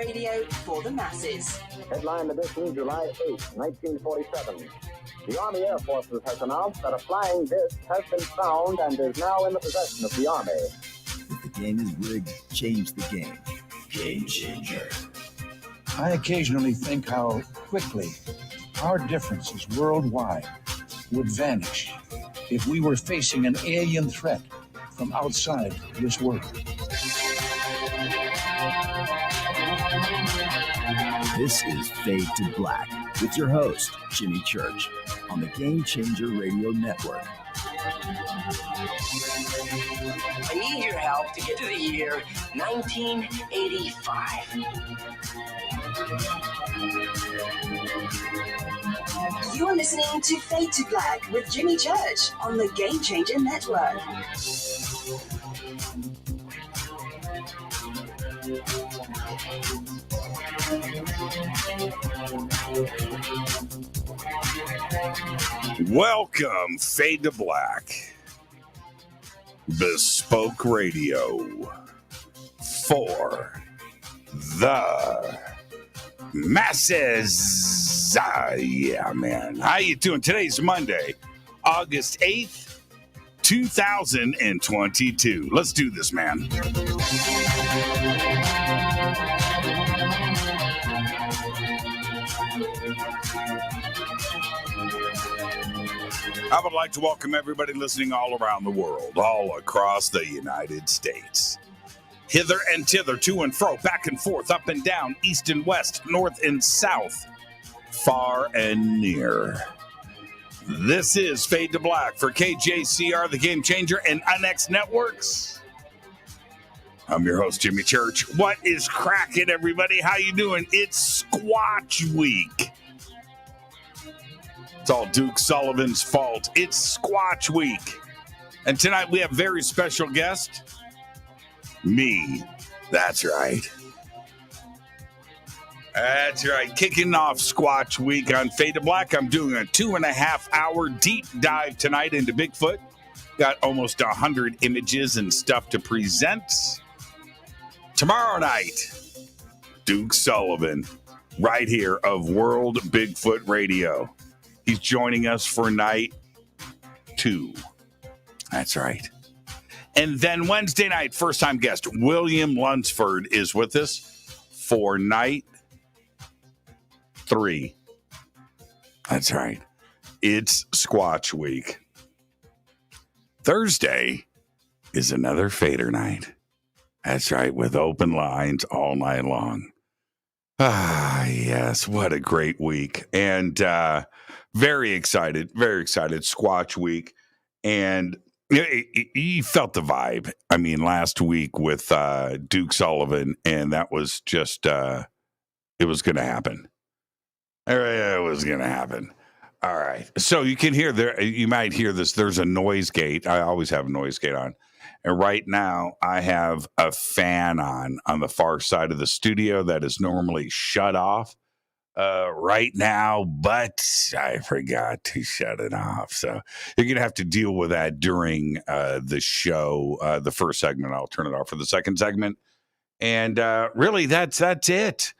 radio for the masses. Headline edition, July 8, 1947. The Army Air Forces has announced that a flying disc has been found and is now in the possession of the Army. If the game is rigged, change the game. Game changer. I occasionally think how quickly our differences worldwide would vanish if we were facing an alien threat from outside this world. This is Fade to Black with your host, Jimmy Church, on the Game Changer Radio Network. I need your help to get to the year 1985. You're listening to Fade to Black with Jimmy Church on the Game Changer Network. Welcome, Fade to Black. Bespoke radio for the masses. Yeah, man. How you doing? Today's Monday, August 8th, 2022. Let's do this, man. I would like to welcome everybody listening all around the world, all across the United States. Hither and thither, to and fro, back and forth, up and down, east and west, north and south, far and near. This is Fade to Black for KJCR, the Game Changer, and UNX Networks. I'm your host, Jimmy Church. What is cracking, everybody? How you doing? It's Squatch Week. It's all Duke Sullivan's fault. It's Squatch Week. And tonight we have a very special guest. Me. That's right. That's right. Kicking off Squatch Week on Fade to Black. I'm doing a 2.5-hour deep dive tonight into Bigfoot. Got almost 100 images and stuff to present. Tomorrow night, Duke Sullivan, right here of World Bigfoot Radio. He's joining us for night 2. That's right. And then Wednesday night, first-time guest, William Lunsford is with us for night 3. That's right. It's Squatch Week. Thursday is another Fader night. That's right, with open lines all night long. Ah, yes, what a great week. And very excited, Squatch Week. And you felt the vibe. I mean, last week with Duke Sullivan, and that was just, it was going to happen. It was going to happen. All right. So you can hear there, you might hear this. There's a noise gate. I always have a noise gate on. And right now I have a fan on the far side of the studio that is normally shut off right now, but I forgot to shut it off. So you're going to have to deal with that during the show. The first segment, I'll turn it off for the second segment. And really, that's it.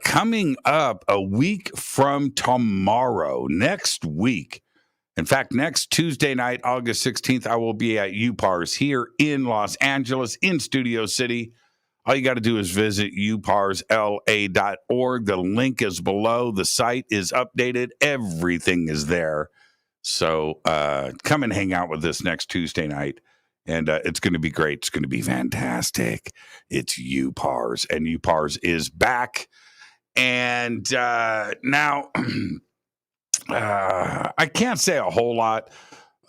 Coming up a week from tomorrow, next week. In fact, next Tuesday night, August 16th, I will be at UPARS here in Los Angeles, in Studio City. All you got to do is visit uparsla.org. The link is below. The site is updated. Everything is there. So come and hang out with us next Tuesday night. And it's going to be great. It's going to be fantastic. It's UPARS, and UPARS is back. And now... I can't say a whole lot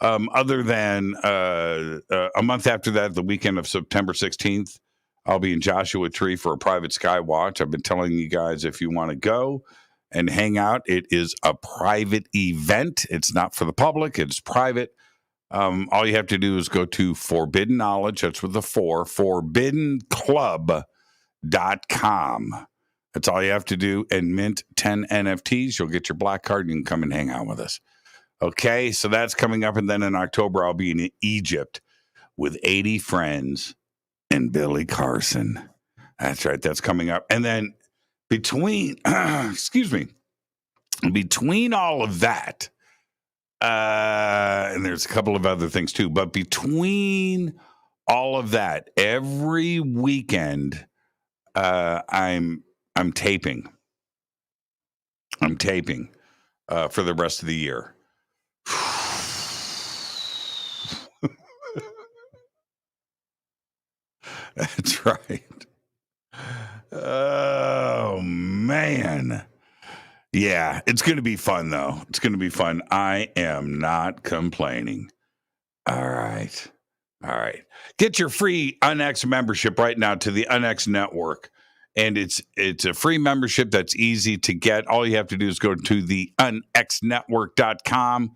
other than a month after that, the weekend of September 16th, I'll be in Joshua Tree for a private sky watch. I've been telling you guys, if you want to go and hang out, it is a private event. It's not for the public. It's private. All you have to do is go to Forbidden Knowledge. That's with the 4, forbiddenclub.com. That's all you have to do, and mint 10 NFTs. You'll get your black card, and you can come and hang out with us. Okay, so that's coming up, and then in October, I'll be in Egypt with 80 friends and Billy Carson. That's right, that's coming up. And then between, excuse me, between all of that, and there's a couple of other things too, but between all of that, every weekend, I'm taping. I'm taping for the rest of the year. That's right. Oh, man. Yeah, it's going to be fun, though. It's going to be fun. I am not complaining. All right. All right. Get your free UNX membership right now to the UNX network. And it's a free membership that's easy to get. All you have to do is go to the unxnetwork.com.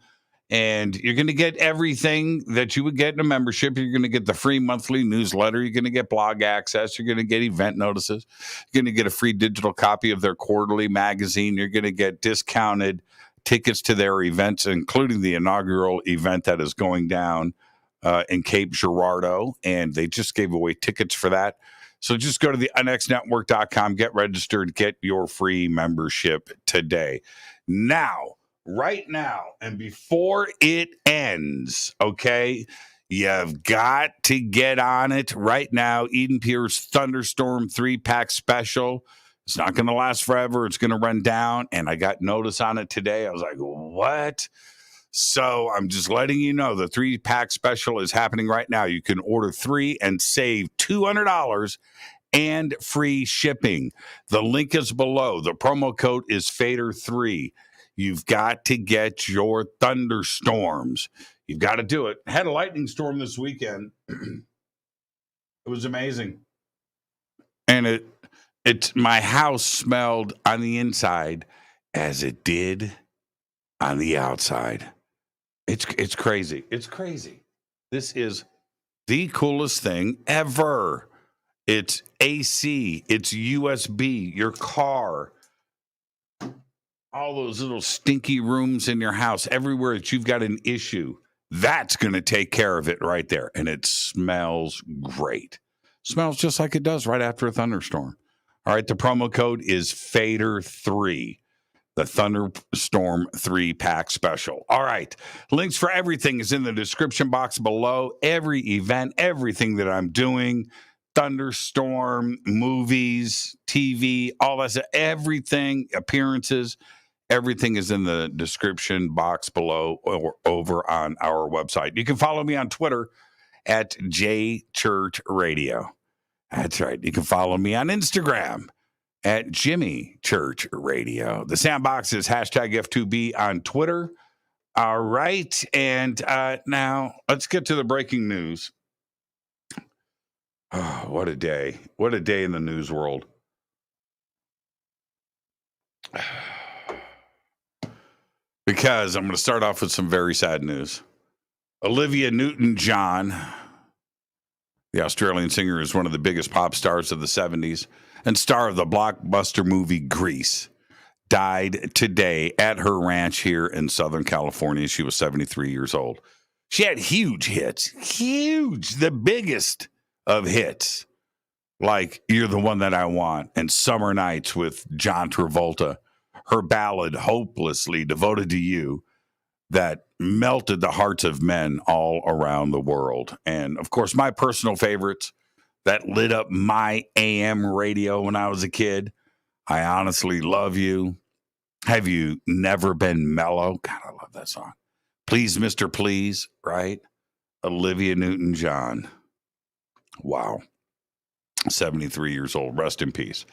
And you're going to get everything that you would get in a membership. You're going to get the free monthly newsletter. You're going to get blog access. You're going to get event notices. You're going to get a free digital copy of their quarterly magazine. You're going to get discounted tickets to their events, including the inaugural event that is going down in Cape Girardeau. And they just gave away tickets for that. So just go to the unxnetwork.com, get registered, get your free membership today. Now, right now, and before it ends, okay, you've got to get on it right now. Eden Pierce Thunderstorm 3-pack special. It's not going to last forever. It's going to run down. And I got notice on it today. I was like, what? So I'm just letting you know the 3-pack special is happening right now. You can order 3 and save $200 and free shipping. The link is below. The promo code is Fader3. You've got to get your thunderstorms. You've got to do it. Had a lightning storm this weekend. It was amazing. And my house smelled on the inside as it did on the outside. It's crazy. It's crazy. This is the coolest thing ever. It's AC. It's USB. Your car. All those little stinky rooms in your house. Everywhere that you've got an issue. That's going to take care of it right there. And it smells great. Smells just like it does right after a thunderstorm. All right. The promo code is Fader3. The Thunderstorm 3-pack special. All right. Links for everything is in the description box below. Every event, everything that I'm doing, Thunderstorm, movies, TV, all that stuff, everything, appearances, everything is in the description box below or over on our website. You can follow me on Twitter at JChurchRadio. That's right. You can follow me on Instagram at Jimmy Church Radio. The Sandbox is hashtag F2B on Twitter. All right. And now let's get to the breaking news. Oh, what a day. What a day in the news world. Because I'm going to start off with some very sad news. Olivia Newton-John, the Australian singer, is one of the biggest pop stars of the 70s and star of the blockbuster movie Grease, died today at her ranch here in Southern California. She was 73 years old. She had huge hits, huge, the biggest of hits, like You're the One That I Want and Summer Nights with John Travolta, her ballad Hopelessly Devoted to You, that melted the hearts of men all around the world. And, of course, my personal favorites that lit up my AM radio when I was a kid, I Honestly Love You. Have You Never Been Mellow? God, I love that song. Please, Mr. Please, right? Olivia Newton-John. Wow. 73 years old. Rest in peace.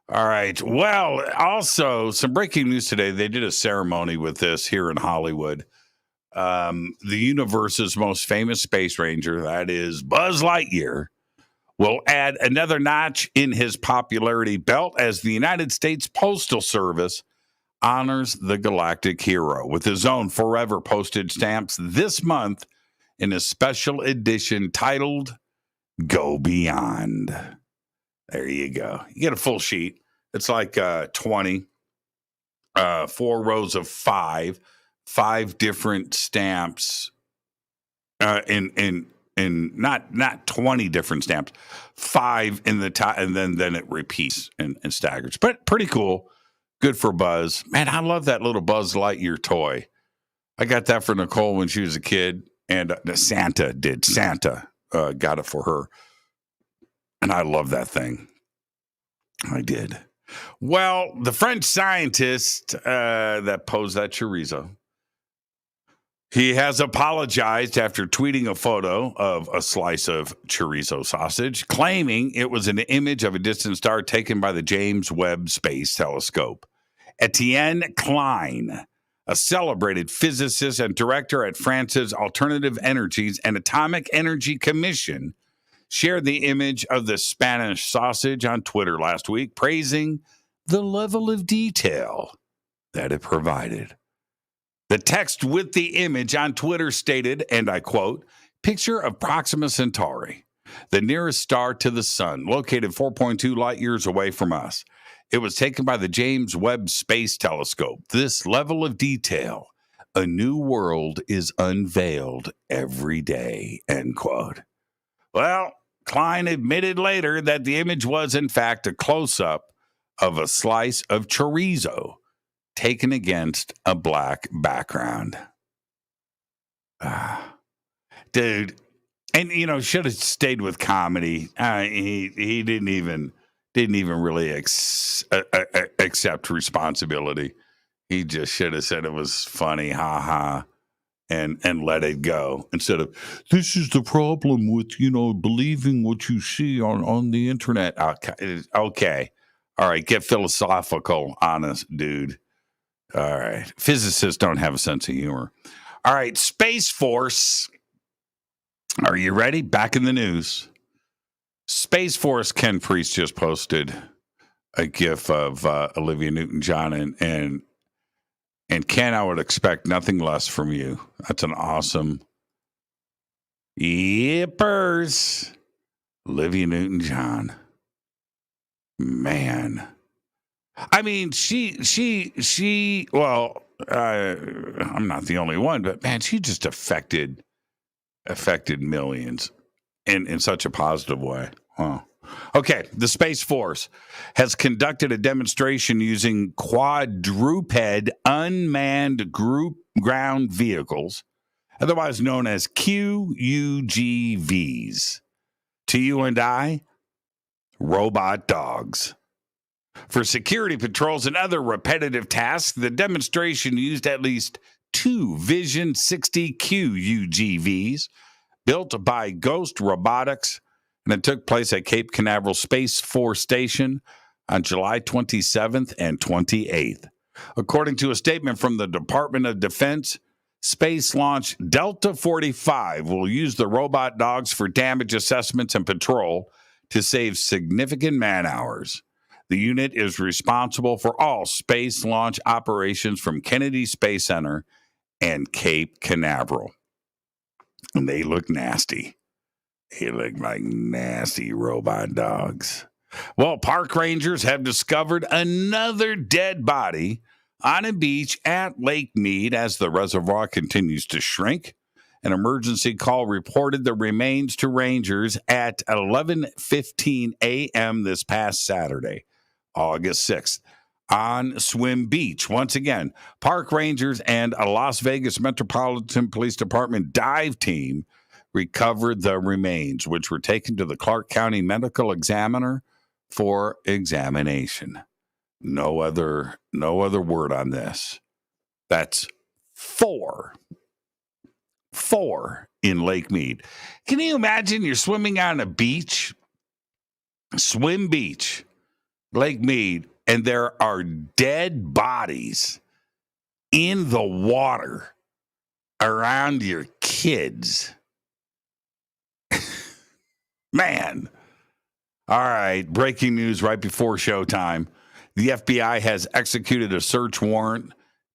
All right. Well, also, some breaking news today. They did a ceremony with this here in Hollywood. The universe's most famous space ranger, that is Buzz Lightyear, will add another notch in his popularity belt as the United States Postal Service honors the galactic hero with his own forever postage stamps this month in a special edition titled Go Beyond. There you go. You get a full sheet. It's like 20, 4 rows of 5 different stamps in in not 20 different stamps, 5 in the top, and then it repeats and staggers. But pretty cool. Good for Buzz. Man, I love that little Buzz Lightyear toy. I got that for Nicole when she was a kid, and Santa got it for her. And I love that thing. I did. Well, the French scientist that posed that chorizo, he has apologized after tweeting a photo of a slice of chorizo sausage, claiming it was an image of a distant star taken by the James Webb Space Telescope. Etienne Klein, a celebrated physicist and director at France's Alternative Energies and Atomic Energy Commission, shared the image of the Spanish sausage on Twitter last week, praising the level of detail that it provided. The text with the image on Twitter stated, and I quote, "Picture of Proxima Centauri, the nearest star to the sun, located 4.2 light years away from us. It was taken by the James Webb Space Telescope. This level of detail, a new world is unveiled every day," end quote. Well, Klein admitted later that the image was, in fact, a close-up of a slice of chorizo taken against a black background. Dude, and should have stayed with comedy. He didn't even really accept responsibility. He just should have said it was funny, and let it go, instead of, this is the problem with believing what you see on the internet. Okay, all right, get philosophical on us, dude. All right, physicists don't have a sense of humor. All right, Space Force, are you ready? Back in the news. Space Force Ken Priest just posted a gif of Olivia Newton-John, and Ken, I would expect nothing less from you. That's an awesome yippers. Olivia Newton-John. Man. I mean, well, I'm not the only one, but man, she just affected millions in such a positive way. Wow. Okay, the Space Force has conducted a demonstration using quadruped unmanned group ground vehicles, otherwise known as QUGVs. To you and I, robot dogs. For security patrols and other repetitive tasks, the demonstration used at least 2 Vision 60 QUGVs built by Ghost Robotics, and it took place at Cape Canaveral Space Force Station on July 27th and 28th. According to a statement from the Department of Defense, Space Launch Delta 45 will use the robot dogs for damage assessments and patrol to save significant man-hours. The unit is responsible for all space launch operations from Kennedy Space Center and Cape Canaveral. And they look nasty. They look like nasty robot dogs. Well, park rangers have discovered another dead body on a beach at Lake Mead as the reservoir continues to shrink. An emergency call reported the remains to rangers at 11:15 a.m. this past Saturday, August 6th, on Swim Beach. Once again, park rangers and a Las Vegas Metropolitan Police Department dive team recovered the remains, which were taken to the Clark County Medical Examiner for examination. No other word on this. That's 4 in Lake Mead. Can you imagine you're swimming on a beach, Swim Beach, Lake Mead, and there are dead bodies in the water around your kids? Man. All right, breaking news right before showtime. The FBI has executed a search warrant,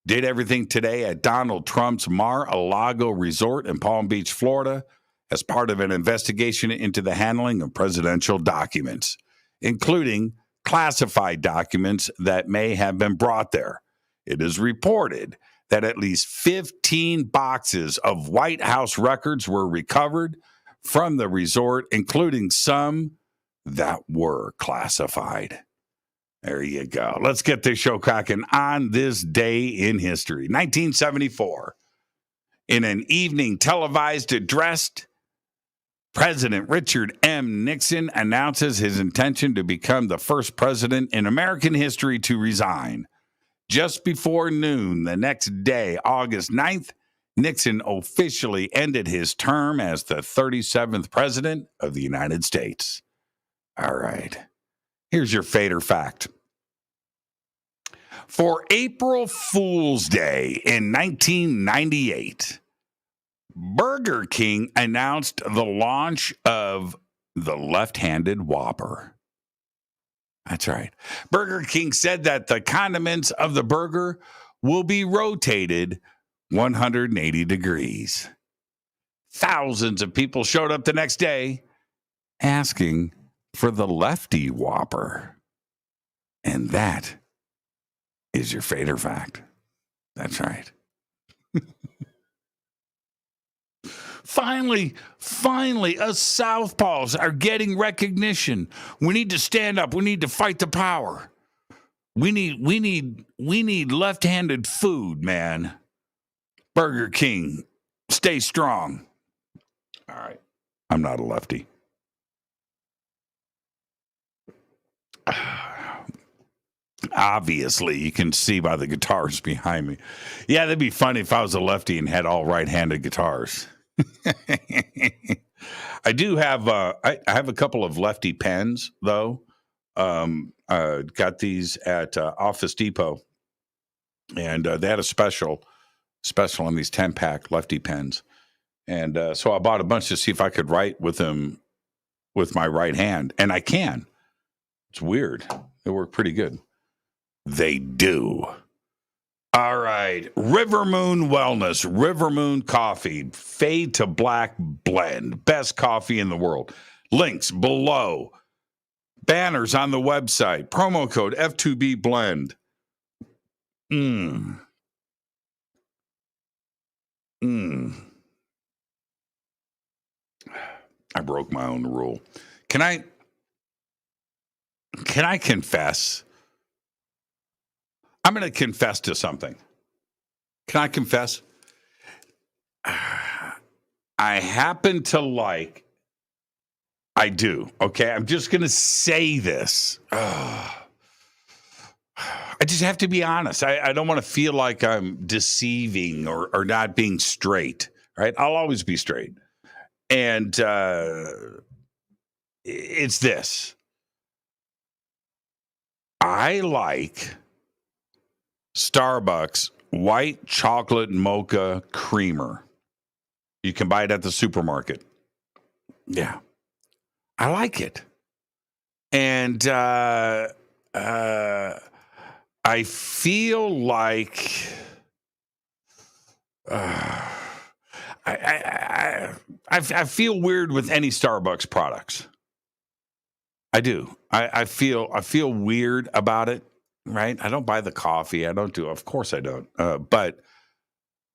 did everything today at Donald Trump's Mar-a-Lago Resort in Palm Beach, Florida, as part of an investigation into the handling of presidential documents, including classified documents that may have been brought there. It is reported that at least 15 boxes of White House records were recovered from the resort, including some that were classified. There you go. Let's get this show cracking on this day in history. 1974. In an evening televised address, President Richard M. Nixon announces his intention to become the first president in American history to resign. Just before noon the next day, August 9th, Nixon officially ended his term as the 37th president of the United States. All right. Here's your fader fact. For April Fool's Day in 1998, Burger King announced the launch of the left-handed Whopper. That's right. Burger King said that the condiments of the burger will be rotated 180 degrees. Thousands of people showed up the next day asking for the lefty Whopper. And that is your fader fact. That's right. Finally, us Southpaws are getting recognition. We need to stand up. We need to fight the power. We need left-handed food, man. Burger King, stay strong. All right. I'm not a lefty. Obviously, you can see by the guitars behind me. Yeah, that'd be funny if I was a lefty and had all right-handed guitars. I do have I have a couple of lefty pens though. Got these at Office Depot, and they had a special on these 10-pack lefty pens, and so I bought a bunch to see if I could write with them with my right hand, and I can. It's weird. They work pretty good. They do. All right. River Moon Wellness, River Moon Coffee, Fade to Black Blend, best coffee in the world. Links below. Banners on the website. Promo code F2B Blend. I broke my own rule. Can I confess? I'm going to confess to something. Can I confess? I happen to like, I do. Okay. I'm just going to say this. I just have to be honest. I don't want to feel like I'm deceiving or not being straight. Right. I'll always be straight. And it's this. I like Starbucks white chocolate mocha creamer. You can buy it at the supermarket. Yeah. I like it. And I feel like I feel weird with any Starbucks products. I do. I feel weird about it. Right? I don't buy the coffee. I don't do. Of course I don't. But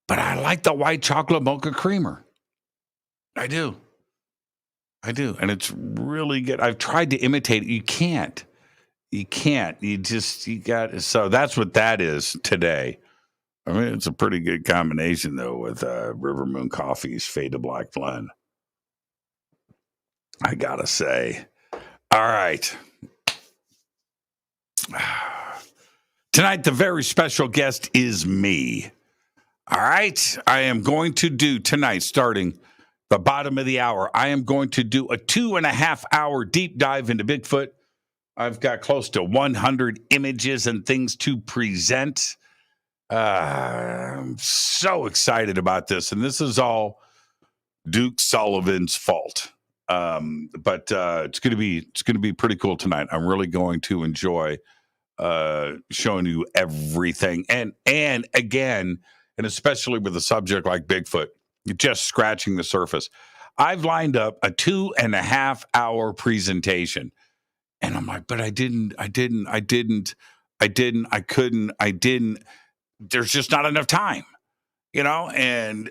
I like the white chocolate mocha creamer. I do. And it's really good. I've tried to imitate it. You can't. You got. So that's what that is today. I mean, it's a pretty good combination though with River Moon Coffee's Fade to Black Blend. I gotta say. All right. Tonight, the very special guest is me. All right. I am going to do tonight, starting the bottom of the hour, I am going to do a 2.5-hour deep dive into Bigfoot. I've got close to 100 images and things to present. I'm so excited about this. And this is all Duke Sullivan's fault. But it's going to be pretty cool tonight. I'm really going to enjoy showing you everything, and again, and especially with a subject like Bigfoot, just scratching the surface. I've lined up a 2.5-hour presentation, and I'm like, but I couldn't. There's just not enough time. and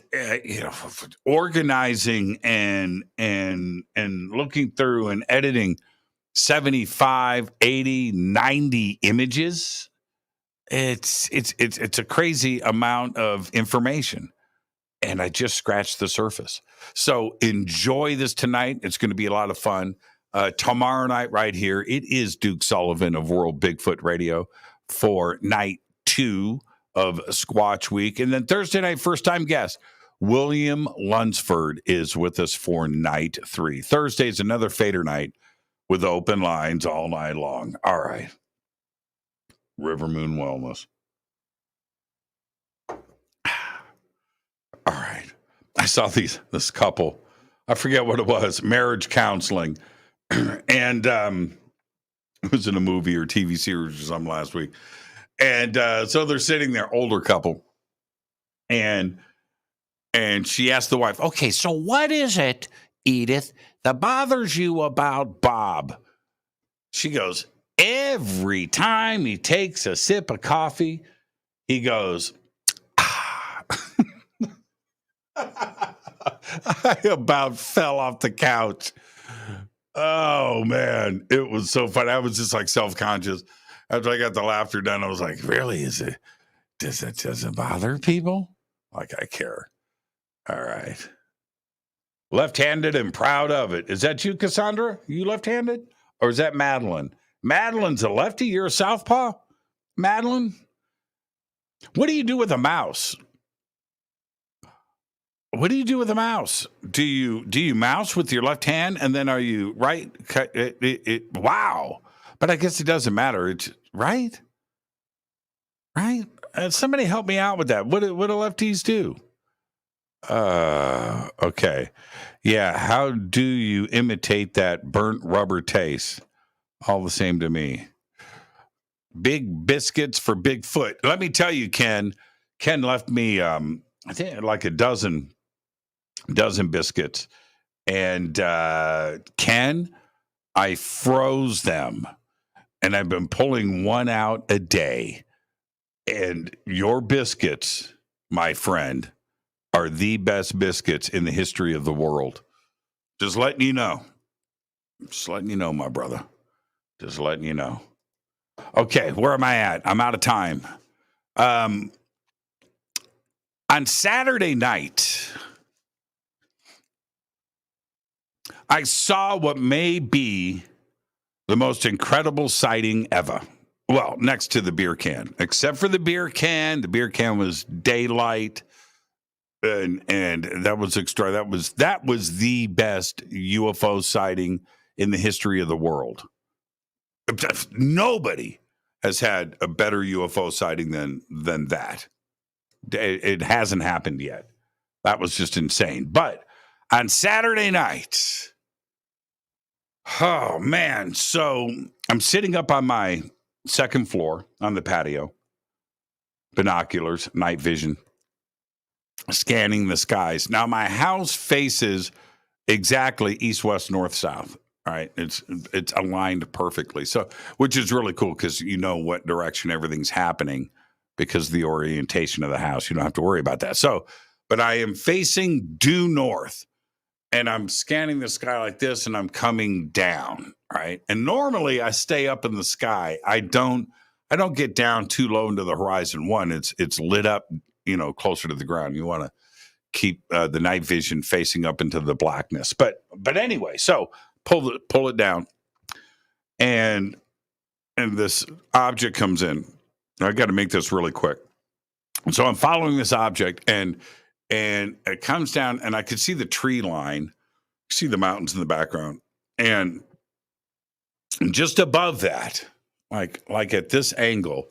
organizing and looking through and editing 75, 80, 90 images. It's a crazy amount of information. And I just scratched the surface. So enjoy this tonight. It's going to be a lot of fun. Tomorrow night, right here, it is Duke Sullivan of World Bigfoot Radio for night 2 of Squatch Week. And then Thursday night, first-time guest, William Lunsford is with us for night 3. Thursday is another Fader night with open lines all night long. All right. River Moon Wellness. All right. I saw this couple. I forget what it was. Marriage counseling. And it was in a movie or TV series or something last week. And so they're sitting there, older couple. And she asked the wife, okay, so what is it, Edith, that bothers you about Bob? She goes, every time he takes a sip of coffee, he goes, ah. I about fell off the couch. Oh, man. It was so funny. I was just like self-conscious. After I got the laughter done, I was like, really? Does it bother people? Like I care. All right. Left-handed and proud of it. Is that you, Cassandra? You left-handed? Or is that Madeline? Madeline's a lefty. You're a southpaw? Madeline? What do you do with a mouse? What do you do with a mouse? Do you mouse with your left hand and then are you right? Wow. But I guess it doesn't matter. It's right. Right? Somebody help me out with that. What do lefties do? Okay. Yeah. How do you imitate that burnt rubber taste? All the same to me. Big biscuits for Bigfoot. Let me tell you, Ken left me, I think like a dozen biscuits. And Ken, I froze them. And I've been pulling one out a day. And your biscuits, my friend, are the best biscuits in the history of the world. Just letting you know. Just letting you know, my brother. Just letting you know. Okay, where am I at? I'm out of time. On Saturday night, I saw what may be the most incredible sighting ever. Well, next to the beer can. Except for the beer can was daylight, and that was extra. That was the best UFO sighting in the history of the world. Nobody has had a better UFO sighting than that. It hasn't happened yet. That was just insane. But on Saturday night, oh man, so I'm sitting up on my second floor on the patio, binoculars, night vision, scanning the skies. Now my house faces exactly east, west, north, south. All right, it's aligned perfectly. So, which is really cool because you know what direction everything's happening because of the orientation of the house. You don't have to worry about that. So, but I am facing due north, and I'm scanning the sky like this, and I'm coming down. Right, and normally I stay up in the sky. I don't get down too low into the horizon. One, it's lit up, closer to the ground. You want to keep the night vision facing up into the blackness. But anyway, so. Pull it down, and this object comes in. I got to make this really quick. So I'm following this object, and it comes down, and I could see the tree line, see the mountains in the background, and just above that, like at this angle,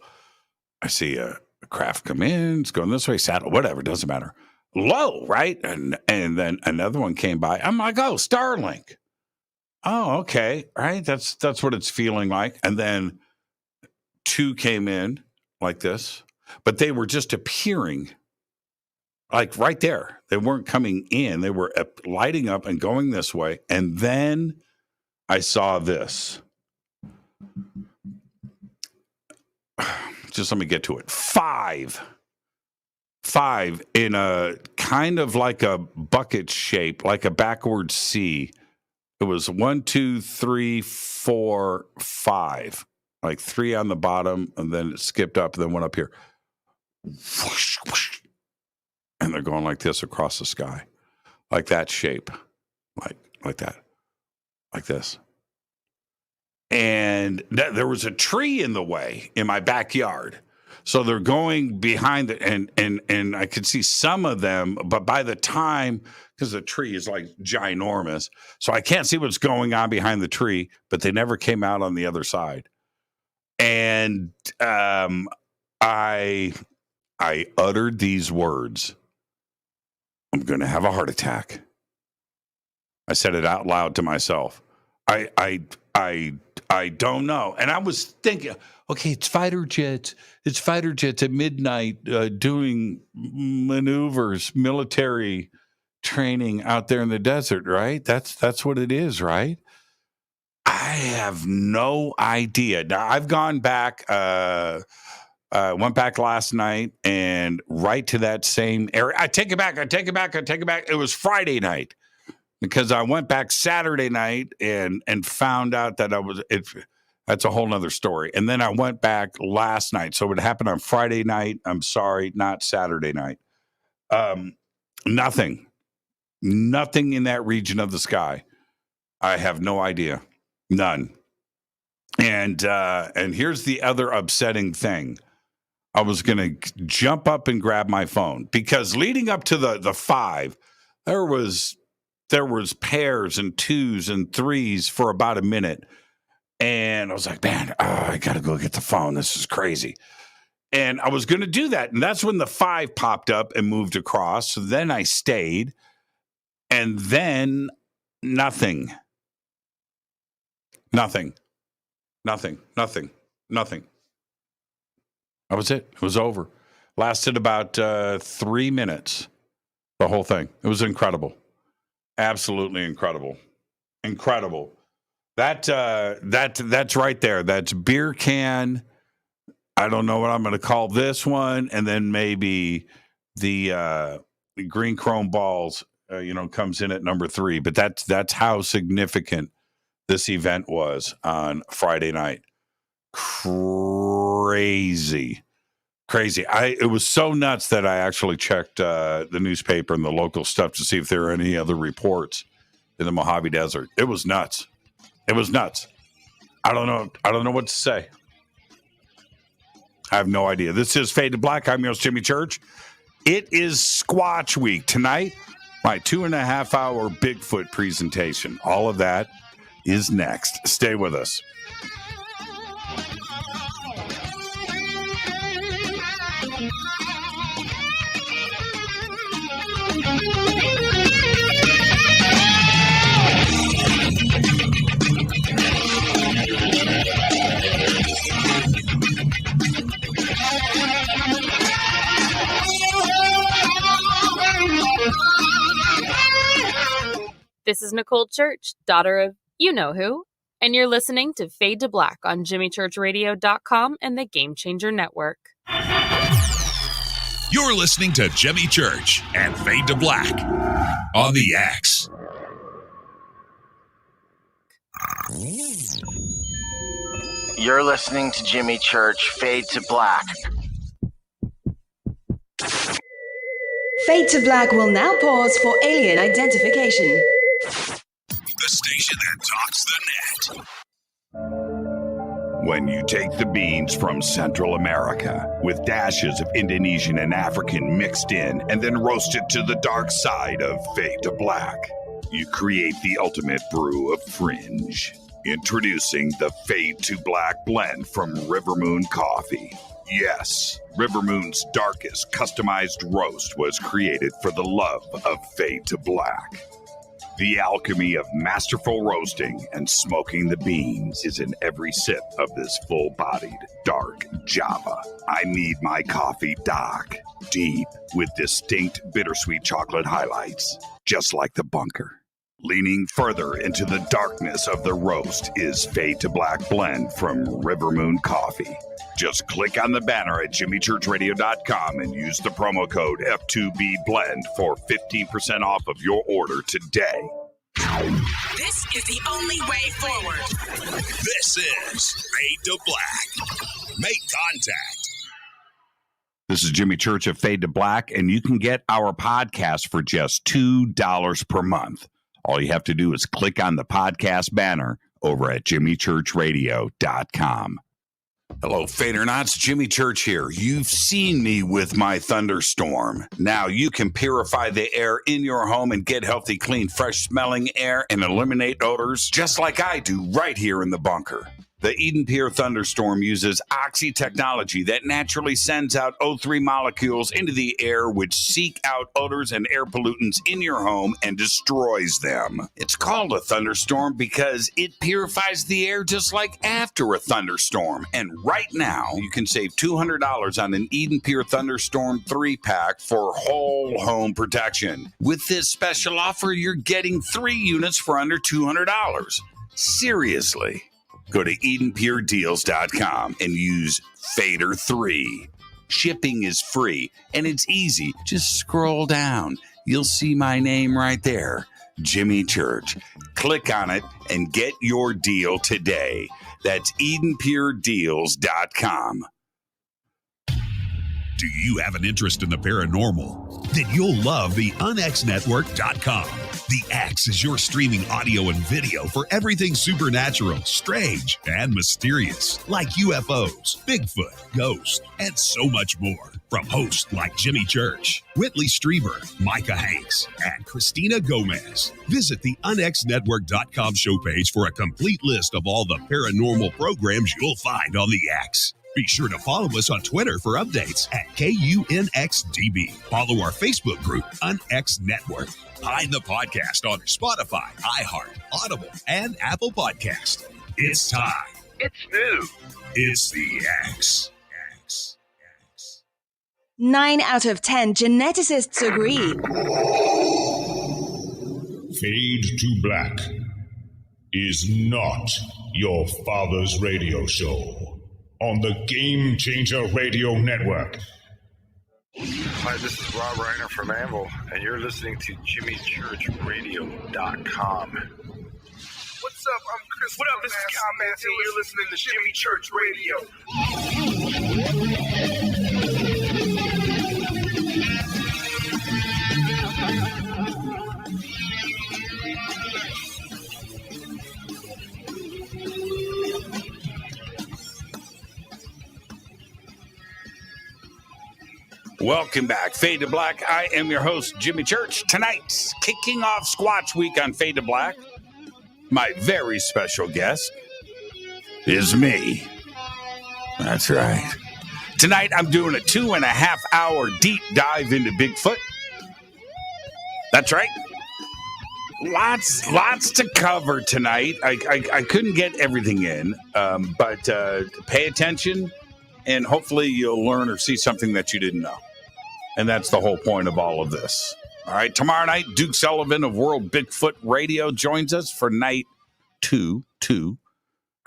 I see a craft come in. It's going this way, saddle, whatever, doesn't matter. Low, right, and then another one came by. I'm like, oh, Starlink. Oh, okay. Right. That's what it's feeling like. And then two came in like this, but they were just appearing like right there. They weren't coming in. They were lighting up and going this way. And then I saw this. Just let me get to it. 5 5 in a kind of like a bucket shape, like a backward C. It was 1, 2, 3, 4, 5, like 3 on the bottom, and then it skipped up and then went up here. Whoosh, whoosh. And they're going like this across the sky, like that shape, like that, like this. And there was a tree in the way in my backyard. So they're going behind it, and I could see some of them, but by the time, because the tree is like ginormous, so I can't see what's going on behind the tree, but they never came out on the other side. And I uttered these words: I'm going to have a heart attack. I said it out loud to myself. I don't know. And I was thinking, okay, it's fighter jets. It's fighter jets at midnight doing maneuvers, military training out there in the desert, right? That's what it is, right? I have no idea. Now, I've gone back, went back last night and right to that same area. I take it back. It was Friday night. Because I went back Saturday night and found out that that's a whole nother story. And then I went back last night. So it happened on Friday night. I'm sorry, not Saturday night. Nothing in that region of the sky. I have no idea. None. And here's the other upsetting thing. I was going to jump up and grab my phone because leading up to the 5, there was pairs and 2s and 3s for about a minute. And I was like, man, I got to go get the phone. This is crazy. And I was going to do that. And that's when the 5 popped up and moved across. So then I stayed. And then nothing. That was it. It was over. Lasted about 3 minutes. The whole thing. It was incredible. Absolutely incredible. That's right there. That's beer can. I don't know what I'm going to call this one, and then maybe the green chrome balls, comes in at number 3. But that's how significant this event was on Friday night. Crazy. It was so nuts that I actually checked the newspaper and the local stuff to see if there were any other reports in the Mojave Desert. It was nuts. I don't know what to say. I have no idea. This is Fade to Black. I'm your host, Jimmy Church. It is Squatch Week. Tonight, my 2.5-hour Bigfoot presentation. All of that is next. Stay with us. This is Nicole Church, daughter of you-know-who, and you're listening to Fade to Black on JimmyChurchRadio.com and the Game Changer Network. You're listening to Jimmy Church and Fade to Black on the X. You're listening to Jimmy Church, Fade to Black. Fade to Black will now pause for alien identification. The station that talks the net. When you take the beans from Central America with dashes of Indonesian and African mixed in and then roast it to the dark side of Fade to Black, you create the ultimate brew of fringe. Introducing the Fade to Black blend from River Moon Coffee. Yes, River Moon's darkest customized roast was created for the love of Fade to Black. The alchemy of masterful roasting and smoking the beans is in every sip of this full-bodied, dark Java. I need my coffee dark, deep, with distinct bittersweet chocolate highlights, just like the bunker. Leaning further into the darkness of the roast is Fade to Black Blend from River Moon Coffee. Just click on the banner at jimmychurchradio.com and use the promo code F2BBLEND for 15% off of your order today. This is the only way forward. This is Fade to Black. Make contact. This is Jimmy Church of Fade to Black, and you can get our podcast for just $2 per month. All you have to do is click on the podcast banner over at jimmychurchradio.com. Hello, Fadernauts. Jimmy Church here. You've seen me with my thunderstorm. Now you can purify the air in your home and get healthy, clean, fresh-smelling air and eliminate odors just like I do right here in the bunker. The Eden Pure Thunderstorm uses oxy technology that naturally sends out O3 molecules into the air, which seek out odors and air pollutants in your home and destroys them. It's called a thunderstorm because it purifies the air just like after a thunderstorm. And right now, you can save $200 on an Eden Pure Thunderstorm 3-pack for whole home protection. With this special offer, you're getting 3 units for under $200. Seriously. Go to EdenPureDeals.com and use Fader3. Shipping is free and it's easy. Just scroll down. You'll see my name right there, Jimmy Church. Click on it and get your deal today. That's EdenPureDeals.com. Do you have an interest in the paranormal? Then you'll love the UNXNetwork.com. The X is your streaming audio and video for everything supernatural, strange, and mysterious, like UFOs, Bigfoot, ghosts, and so much more. From hosts like Jimmy Church, Whitley Strieber, Micah Hanks, and Christina Gomez. Visit the UNXNetwork.com show page for a complete list of all the paranormal programs you'll find on the X. Be sure to follow us on Twitter for updates at KUNXDB. Follow our Facebook group, UNX Network. Find the podcast on Spotify, iHeart, Audible, and Apple Podcast. It's time. It's new. It's the X. 9 out of 10 geneticists agree. Fade to Black is not your father's radio show on the Game Changer Radio Network. Hi, this is Rob Reiner from Anvil, and you're listening to JimmyChurchRadio.com. What's up? I'm Chris. What up? This is Kyle Manson. You're listening to Jimmy Church Welcome back, Fade to Black. I am your host, Jimmy Church. Tonight's kicking off Squatch Week on Fade to Black. My very special guest is me. That's right. Tonight, I'm doing a 2.5-hour deep dive into Bigfoot. That's right. Lots to cover tonight. I couldn't get everything in, but pay attention, and hopefully you'll learn or see something that you didn't know. And that's the whole point of all of this. All right, tomorrow night, Duke Sullivan of World Bigfoot Radio joins us for night 2.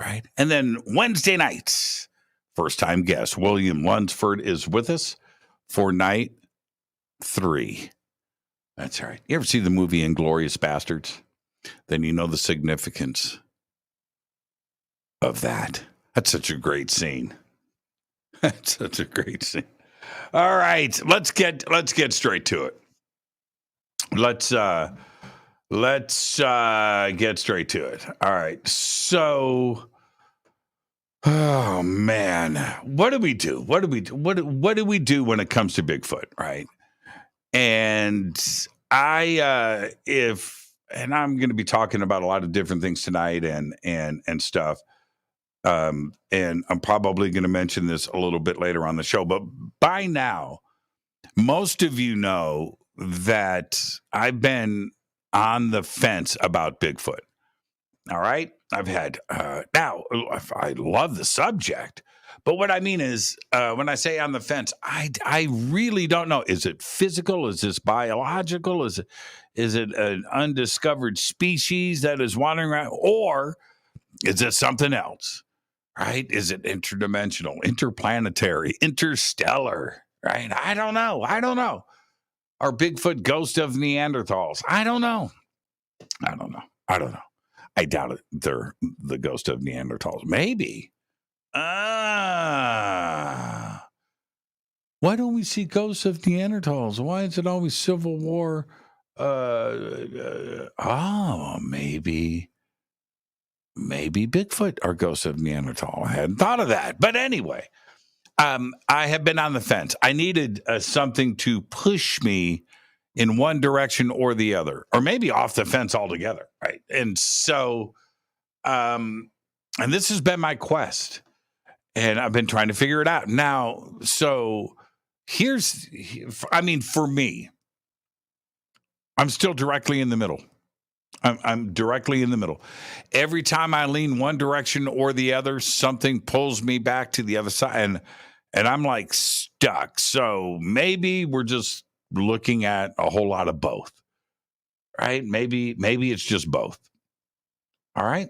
Right? And then Wednesday nights, first-time guest William Lunsford is with us for night 3. That's right. You ever see the movie Inglourious Bastards? Then you know the significance of that. That's such a great scene. That's such a great scene. All right, let's get straight to it. Let's get straight to it. All right. So, oh man, what do we do? What do we do when it comes to Bigfoot, right? And I'm going to be talking about a lot of different things tonight and stuff. And I'm probably going to mention this a little bit later on the show, but by now, most of you know that I've been on the fence about Bigfoot. All right. I've had, now I love the subject, But what I mean is, when I say on the fence, I really don't know. Is it physical? Is this biological? Is it an undiscovered species that is wandering around? Or is it something else? Right? Is it interdimensional, interplanetary, interstellar? Right? I don't know. Are Bigfoot ghosts of Neanderthals? I don't know. I doubt it. They're the ghost of Neanderthals. Maybe. Why don't we see ghosts of Neanderthals? Why is it always Civil War? Maybe Bigfoot are ghosts of Neanderthal. I hadn't thought of that. But anyway, I have been on the fence. I needed something to push me in one direction or the other, or maybe off the fence altogether, right? And so, and this has been my quest, and I've been trying to figure it out. Now, so for me, I'm still directly in the middle. I'm directly in the middle. Every time I lean one direction or the other, something pulls me back to the other side, and I'm like stuck. So maybe we're just looking at a whole lot of both, right? Maybe it's just both. All right.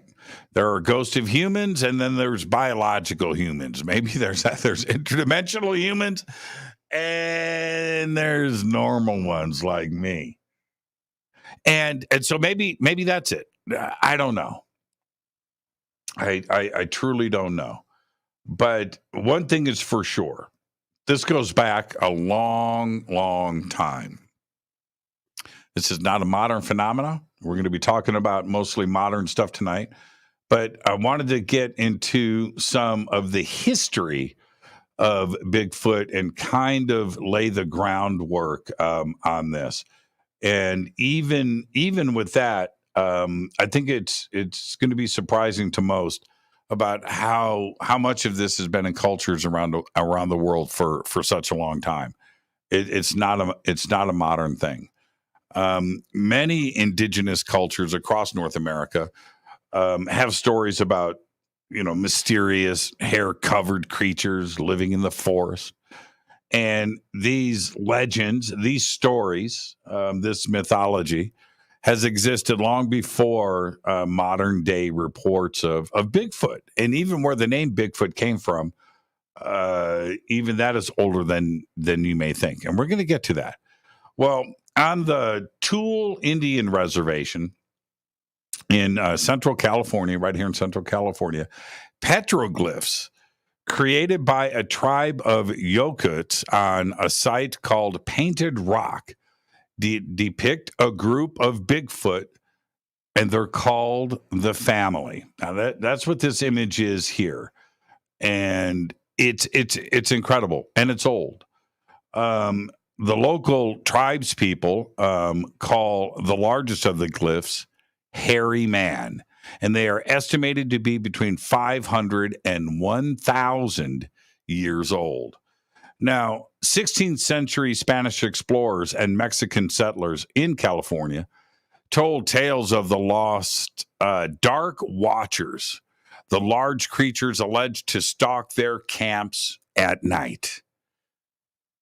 There are ghosts of humans, and then there's biological humans. Maybe there's interdimensional humans, and there's normal ones like me. And so maybe that's it. I don't know. I truly don't know. But one thing is for sure. This goes back a long, long time. This is not a modern phenomenon. We're going to be talking about mostly modern stuff tonight. But I wanted to get into some of the history of Bigfoot and kind of lay the groundwork on this. And even with that, I think it's going to be surprising to most about how much of this has been in cultures around the world for such a long time. It's not a modern thing. Many indigenous cultures across North America have stories about mysterious hair-covered creatures living in the forest. And these legends, these stories, this mythology has existed long before modern day reports of Bigfoot. And even where the name Bigfoot came from, even that is older than you may think. And we're going to get to that. Well, on the Toole Indian Reservation in Central California, right here in Central California, petroglyphs created by a tribe of Yokuts on a site called Painted Rock depict a group of Bigfoot, and they're called the family. Now that's what this image is here, and it's incredible, and it's old. The local tribes people call the largest of the glyphs Hairy Man, and they are estimated to be between 500 and 1,000 years old. Now, 16th century Spanish explorers and Mexican settlers in California told tales of the lost Dark Watchers, the large creatures alleged to stalk their camps at night.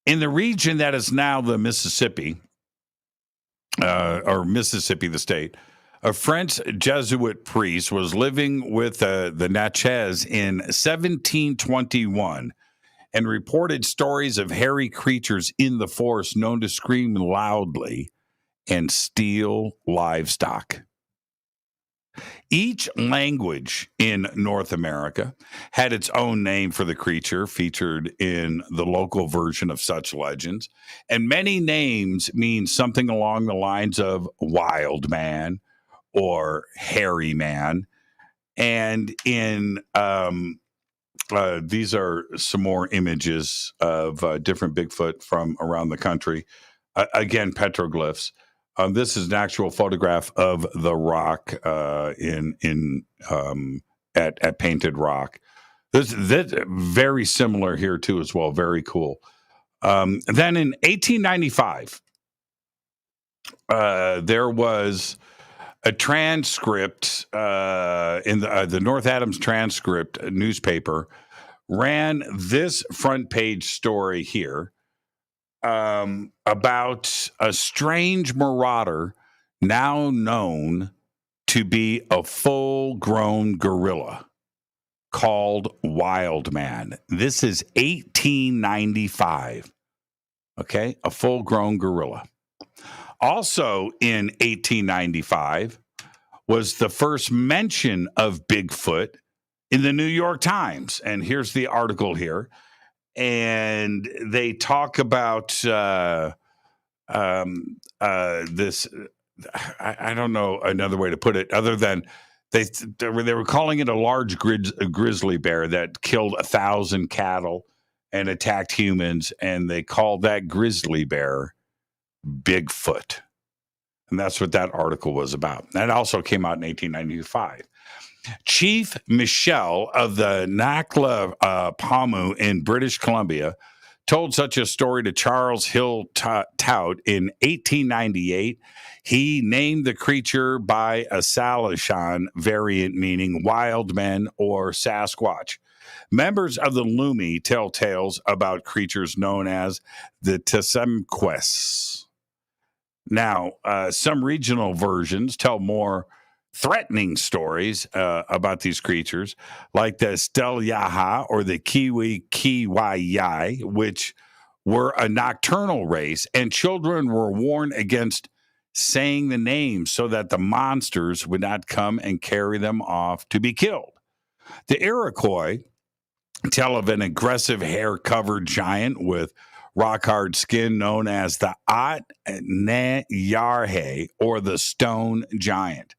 In the region that is now the Mississippi, or Mississippi, the state, a French Jesuit priest was living with the Natchez in 1721 and reported stories of hairy creatures in the forest known to scream loudly and steal livestock. Each language in North America had its own name for the creature featured in the local version of such legends, and many names mean something along the lines of wild man or hairy man. And in these are some more images of different Bigfoot from around the country. Again, petroglyphs. This is an actual photograph of the rock at Painted Rock. This very similar here too as well. Very cool. Then in 1895, there was a transcript in the North Adams Transcript newspaper ran this front page story here about a strange marauder now known to be a full-grown gorilla called Wild Man. This is 1895. Okay, a full-grown gorilla. Also in 1895 was the first mention of Bigfoot in the New York Times. And here's the article here. And they talk about this. I don't know another way to put it other than they were calling it a large grizzly bear that killed 1,000 cattle and attacked humans. And they called that grizzly bear Bigfoot. And that's what that article was about. That also came out in 1895. Chief Michel of the Nakla Pamu in British Columbia told such a story to Charles Hill Tout in 1898. He named the creature by a Salishan variant meaning wild men or Sasquatch. Members of the Lumi tell tales about creatures known as the Tsemquests. Now, some regional versions tell more threatening stories about these creatures, like the Stelyaha or the Kiwayai, which were a nocturnal race, and children were warned against saying the names so that the monsters would not come and carry them off to be killed. The Iroquois tell of an aggressive hair-covered giant with rock-hard skin known as the At-na-Yarhe, or the Stone Giant.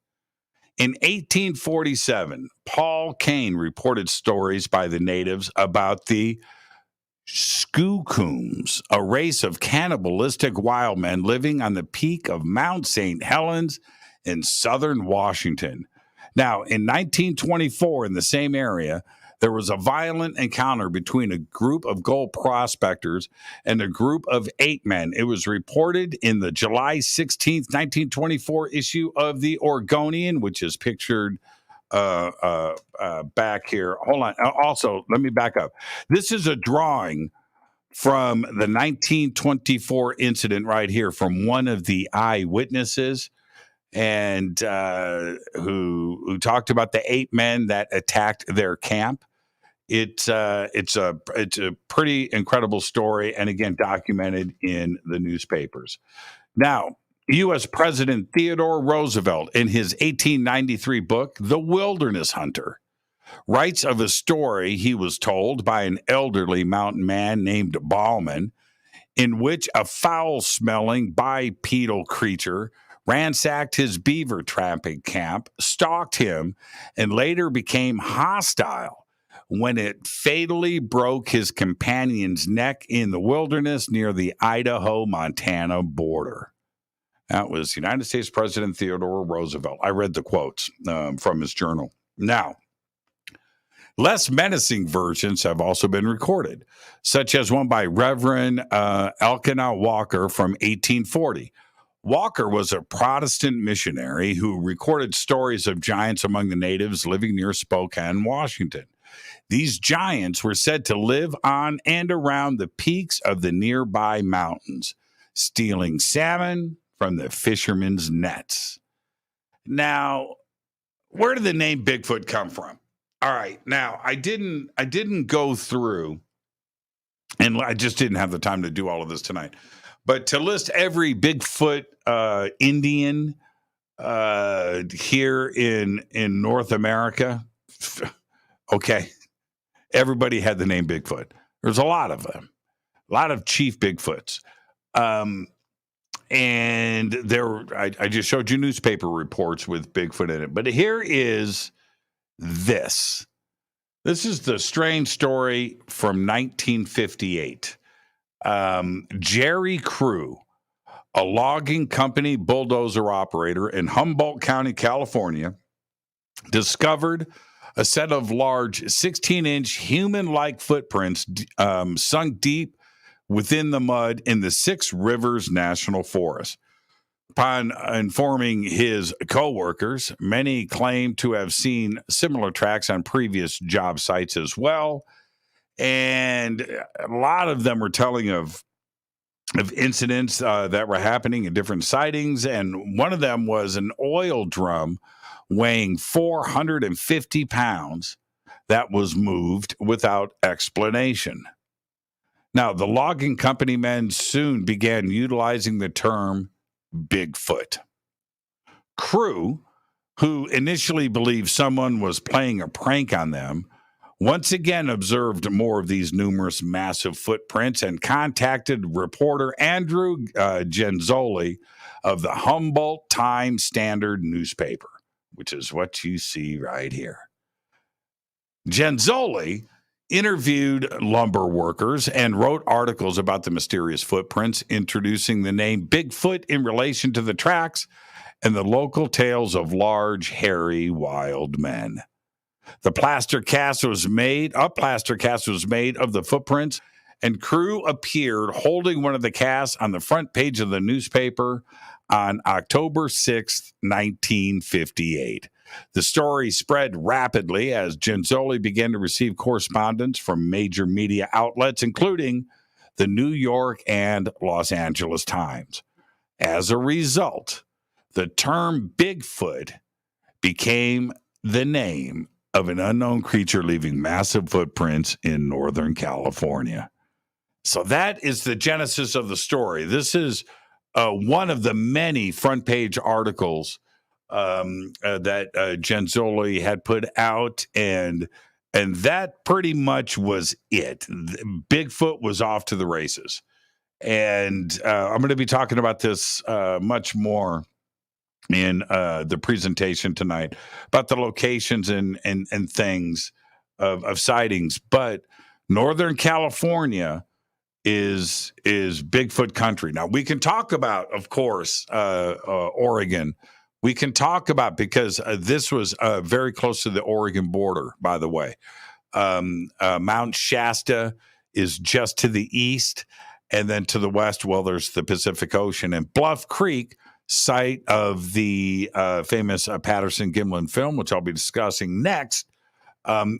In 1847, Paul Kane reported stories by the natives about the Skookums, a race of cannibalistic wild men living on the peak of Mount St. Helens in southern Washington. Now, in 1924, in the same area, there was a violent encounter between a group of gold prospectors and a group of ape men. It was reported in the July 16th, 1924 issue of the Oregonian, which is pictured back here. Hold on. Also, let me back up. This is a drawing from the 1924 incident right here from one of the eyewitnesses, and who talked about the ape men that attacked their camp. It's a pretty incredible story, and again documented in the newspapers. Now, U.S. President Theodore Roosevelt, in his 1893 book, The Wilderness Hunter, writes of a story he was told by an elderly mountain man named Ballman, in which a foul-smelling bipedal creature ransacked his beaver trapping camp, stalked him, and later became hostile when it fatally broke his companion's neck in the wilderness near the Idaho-Montana border. That was United States President Theodore Roosevelt. I read the quotes from his journal. Now, less menacing versions have also been recorded, such as one by Reverend Elkanah Walker from 1840. Walker was a Protestant missionary who recorded stories of giants among the natives living near Spokane, Washington. These giants were said to live on and around the peaks of the nearby mountains, stealing salmon from the fishermen's nets. Now, where did the name Bigfoot come from? All right, now I didn't go through, and I just didn't have the time to do all of this tonight. But to list every Bigfoot Indian here in North America, okay, everybody had the name Bigfoot. There's a lot of them, a lot of chief Bigfoots. And I just showed you newspaper reports with Bigfoot in it. But here is this. This is the strange story from 1958. Jerry Crew, a logging company bulldozer operator in Humboldt County, California, discovered a set of large 16-inch human-like footprints sunk deep within the mud in the Six Rivers National Forest. Upon informing his coworkers, many claim to have seen similar tracks on previous job sites as well. And a lot of them were telling of incidents that were happening in different sightings. And one of them was an oil drum weighing 450 pounds that was moved without explanation. Now, the logging company men soon began utilizing the term Bigfoot. Crew, who initially believed someone was playing a prank on them, once again observed more of these numerous massive footprints and contacted reporter Andrew Genzoli of the Humboldt Times-Standard newspaper, which is what you see right here. Genzoli interviewed lumber workers and wrote articles about the mysterious footprints, introducing the name Bigfoot in relation to the tracks and the local tales of large, hairy, wild men. A plaster cast was made of the footprints, and crew appeared holding one of the casts on the front page of the newspaper on October 6th, 1958. The story spread rapidly as Genzoli began to receive correspondence from major media outlets, including the New York and Los Angeles Times. As a result, the term Bigfoot became the name of an unknown creature leaving massive footprints in Northern California. So that is the genesis of the story. This is one of the many front page articles that Genzoli had put out, and that pretty much was it. Bigfoot was off to the races. And I'm going to be talking about this much more in the presentation tonight about the locations and things of sightings. But Northern California is Bigfoot country. Now, we can talk about, of course, Oregon. We can talk about, because this was very close to the Oregon border, by the way. Mount Shasta is just to the east, and then to the west, well, there's the Pacific Ocean. And Bluff Creek, site of the famous Patterson Gimlin film, which I'll be discussing next,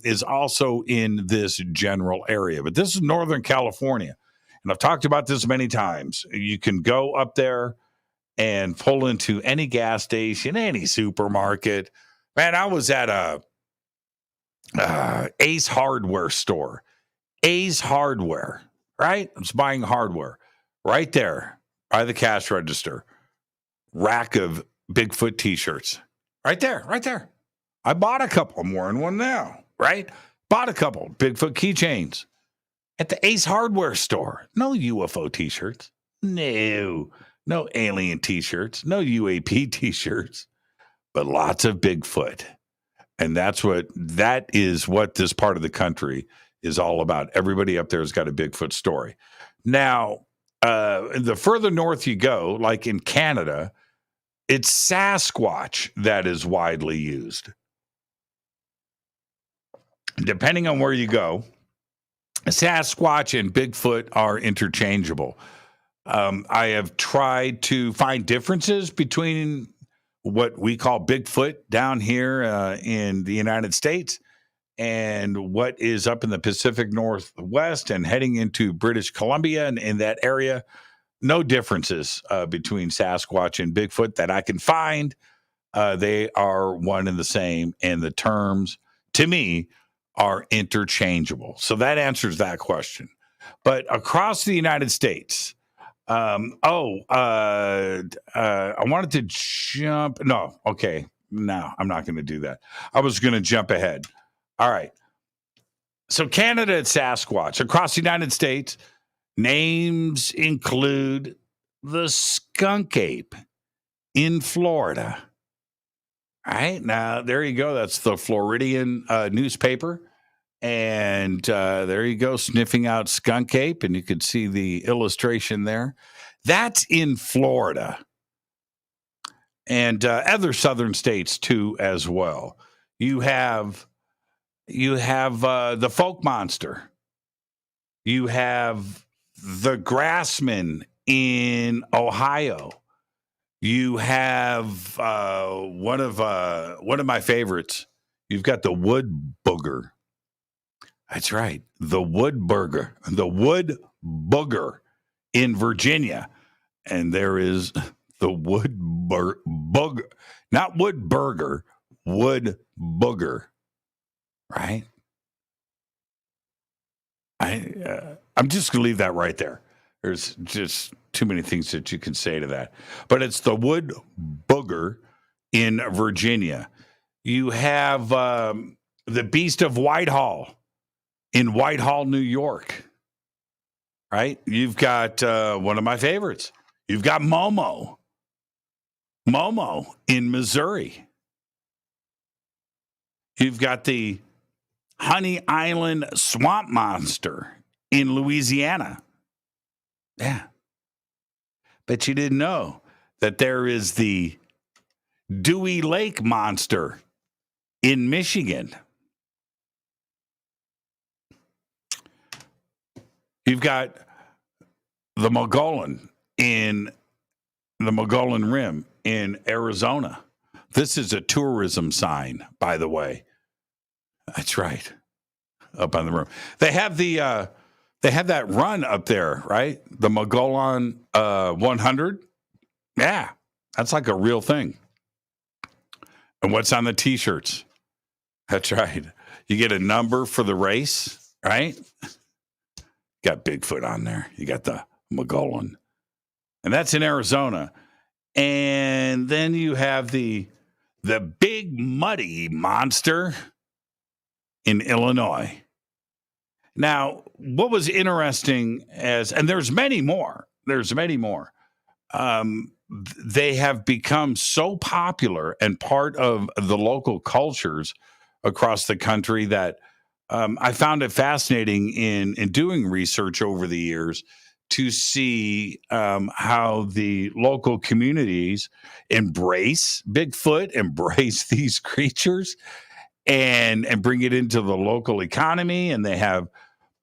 is also in this general area. But this is Northern California. And I've talked about this many times. You can go up there and pull into any gas station, any supermarket. Man, I was at a Ace Hardware store. Ace Hardware, right? I was buying hardware. Right there by the cash register. Rack of Bigfoot t-shirts. Right there. I bought a couple. I'm wearing one now, right? Bought a couple Bigfoot keychains at the Ace Hardware store. No UFO t-shirts. No alien t-shirts. No UAP t-shirts. But lots of Bigfoot. And that is what this part of the country is all about. Everybody up there has got a Bigfoot story. Now, the further north you go, like in Canada, it's Sasquatch that is widely used. Depending on where you go, Sasquatch and Bigfoot are interchangeable. I have tried to find differences between what we call Bigfoot down here in the United States and what is up in the Pacific Northwest and heading into British Columbia and in that area. No differences between Sasquatch and Bigfoot that I can find. They are one and the same, and the terms, to me, are interchangeable. So that answers that question. But across the United States, I wanted to jump. No, okay. No, I'm not going to do that. I was going to jump ahead. All right. So Canada and Sasquatch. Across the United States, names include the Skunk Ape in Florida. All right. Now, there you go. That's the Floridian newspaper. And there you go, sniffing out Skunk Ape. And you could see the illustration there. That's in Florida. And other southern states, too, as well. You have the folk monster. You have the Grassman in Ohio. You have one of my favorites. You've got the wood booger. That's right. The wood booger in Virginia. And there is the wood booger, not wood burger, wood booger, right? I'm just going to leave that right there. There's just too many things that you can say to that. But it's the wood booger in Virginia. You have the Beast of Whitehall in Whitehall, New York, right? You've got one of my favorites. You've got Momo in Missouri. You've got the Honey Island Swamp Monster in Louisiana. Yeah. But you didn't know that there is the Dewey Lake Monster in Michigan. You've got the Mogollon in the Mogollon Rim in Arizona. This is a tourism sign, by the way. That's right. Up on the rim. They have that run up there, right? The Mogollon 100. Yeah, that's like a real thing. And what's on the T-shirts? That's right. You get a number for the race, right? Got Bigfoot on there. You got the Mogollon. And that's in Arizona. And then you have the Big Muddy Monster in Illinois. Now, what was interesting and there's many more. They have become so popular and part of the local cultures across the country that I found it fascinating in doing research over the years to see how the local communities embrace Bigfoot, embrace these creatures, and bring it into the local economy. And they have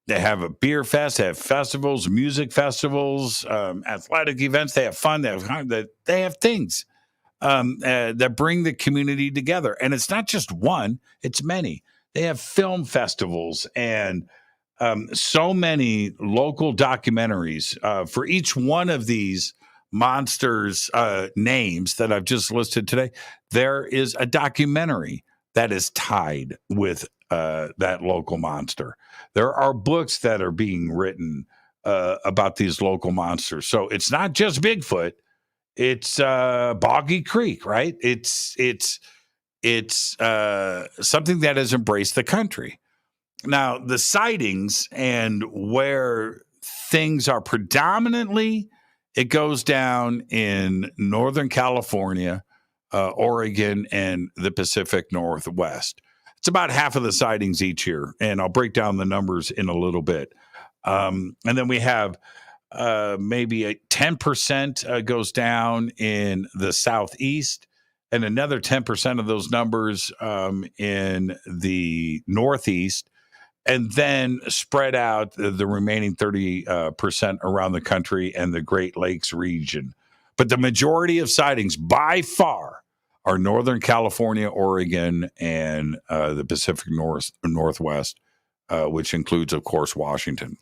a beer fest, they have festivals, music festivals, athletic events. They have fun. They have things that bring the community together. And it's not just one; it's many. They have film festivals and so many local documentaries for each one of these monsters' names that I've just listed today. There is a documentary that is tied with that local monster. There are books that are being written about these local monsters. So it's not just Bigfoot. It's Boggy Creek, right? It's something that has embraced the country. Now, the sightings and where things are predominantly, it goes down in Northern California, Oregon, and the Pacific Northwest. It's about half of the sightings each year, and I'll break down the numbers in a little bit. And then we have maybe 10% goes down in the Southeast, and another 10% of those numbers in the Northeast, and then spread out the remaining 30% around the country and the Great Lakes region. But the majority of sightings by far are Northern California, Oregon, and the Pacific Northwest, which includes, of course, Washington.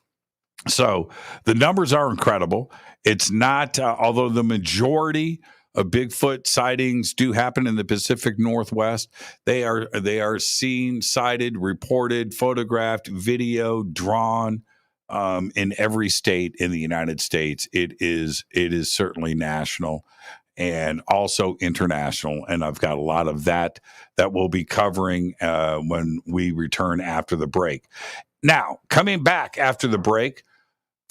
So the numbers are incredible. It's not, although the majority of Bigfoot sightings do happen in the Pacific Northwest, they are seen, sighted, reported, photographed, video, drawn in every state in the United States. It is certainly national and also international. And I've got a lot of that we'll be covering when we return after the break. Now, coming back after the break,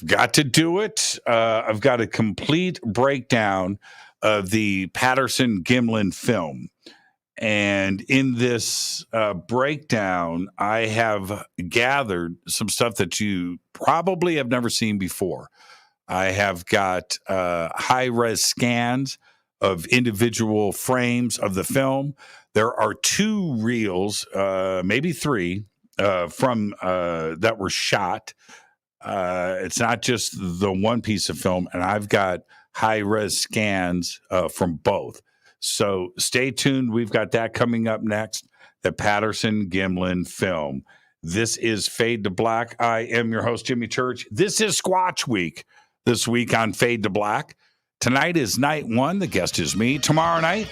got to do it. I've got a complete breakdown of the Patterson Gimlin film. And in this breakdown, I have gathered some stuff that you probably have never seen before. I have got high-res scans of individual frames of the film. There are 2 reels, maybe 3, from that were shot. It's not just the one piece of film, and I've got high-res scans from both. So stay tuned. We've got that coming up next, the Patterson Gimlin film. This is Fade to Black. I am your host, Jimmy Church. This is Squatch Week. This week on Fade to Black. Tonight is night one. The guest is me. Tomorrow night,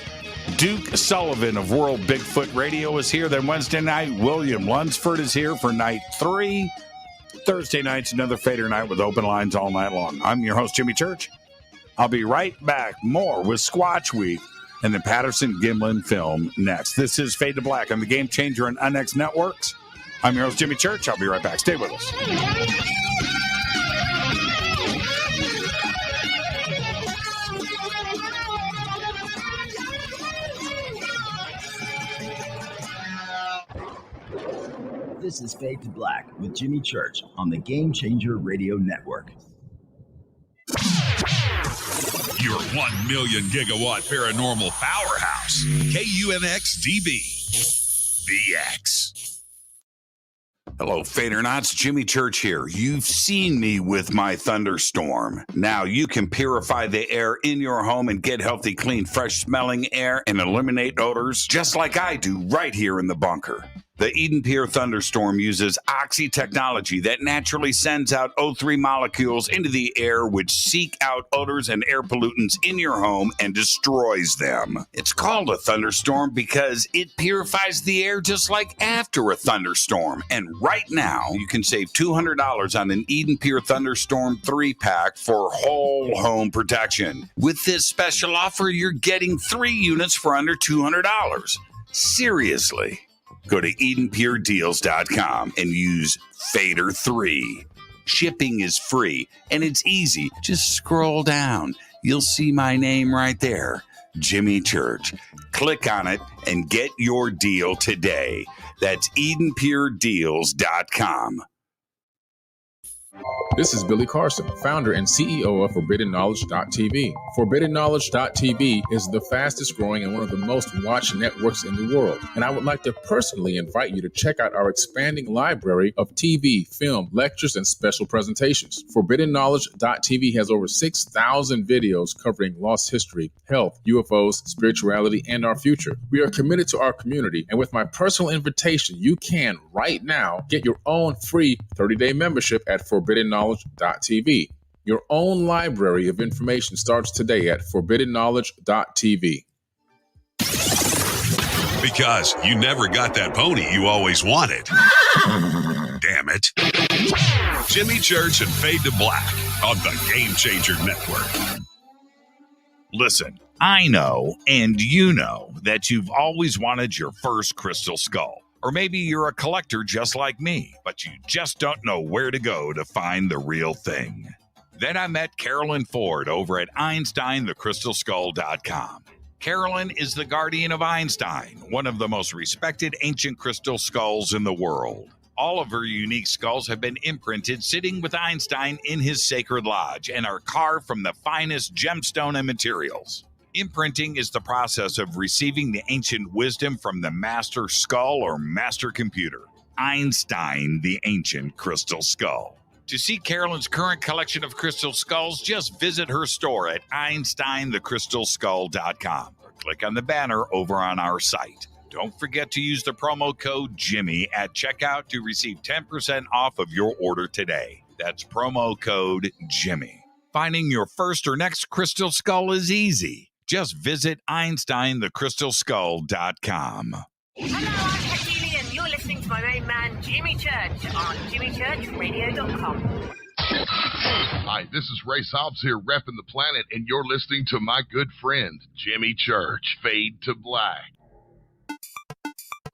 Duke Sullivan of World Bigfoot Radio is here. Then Wednesday night, William Lunsford is here for night 3. Thursday night's another Fader night with open lines all night long. I'm your host, Jimmy Church. I'll be right back. More with Squatch Week and the Patterson Gimlin film next. This is Fade to Black on the Game Changer and UNX Networks. I'm your host, Jimmy Church. I'll be right back. Stay with us. This is Fade to Black with Jimmy Church on the Game Changer Radio Network. Your 1 million gigawatt paranormal powerhouse, KUNX DB, the X. Hello, Fadernauts. Jimmy Church here. You've seen me with my thunderstorm. Now you can purify the air in your home and get healthy, clean, fresh-smelling air and eliminate odors just like I do right here in the bunker. The Eden Pier Thunderstorm uses oxy technology that naturally sends out O3 molecules into the air, which seek out odors and air pollutants in your home and destroys them. It's called a thunderstorm because it purifies the air just like after a thunderstorm. And right now, you can save $200 on an Eden Pier Thunderstorm 3-pack for whole home protection. With this special offer, you're getting 3 units for under $200. Seriously. Go to EdenPureDeals.com and use Fader3. Shipping is free and it's easy. Just scroll down. You'll see my name right there, Jimmy Church. Click on it and get your deal today. That's EdenPureDeals.com. This is Billy Carson, founder and CEO of ForbiddenKnowledge.tv. ForbiddenKnowledge.tv is the fastest growing and one of the most watched networks in the world. And I would like to personally invite you to check out our expanding library of TV, film, lectures, and special presentations. ForbiddenKnowledge.tv has over 6,000 videos covering lost history, health, UFOs, spirituality, and our future. We are committed to our community, and with my personal invitation, you can right now get your own free 30-day membership at ForbiddenKnowledge.tv. Your own library of information starts today at ForbiddenKnowledge.tv. Because you never got that pony you always wanted. Damn it. Jimmy Church and Fade to Black on the Game Changer Network. Listen, I know, and you know, that you've always wanted your first crystal skull. Or maybe you're a collector just like me, but you just don't know where to go to find the real thing. Then I met Carolyn Ford over at EinsteinTheCrystalSkull.com. Carolyn is the guardian of Einstein, one of the most respected ancient crystal skulls in the world. All of her unique skulls have been imprinted sitting with Einstein in his sacred lodge and are carved from the finest gemstone and materials. Imprinting is the process of receiving the ancient wisdom from the master skull or master computer, Einstein, the ancient crystal skull. To see Carolyn's current collection of crystal skulls, just visit her store at EinsteinTheCrystalSkull.com or click on the banner over on our site. Don't forget to use the promo code Jimmy at checkout to receive 10% off of your order today. That's promo code Jimmy. Finding your first or next crystal skull is easy. Just visit EinsteinTheCrystalSkull.com. Hello, I'm Katie, and you're listening to my main man, Jimmy Church, on JimmyChurchRadio.com. Hi, this is Ray Hobbs here, repping the planet, and you're listening to my good friend, Jimmy Church, Fade to Black.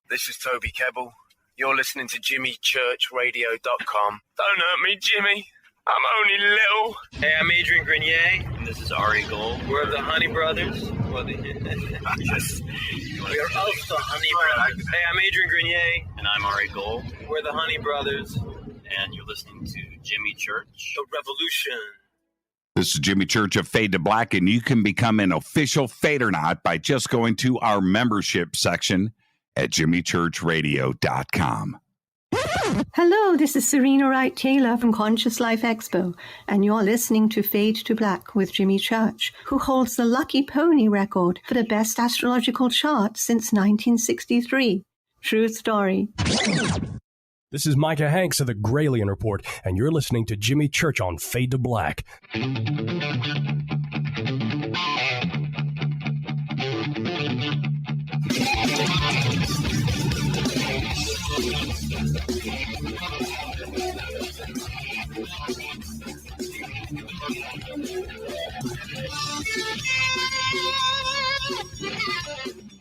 This is Toby Kebbell. You're listening to JimmyChurchRadio.com. Don't hurt me, Jimmy. I'm only little. Hey, I'm Adrian Grenier. And this is Ari Gold. We're the Honey Brothers. Yes. We're of the Honey Brothers. Hey, I'm Adrian Grenier. And I'm Ari Gold. We're the Honey Brothers. And you're listening to Jimmy Church. The Revolution. This is Jimmy Church of Fade to Black, and you can become an official Fadernaut by just going to our membership section at JimmyChurchRadio.com. Hello, this is Serena Wright Taylor from Conscious Life Expo, and you're listening to Fade to Black with Jimmy Church, who holds the Lucky Pony record for the best astrological chart since 1963. True story. This is Micah Hanks of the Gralien Report, and you're listening to Jimmy Church on Fade to Black.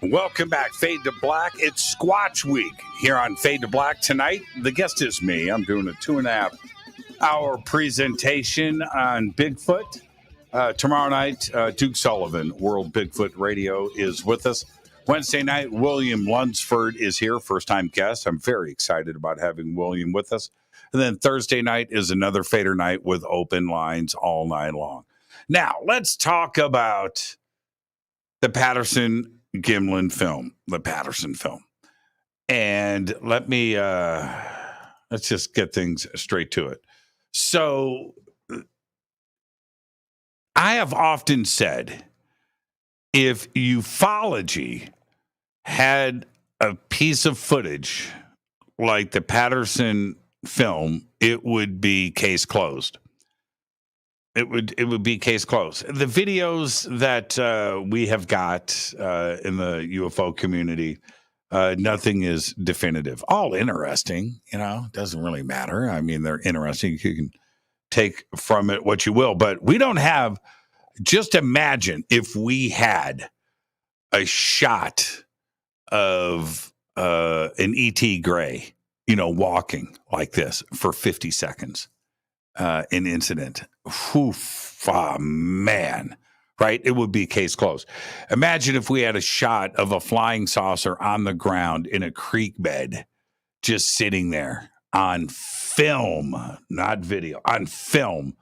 Welcome back, Fade to Black. It's Squatch Week here on Fade to Black. Tonight, the guest is me. I'm doing a 2.5-hour presentation on Bigfoot. Tomorrow night, Duke Sullivan, World Bigfoot Radio, is with us. Wednesday night, William Lunsford is here, first-time guest. I'm very excited about having William with us. And then Thursday night is another Fader night with open lines all night long. Now, let's talk about the Patterson Gimlin film, the Patterson film. And let's just get things straight to it. So I have often said, if ufology had a piece of footage like the Patterson film, it would be case closed. It would be case closed. The videos that we have got in the UFO community, nothing is definitive. All interesting, doesn't really matter. I mean, they're interesting. You can take from it what you will, but we don't have. Just imagine if we had a shot of an E.T. Gray, walking like this for 50 seconds. An incident. Man, right? It would be case closed. Imagine if we had a shot of a flying saucer on the ground in a creek bed, just sitting there on film, not video, on film.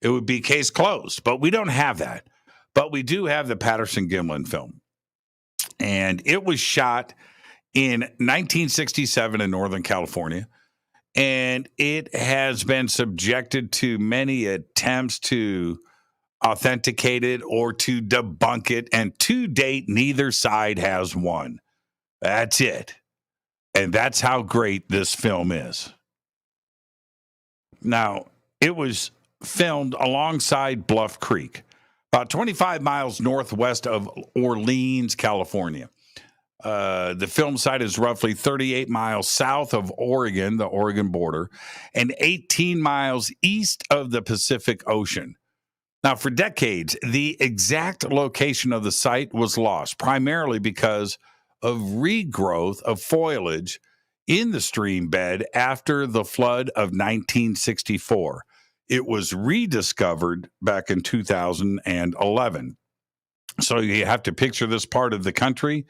It would be case closed, but we don't have that. But we do have the Patterson Gimlin film. And it was shot in 1967 in Northern California. And it has been subjected to many attempts to authenticate it or to debunk it. And to date, neither side has won. That's it. And that's how great this film is. Now, it was filmed alongside Bluff Creek, about 25 miles northwest of Orleans, California. The film site is roughly 38 miles south of Oregon, the Oregon border, and 18 miles east of the Pacific Ocean. Now, for decades, the exact location of the site was lost, primarily because of regrowth of foliage in the stream bed after the flood of 1964. It was rediscovered back in 2011. So you have to picture this part of the country.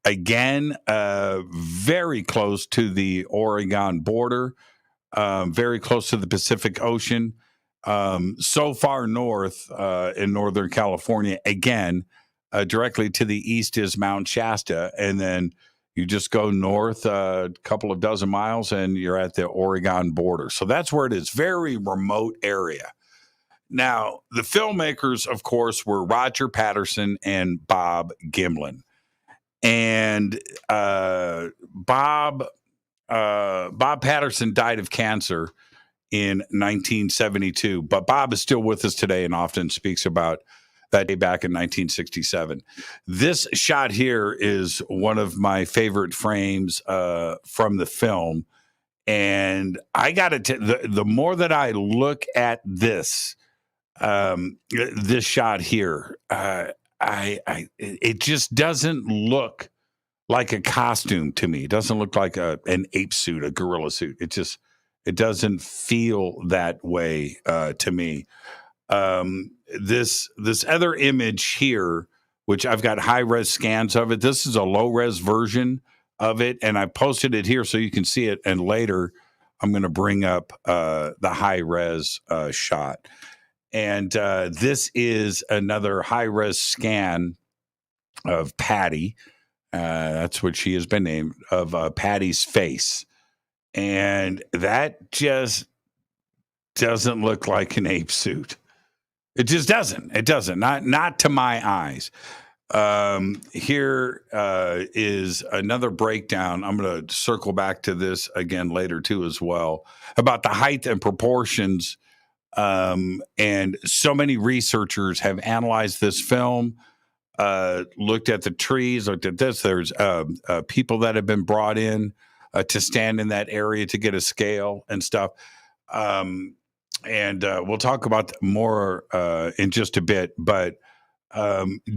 Again, very close to the Oregon border, very close to the Pacific Ocean, so far north in Northern California. Again, directly to the east is Mount Shasta, and then you just go north a couple of dozen miles and you're at the Oregon border. So that's where it is, very remote area. Now, the filmmakers, of course, were Roger Patterson and Bob Gimlin. And Bob Patterson died of cancer in 1972, but Bob is still with us today and often speaks about that day back in 1967. This shot here is one of my favorite frames from the film, and I got to the more that I look at this shot here, it just doesn't look like a costume to me. It doesn't look like an ape suit, a gorilla suit. It doesn't feel that way to me. This other image here, which I've got high-res scans of it. This is a low-res version of it, and I posted it here so you can see it. And later, I'm going to bring up the high-res shot. And this is another high-res scan of Patty. That's what she has been named, of Patty's face. And that just doesn't look like an ape suit. It just doesn't. It doesn't. Not to my eyes. Here is another breakdown. I'm going to circle back to this again later too, as well, about the height and proportions. And so many researchers have analyzed this film, looked at the trees, looked at this. There's people that have been brought in to stand in that area to get a scale and stuff. And we'll talk about more in just a bit. But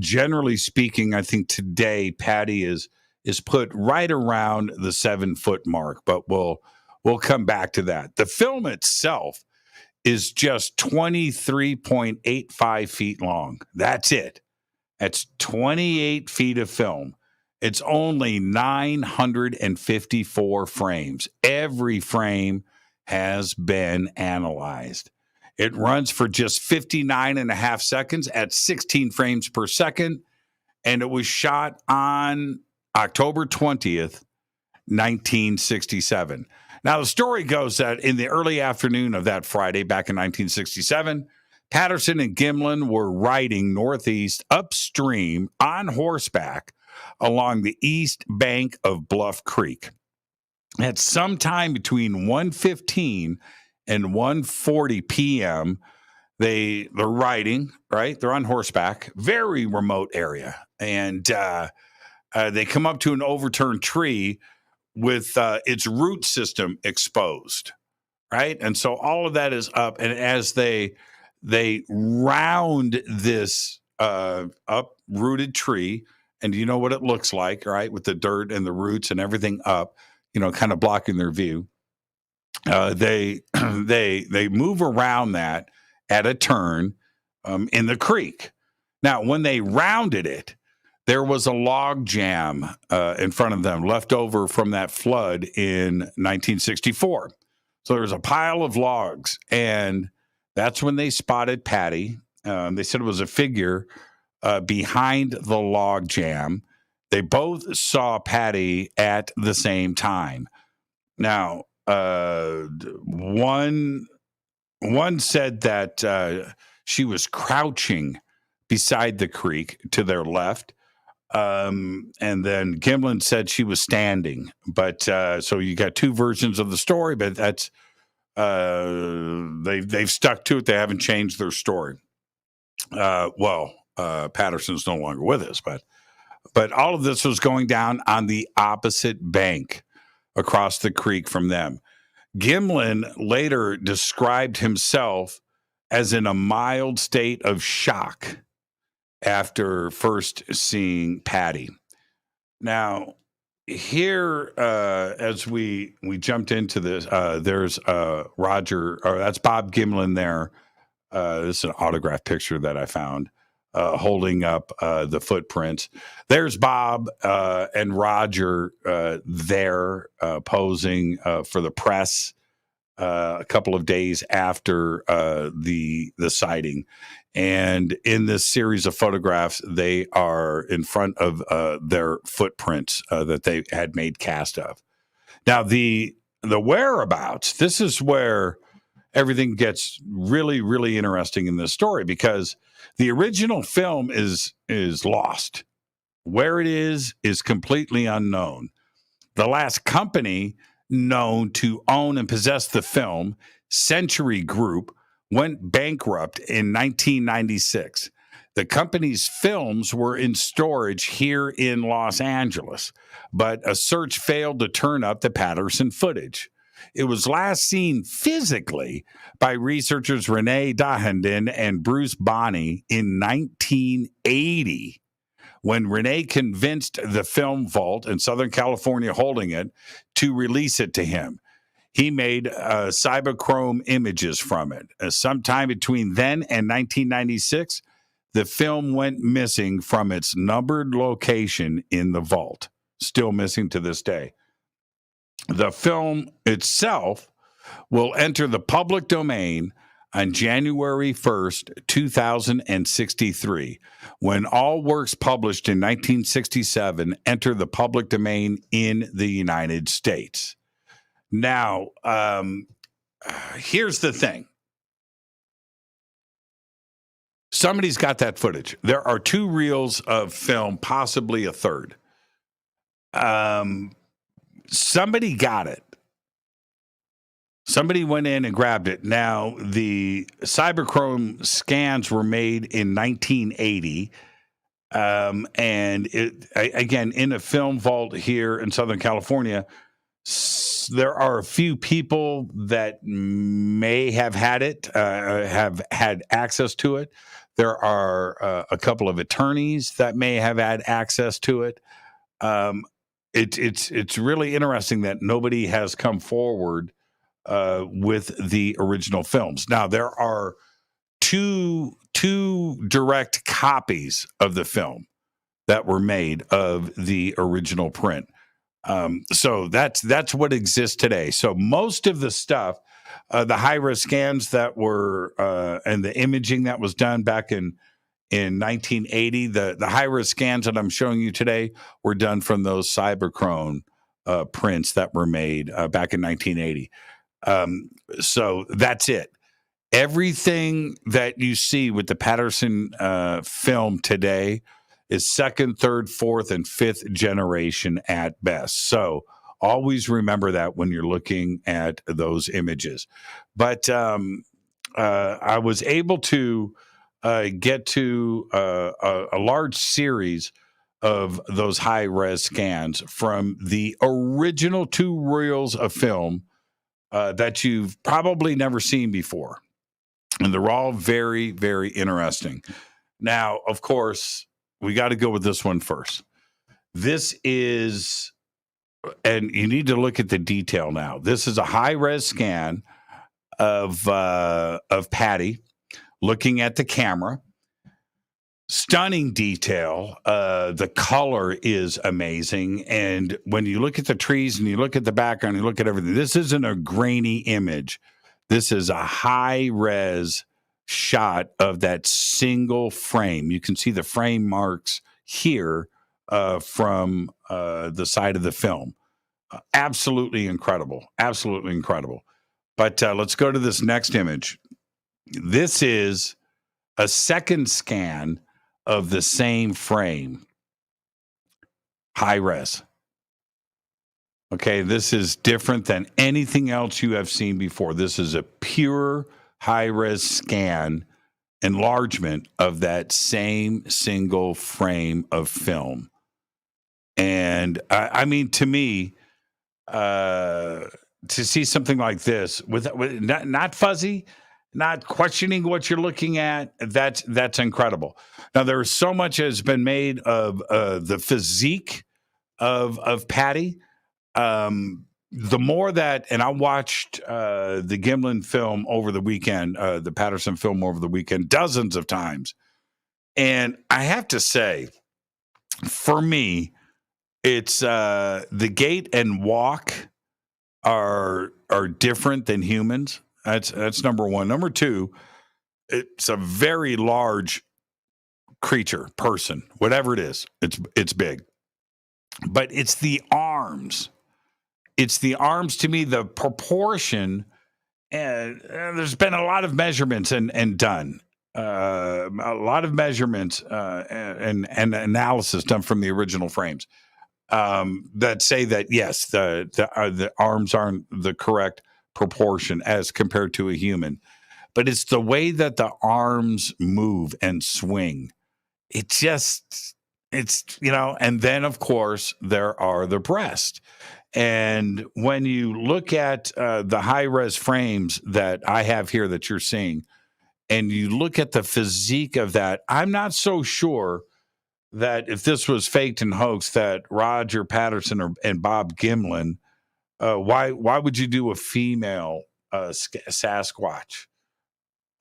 generally speaking, I think today Patty is put right around the 7 foot mark. But we'll come back to that. The film itself is just 23.85 feet long. That's it. That's 28 feet of film. It's only 954 frames. Every frame has been analyzed. It runs for just 59.5 seconds at 16 frames per second, and it was shot on October 20th, 1967. Now, the story goes that in the early afternoon of that Friday back in 1967, Patterson and Gimlin were riding northeast upstream on horseback along the east bank of Bluff Creek. At some time between 1:15 and 1:40 p.m., they're riding, right? They're on horseback, very remote area. And they come up to an overturned tree with its root system exposed, right? And so all of that is up. And as they round this uprooted tree, and you know what it looks like, right? With the dirt and the roots and everything up, kind of blocking their view. They move around that at a turn in the creek. Now, when they rounded it, there was a log jam in front of them left over from that flood in 1964. So there was a pile of logs, and that's when they spotted Patty. They said it was a figure behind the log jam. They both saw Patty at the same time. Now, one said that she was crouching beside the creek to their left. And then Gimlin said she was standing. But so you got two versions of the story, but that's they've stuck to it. They haven't changed their story. Patterson's no longer with us, but all of this was going down on the opposite bank across the creek from them. Gimlin later described himself as in a mild state of shock after first seeing Patty. Now, here, as we jumped into this, there's Roger, or that's Bob Gimlin there. This is an autographed picture that I found holding up the footprints. There's Bob and Roger there posing for the press a couple of days after the sighting. And in this series of photographs, they are in front of their footprints that they had made cast of. Now, the whereabouts, this is where everything gets really, really interesting in this story, because the original film is lost. Where it is completely unknown. The last company known to own and possess the film, Century Group, went bankrupt in 1996. The company's films were in storage here in Los Angeles, but a search failed to turn up the Patterson footage. It was last seen physically by researchers Renee Dahinden and Bruce Bonney in 1980, when Renee convinced the Film Vault in Southern California holding it to release it to him. He made cyberchrome images from it. Sometime between then and 1996, the film went missing from its numbered location in the vault, still missing to this day. The film itself will enter the public domain on January 1st, 2063, when all works published in 1967 enter the public domain in the United States. Now, here's the thing. Somebody's got that footage. There are 2 reels of film, possibly a third. Somebody got it. Somebody went in and grabbed it. Now, the cyberchrome scans were made in 1980. And again, in a film vault here in Southern California, there are a few people that may have had it, have had access to it. There are a couple of attorneys that may have had access to it. It's really interesting that nobody has come forward with the original films. Now, there are two direct copies of the film that were made of the original print. So that's what exists today. So most of the stuff, the high-res scans that were and the imaging that was done back in 1980, the high-res scans that I'm showing you today were done from those cyberchrome prints that were made back in 1980. So that's it. Everything that you see with the Patterson film today is second, third, fourth, and fifth generation at best. So always remember that when you're looking at those images. But I was able to get to a large series of those high-res scans from the original 2 reels of film that you've probably never seen before. And they're all very, very interesting. Now, of course, we got to go with this one first. This is, and you need to look at the detail now. This is a high-res scan of Patty looking at the camera. Stunning detail. The color is amazing. And when you look at the trees and you look at the background, you look at everything, this isn't a grainy image. This is a high-res shot of that single frame. You can see the frame marks here from the side of the film. Absolutely incredible. Absolutely incredible. But let's go to this next image. This is a second scan of the same frame. High-res. Okay, this is different than anything else you have seen before. This is a pure high-res scan enlargement of that same single frame of film. And I mean, to me, to see something like this with not fuzzy, not questioning what you're looking at, that's incredible. Now, there's so much has been made of the physique of Patty. The more that, and I watched the Gimlin film over the weekend, the Patterson film over the weekend, dozens of times. And I have to say, for me, it's the gait and walk are different than humans. That's number one. Number two, it's a very large creature, person, whatever it is. It's big. But it's the arms. It's the arms, to me, the proportion, and there's been a lot of measurements and done. A lot of measurements and analysis done from the original frames that say that, yes, the arms aren't the correct proportion as compared to a human. But it's the way that the arms move and swing. It's, and then, of course, there are the breasts. And when you look at the high-res frames that I have here that you're seeing, and you look at the physique of that, I'm not so sure that if this was faked and hoaxed, that Roger Patterson and Bob Gimlin, why would you do a female Sasquatch?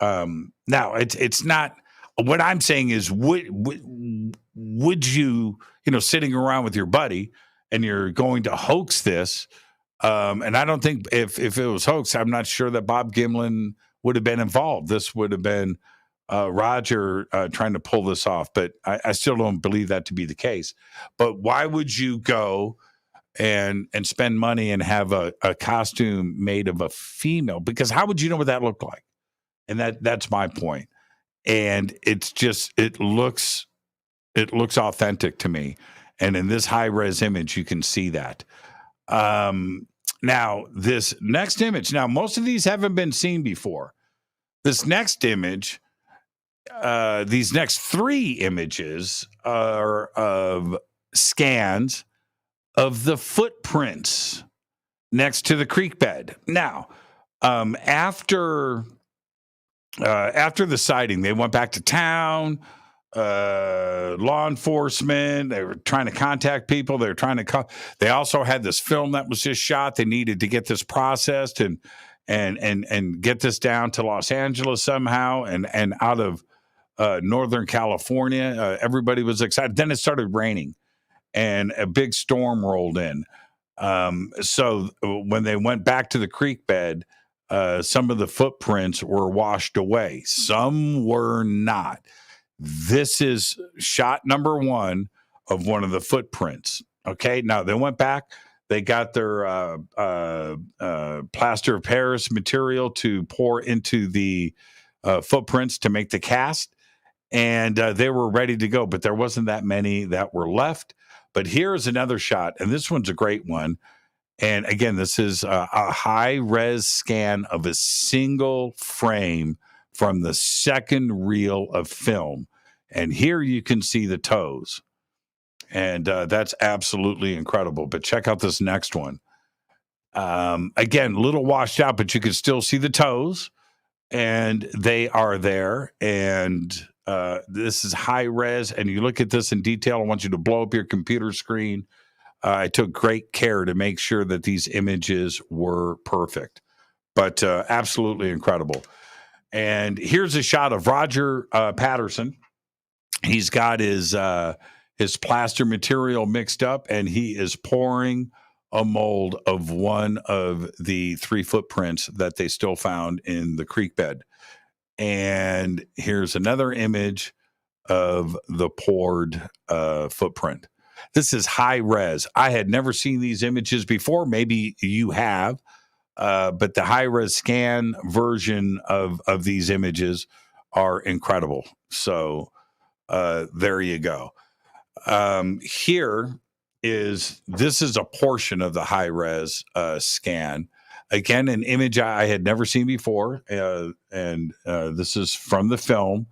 Now, it's not. What I'm saying is, would you, sitting around with your buddy and you're going to hoax this? And I don't think if it was hoax, I'm not sure that Bob Gimlin would have been involved. This would have been Roger trying to pull this off. But I still don't believe that to be the case. But why would you go and spend money and have a costume made of a female? Because how would you know what that looked like? And that's my point. and it looks authentic to me. And in this high res image, you can see that. Now, this next image, now most of these haven't been seen before. This next image, these next 3 images are of scans of the footprints next to the creek bed. Now, after the sighting, they went back to town. Law enforcement, they were trying to contact people. They were trying to they also had this film that was just shot. They needed to get this processed and get this down to Los Angeles somehow and out of Northern California. Everybody was excited. Then it started raining and a big storm rolled in. So when they went back to the creek bed, some of the footprints were washed away. Some were not. This is shot number 1 of one of the footprints. Okay. Now they went back, they got their plaster of Paris material to pour into the footprints to make the cast. And they were ready to go, but there wasn't that many that were left. But here's another shot. And this one's a great one. And again, this is a high res scan of a single frame from the second reel of film. And here you can see the toes. And that's absolutely incredible. But check out this next one. Again, a little washed out, but you can still see the toes. And they are there. And this is high res. And you look at this in detail. I want you to blow up your computer screen. I took great care to make sure that these images were perfect. But absolutely incredible. And here's a shot of Roger Patterson. He's got his plaster material mixed up, and he is pouring a mold of one of the 3 footprints that they still found in the creek bed. And here's another image of the poured footprint. This is high res. I had never seen these images before. Maybe you have. But the high-res scan version of these images are incredible. So there you go. This is a portion of the high-res scan. Again, an image I had never seen before. And this is from the film.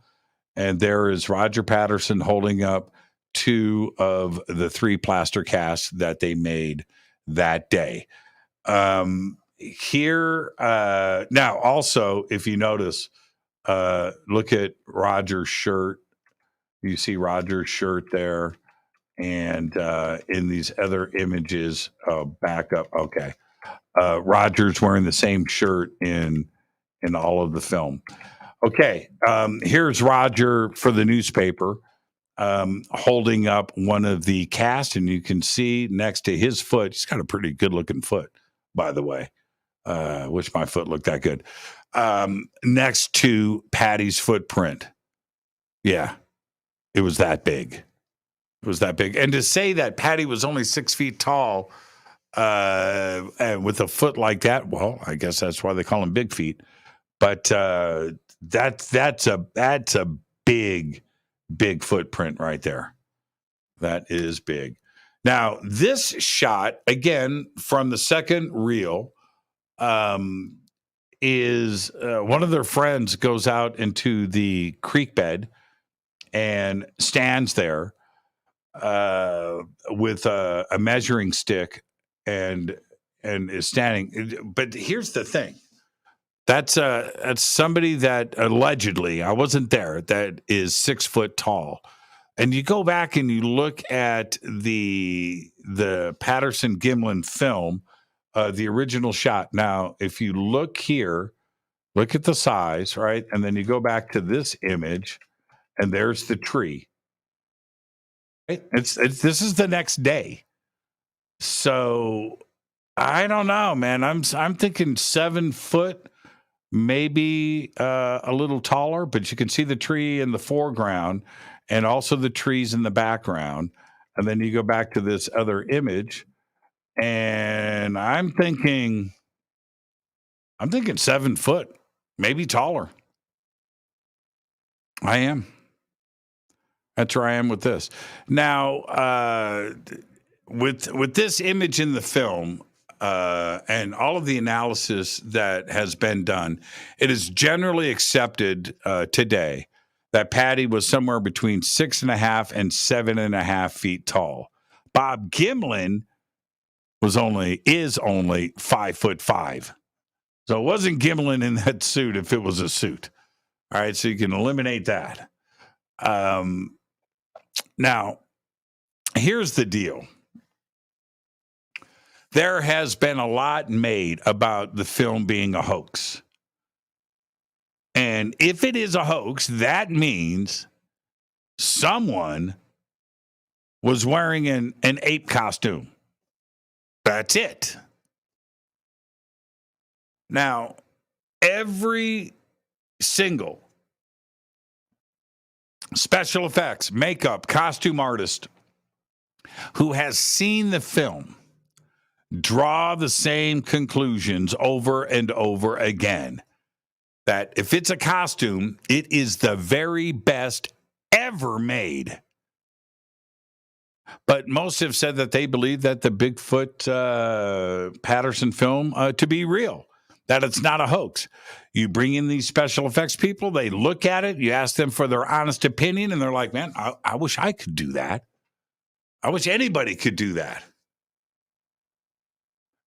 And there is Roger Patterson holding up 2 of the 3 plaster casts that they made that day. Here now also, if you notice, look at Roger's shirt. You see Roger's shirt there, and in these other images, back up. Okay, Roger's wearing the same shirt in all of the film. Okay, here's Roger for the newspaper, holding up one of the casts, and you can see next to his foot, he's got a pretty good looking foot, by the way. Wish my foot looked that good. Next to Patty's footprint. Yeah, it was that big. It was that big. And to say that Patty was only 6 feet tall and with a foot like that, well, I guess that's why they call him Big Feet. But that's a big footprint right there. That is big. Now, this shot, again, from the second reel, is one of their friends goes out into the creek bed and stands there with a measuring stick and is standing. But here's the thing. That's somebody that allegedly, I wasn't there, that is 6 foot tall. And you go back and you look at the Patterson Gimlin film, the original shot. Now, if you look here, look at the size, right? And then you go back to this image, and there's the tree. Right? This is the next day. So I don't know, man. I'm thinking 7 foot, maybe a little taller, but you can see the tree in the foreground and also the trees in the background. And then you go back to this other image, and I'm thinking 7 foot, maybe taller. I am. That's where I am with this. Now, with this image in the film and all of the analysis that has been done, it is generally accepted today that Patty was somewhere between 6.5 and 7.5 feet tall. Bob Gimlin is only 5'5". So it wasn't Gimlin in that suit if it was a suit. All right, so you can eliminate that. Now, here's the deal. There has been a lot made about the film being a hoax. And if it is a hoax, that means someone was wearing an ape costume. That's it. Now, every single special effects, makeup, costume artist who has seen the film draw the same conclusions over and over again. That if it's a costume, it is the very best ever made. But most have said that they believe that the Bigfoot Patterson film to be real, that it's not a hoax. You bring in these special effects people, they look at it, you ask them for their honest opinion, and they're like, man, I wish I could do that. I wish anybody could do that.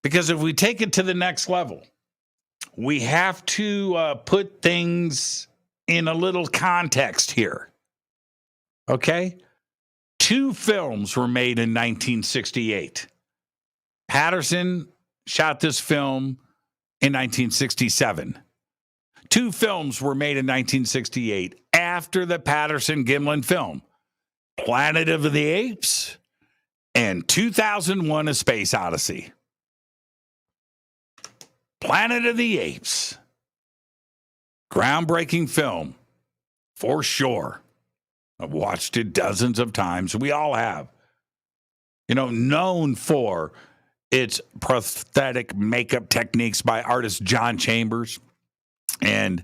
Because if we take it to the next level, we have to put things in a little context here. Okay? 2 films were made in 1968. Patterson shot this film in 1967. 2 films were made in 1968 after the Patterson Gimlin film, Planet of the Apes and 2001: A Space Odyssey. Planet of the Apes. Groundbreaking film, for sure. I've watched it dozens of times. We all have. You know, known for its prosthetic makeup techniques by artist John Chambers, and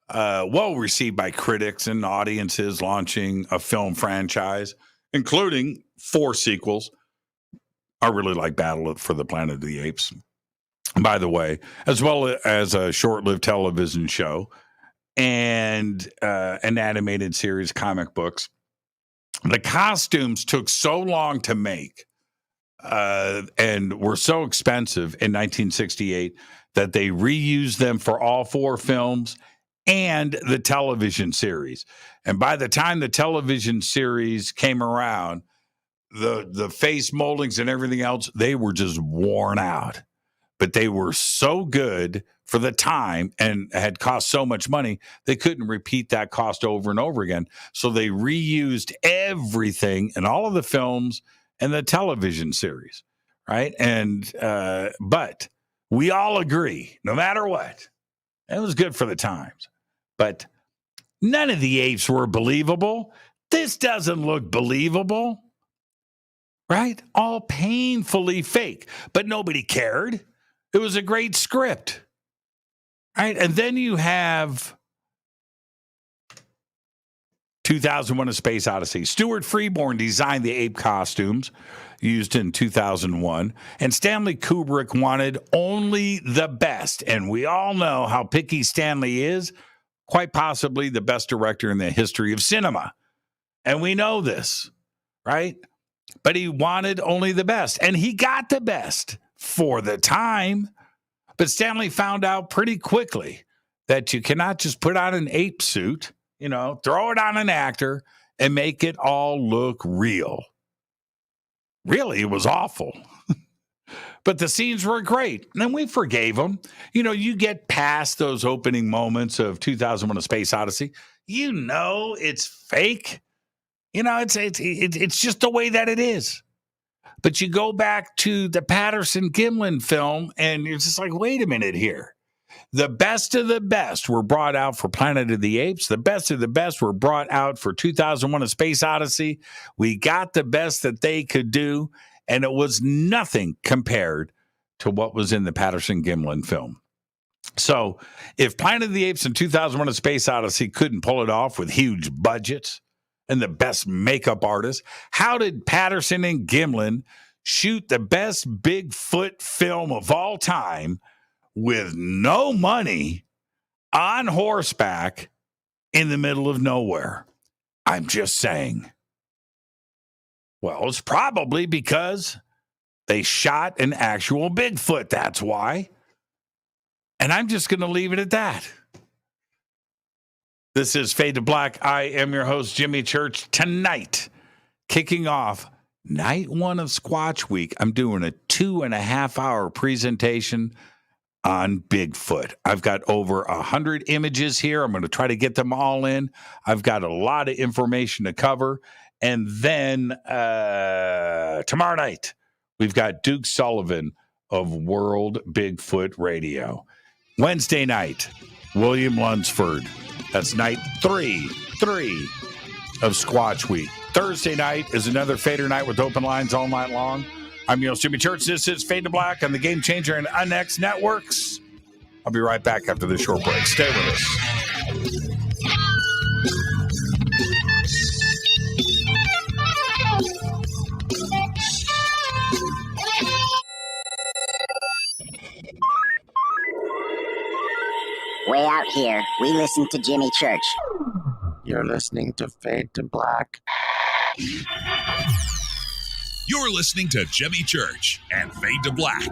well received by critics and audiences, launching a film franchise, including 4 sequels. I really like Battle for the Planet of the Apes, by the way, as well as a short-lived television show and an animated series, comic books. The costumes took so long to make and were so expensive in 1968 that they reused them for all 4 films and the television series. And by the time the television series came around, the face moldings and everything else, they were just worn out. But they were so good for the time and had cost so much money, they couldn't repeat that cost over and over again. So they reused everything in all of the films and the television series, right? And but we all agree, no matter what, it was good for the times. But none of the apes were believable. This doesn't look believable, right? All painfully fake, but nobody cared. It was a great script, right? And then you have 2001: A Space Odyssey. Stuart Freeborn designed the ape costumes used in 2001, and Stanley Kubrick wanted only the best. And we all know how picky Stanley is, quite possibly the best director in the history of cinema. And we know this, right? But he wanted only the best, and he got the best for the time. But Stanley found out pretty quickly that you cannot just put on an ape suit, you know, throw it on an actor and make it all look real. Really, it was awful. But the scenes were great, and we forgave them. You know, you get past those opening moments of 2001: A Space Odyssey, you know it's fake. You know, it's just the way that it is. But you go back to the Patterson Gimlin film, and you're just like, wait a minute here. The best of the best were brought out for Planet of the Apes. The best of the best were brought out for 2001: A Space Odyssey. We got the best that they could do, and it was nothing compared to what was in the Patterson Gimlin film. So if Planet of the Apes and 2001: A Space Odyssey couldn't pull it off with huge budgets and the best makeup artists, how did Patterson and Gimlin shoot the best Bigfoot film of all time with no money on horseback in the middle of nowhere? I'm just saying. Well, it's probably because they shot an actual Bigfoot. That's why. And I'm just going to leave it at that. This is Fade to Black. I am your host, Jimmy Church. Tonight, kicking off night one of Squatch Week, I'm doing a 2.5-hour presentation on Bigfoot. I've got over 100 images here. I'm going to try to get them all in. I've got a lot of information to cover. And then tomorrow night, we've got Duke Sullivan of World Bigfoot Radio. Wednesday night, William Lunsford. That's night three of Squatch Week. Thursday night is another Fader night with open lines all night long. I'm your host, Jimmy Church. This is Fade to Black on the Game Changer and UNX networks. I'll be right back after this short break. Stay with us. Way out here, we listen to Jimmy Church. You're listening to Fade to Black. You're listening to Jimmy Church and Fade to Black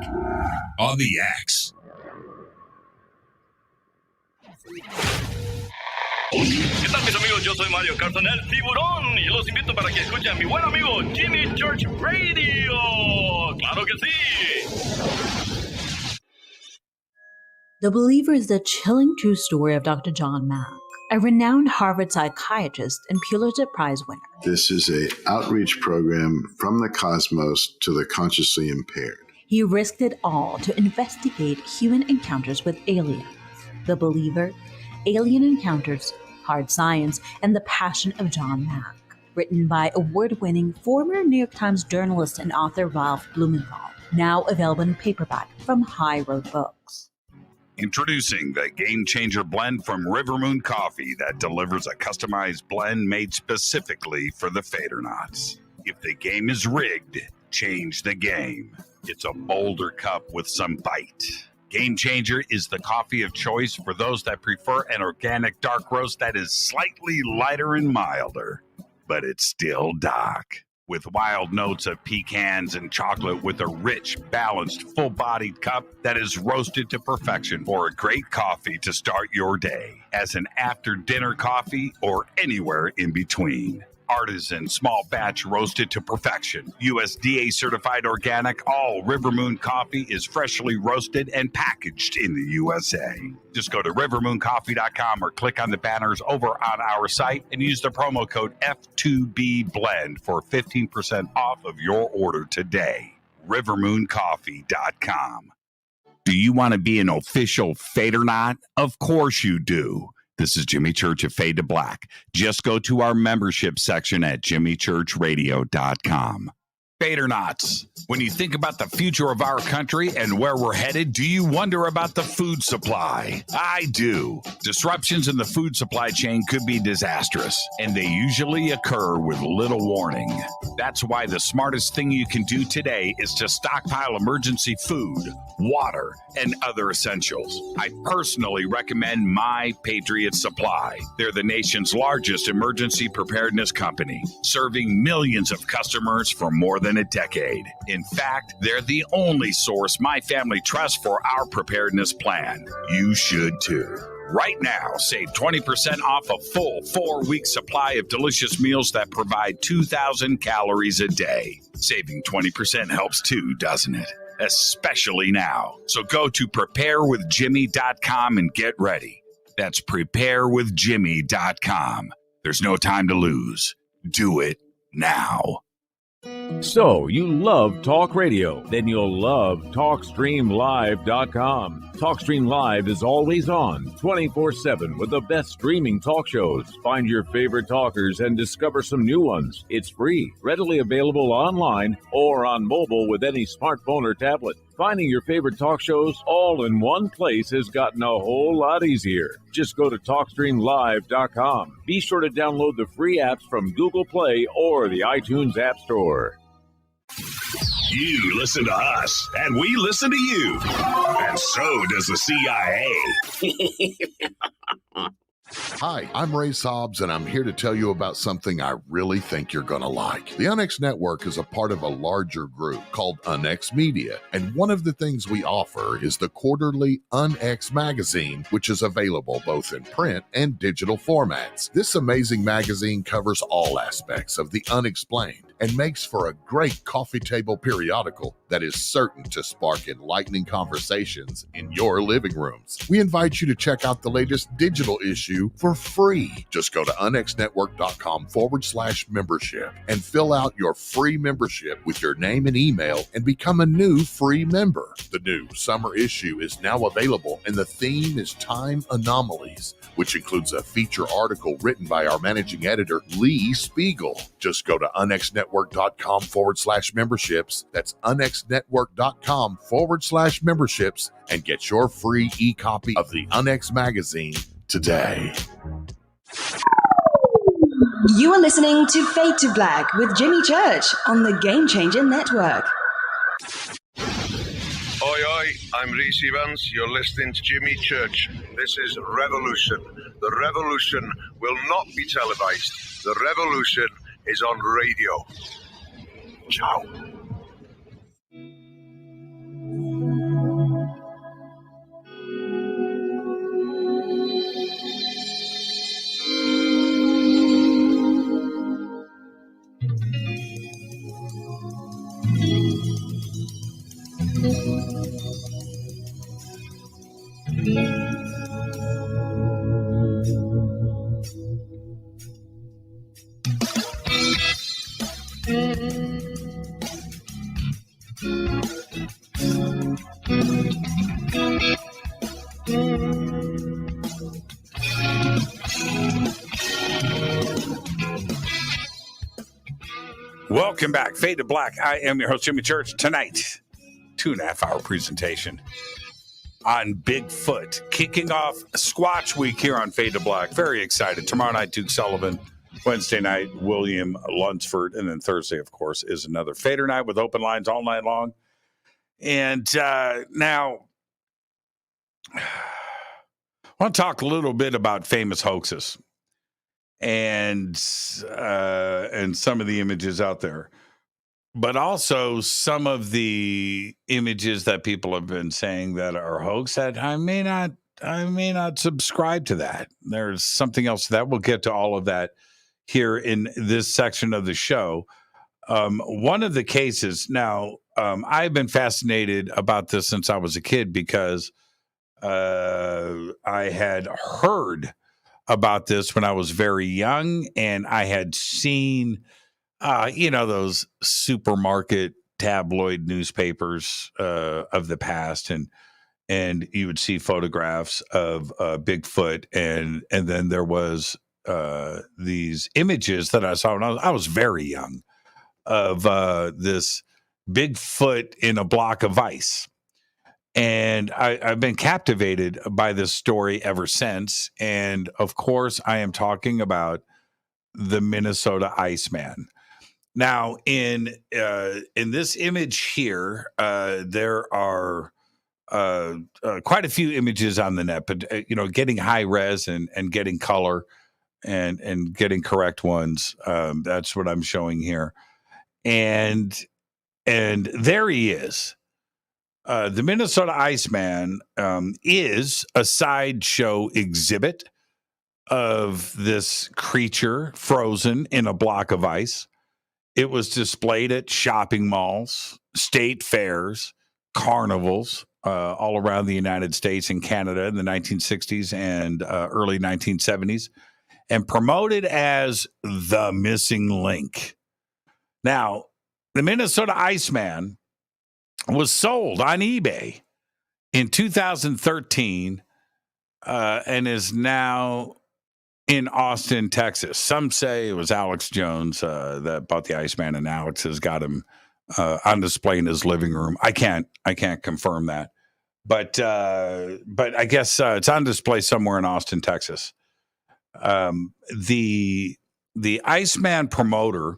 on the X. ¿Qué tal, mis amigos? Yo soy Mario Carson, el tiburón, y los invito para que escuchen a mi buen amigo Jimmy Church Radio. ¡Claro que sí! The Believer is the chilling true story of Dr. John Mack, a renowned Harvard psychiatrist and Pulitzer Prize winner. This is an outreach program from the cosmos to the consciously impaired. He risked it all to investigate human encounters with aliens. The Believer, Alien Encounters, Hard Science, and the Passion of John Mack. Written by award-winning former New York Times journalist and author Ralph Blumenthal. Now available in paperback from High Road Books. Introducing the Game Changer blend from River Moon Coffee that delivers a customized blend made specifically for the Fadernauts. If the game is rigged, change the game. It's a bolder cup with some bite. Game Changer is the coffee of choice for those that prefer an organic dark roast that is slightly lighter and milder, but it's still dark. With wild notes of pecans and chocolate with a rich, balanced, full-bodied cup that is roasted to perfection for a great coffee to start your day, as an after-dinner coffee or anywhere in between. Artisan, small batch roasted to perfection. USDA certified organic, all River Moon coffee is freshly roasted and packaged in the USA. Just go to rivermooncoffee.com or click on the banners over on our site and use the promo code F2BBLEND for 15% off of your order today. rivermooncoffee.com. Do you want to be an official Fadernaut? Of course you do. This is Jimmy Church of Fade to Black. Just go to our membership section at jimmychurchradio.com. Fadernauts, when you think about the future of our country and where we're headed, do you wonder about the food supply? I do. Disruptions in the food supply chain could be disastrous, and they usually occur with little warning. That's why the smartest thing you can do today is to stockpile emergency food, water, and other essentials. I personally recommend My Patriot Supply. They're the nation's largest emergency preparedness company, serving millions of customers for more than a decade. In fact, they're the only source my family trusts for our preparedness plan. You should too. Right now, save 20% off a full 4-week supply of delicious meals that provide 2,000 calories a day. Saving 20% helps too, doesn't it? Especially now. So go to preparewithjimmy.com and get ready. That's preparewithjimmy.com. There's no time to lose. Do it now. So, you love talk radio? Then you'll love TalkStreamLive.com. TalkStream Live is always on, 24/7, with the best streaming talk shows. Find your favorite talkers and discover some new ones. It's free, readily available online or on mobile with any smartphone or tablet. Finding your favorite talk shows all in one place has gotten a whole lot easier. Just go to TalkStreamLive.com. Be sure to download the free apps from Google Play or the iTunes App Store. You listen to us, and we listen to you. And so does the CIA. Hi, I'm Ray Sobbs, and I'm here to tell you about something I really think you're going to like. The UNX Network is a part of a larger group called UNX Media, and one of the things we offer is the quarterly UNX magazine, which is available both in print and digital formats. This amazing magazine covers all aspects of the unexplained and makes for a great coffee table periodical that is certain to spark enlightening conversations in your living rooms. We invite you to check out the latest digital issue for free. Just go to unxnetwork.com/membership and fill out your free membership with your name and email and become a new free member. The new summer issue is now available, and the theme is Time Anomalies, which includes a feature article written by our managing editor, Lee Spiegel. Just go to unxnetwork.com/memberships. That's unxnetwork.com/memberships and get your free e-copy of the UNX magazine today. You are listening to Fade to Black with Jimmy Church on the Game Changer Network. Oi, oi, I'm Reese Evans. You're listening to Jimmy Church. This is Revolution. The revolution will not be televised. The revolution is on radio. Ciao. Welcome back. Fade to Black. I am your host, Jimmy Church. Tonight, 2.5 hour presentation on Bigfoot. Kicking off Squatch Week here on Fade to Black. Very excited. Tomorrow night, Duke Sullivan. Wednesday night, William Lunsford. And then Thursday, of course, is another Fader night with open lines all night long. And now, I want to talk a little bit about famous hoaxes and some of the images out there, but also some of the images that people have been saying that are hoax that I may not subscribe to that. There's something else that we'll get to all of that here in this section of the show. One of the cases now, I've been fascinated about this since I was a kid because I had heard about this when I was very young, and I had seen, those supermarket tabloid newspapers of the past, and you would see photographs of Bigfoot, and then there was these images that I saw when I was very young of this Bigfoot in a block of ice. And I've been captivated by this story ever since. And of course, I am talking about the Minnesota Iceman. Now, in this image here, there are quite a few images on the net, but getting high res and getting color and getting correct ones. That's what I'm showing here. And there he is. The Minnesota Iceman is a sideshow exhibit of this creature frozen in a block of ice. It was displayed at shopping malls, state fairs, carnivals all around the United States and Canada in the 1960s and early 1970s, and promoted as the missing link. Now, the Minnesota Iceman was sold on eBay in 2013 and is now in Austin, Texas. Some say it was Alex Jones that bought the Iceman, and Alex has got him on display in his living room. I can't confirm that, but I guess it's on display somewhere in Austin, Texas. The Iceman promoter.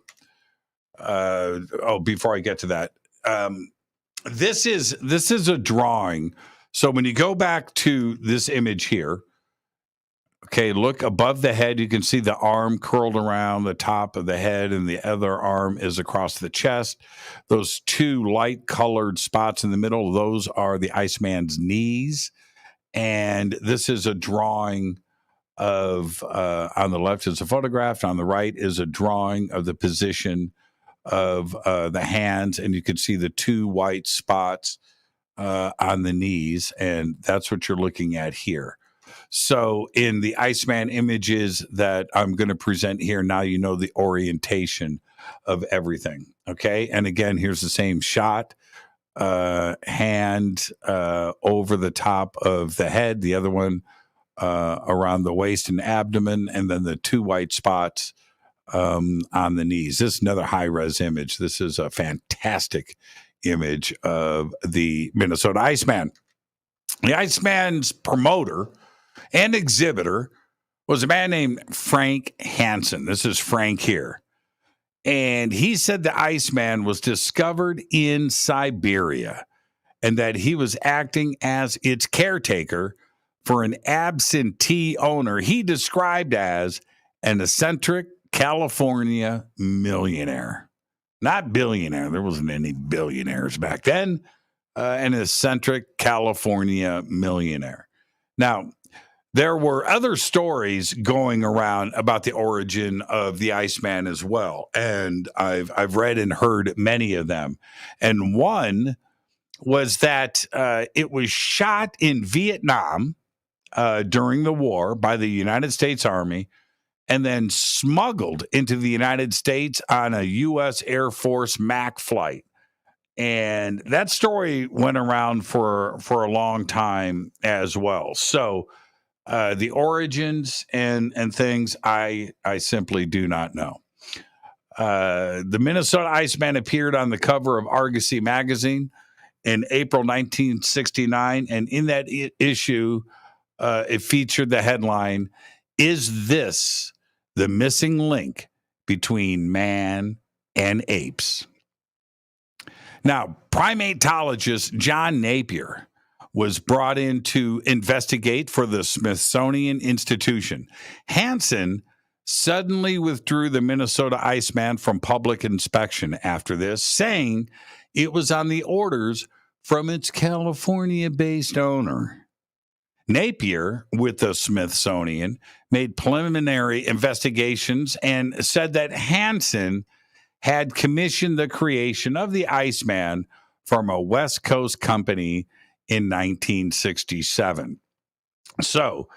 Before I get to that, this is a drawing. So when you go back to this image here, okay, look above the head. You can see the arm curled around the top of the head, and the other arm is across the chest. Those two light-colored spots in the middle, those are the Iceman's knees. And this is a drawing of, on the left is a photograph. On the right is a drawing of the position of the hands, and you can see the two white spots on the knees, and that's what you're looking at here. So in the Iceman images that I'm going to present here, now you know the orientation of everything, okay? And again, here's the same shot, hand over the top of the head, the other one around the waist and abdomen, and then the two white spots on the knees. This is another high-res image. This is a fantastic image of the Minnesota Iceman. The Iceman's promoter and exhibitor was a man named Frank Hansen. This is Frank here. And he said the Iceman was discovered in Siberia and that he was acting as its caretaker for an absentee owner he described as an eccentric California millionaire. Not billionaire. There wasn't any billionaires back then. An eccentric California millionaire. Now, there were other stories going around about the origin of the Iceman as well, and I've read and heard many of them. And one was that it was shot in Vietnam during the war by the United States Army, and then smuggled into the United States on a U.S. Air Force MAC flight. And that story went around for a long time as well. So the origins and things, I simply do not know. The Minnesota Iceman appeared on the cover of Argosy magazine in April 1969. And in that issue, it featured the headline, "Is This the Missing Link Between Man and Apes?" Now, primatologist John Napier was brought in to investigate for the Smithsonian Institution. Hansen suddenly withdrew the Minnesota Iceman from public inspection after this, saying it was on the orders from its California-based owner. Napier, with the Smithsonian, made preliminary investigations and said that Hansen had commissioned the creation of the Iceman from a West Coast company in 1967. So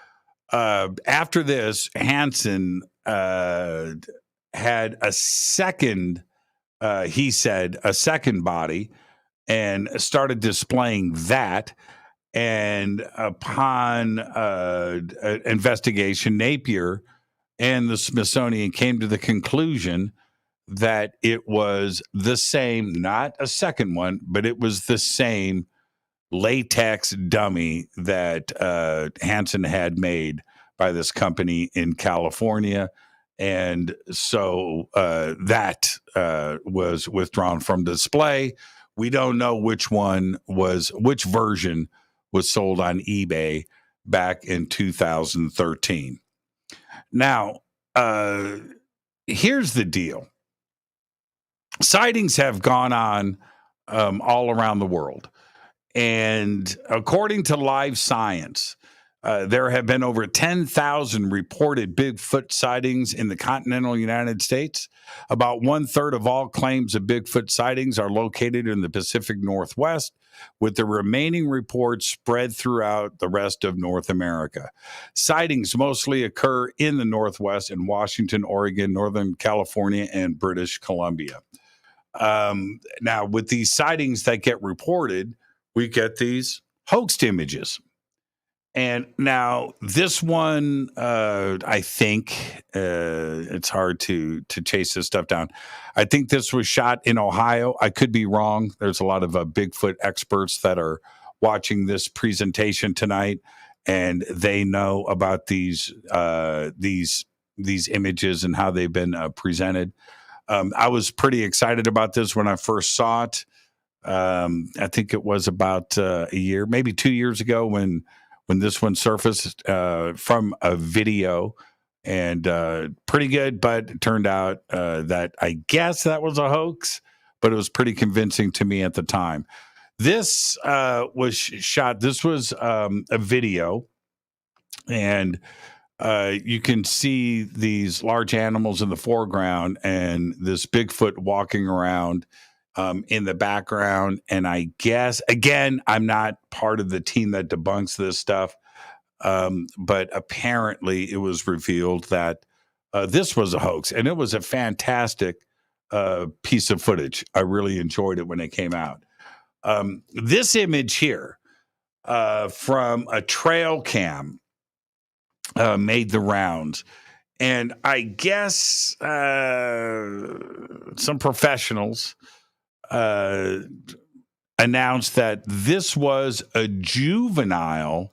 after this, Hansen had a second, he said, a second body, and started displaying that. And upon investigation, Napier and the Smithsonian came to the conclusion that it was the same, not a second one, but it was the same latex dummy that Hansen had made by this company in California. And so that was withdrawn from display. We don't know which version was sold on eBay back in 2013. Now, here's the deal. Sightings have gone on all around the world. And according to Live Science, there have been over 10,000 reported Bigfoot sightings in the continental United States. About 1/3 of all claims of Bigfoot sightings are located in the Pacific Northwest, with the remaining reports spread throughout the rest of North America. Sightings mostly occur in the Northwest in Washington, Oregon, Northern California, and British Columbia. Now, with these sightings that get reported, we get these hoaxed images. And now this one, I think it's hard to chase this stuff down. I think this was shot in Ohio. I could be wrong. There's a lot of Bigfoot experts that are watching this presentation tonight, and they know about these images and how they've been presented. I was pretty excited about this when I first saw it. I think it was about a year, maybe 2 years ago when this one surfaced from a video, and pretty good, but it turned out that I guess that was a hoax, but it was pretty convincing to me at the time. This was shot, this was a video, and you can see these large animals in the foreground and this Bigfoot walking around in the background. And I guess, again, I'm not part of the team that debunks this stuff, but apparently it was revealed that this was a hoax, and it was a fantastic piece of footage. I really enjoyed it when it came out. This image here from a trail cam made the rounds. And I guess some professionals announced that this was a juvenile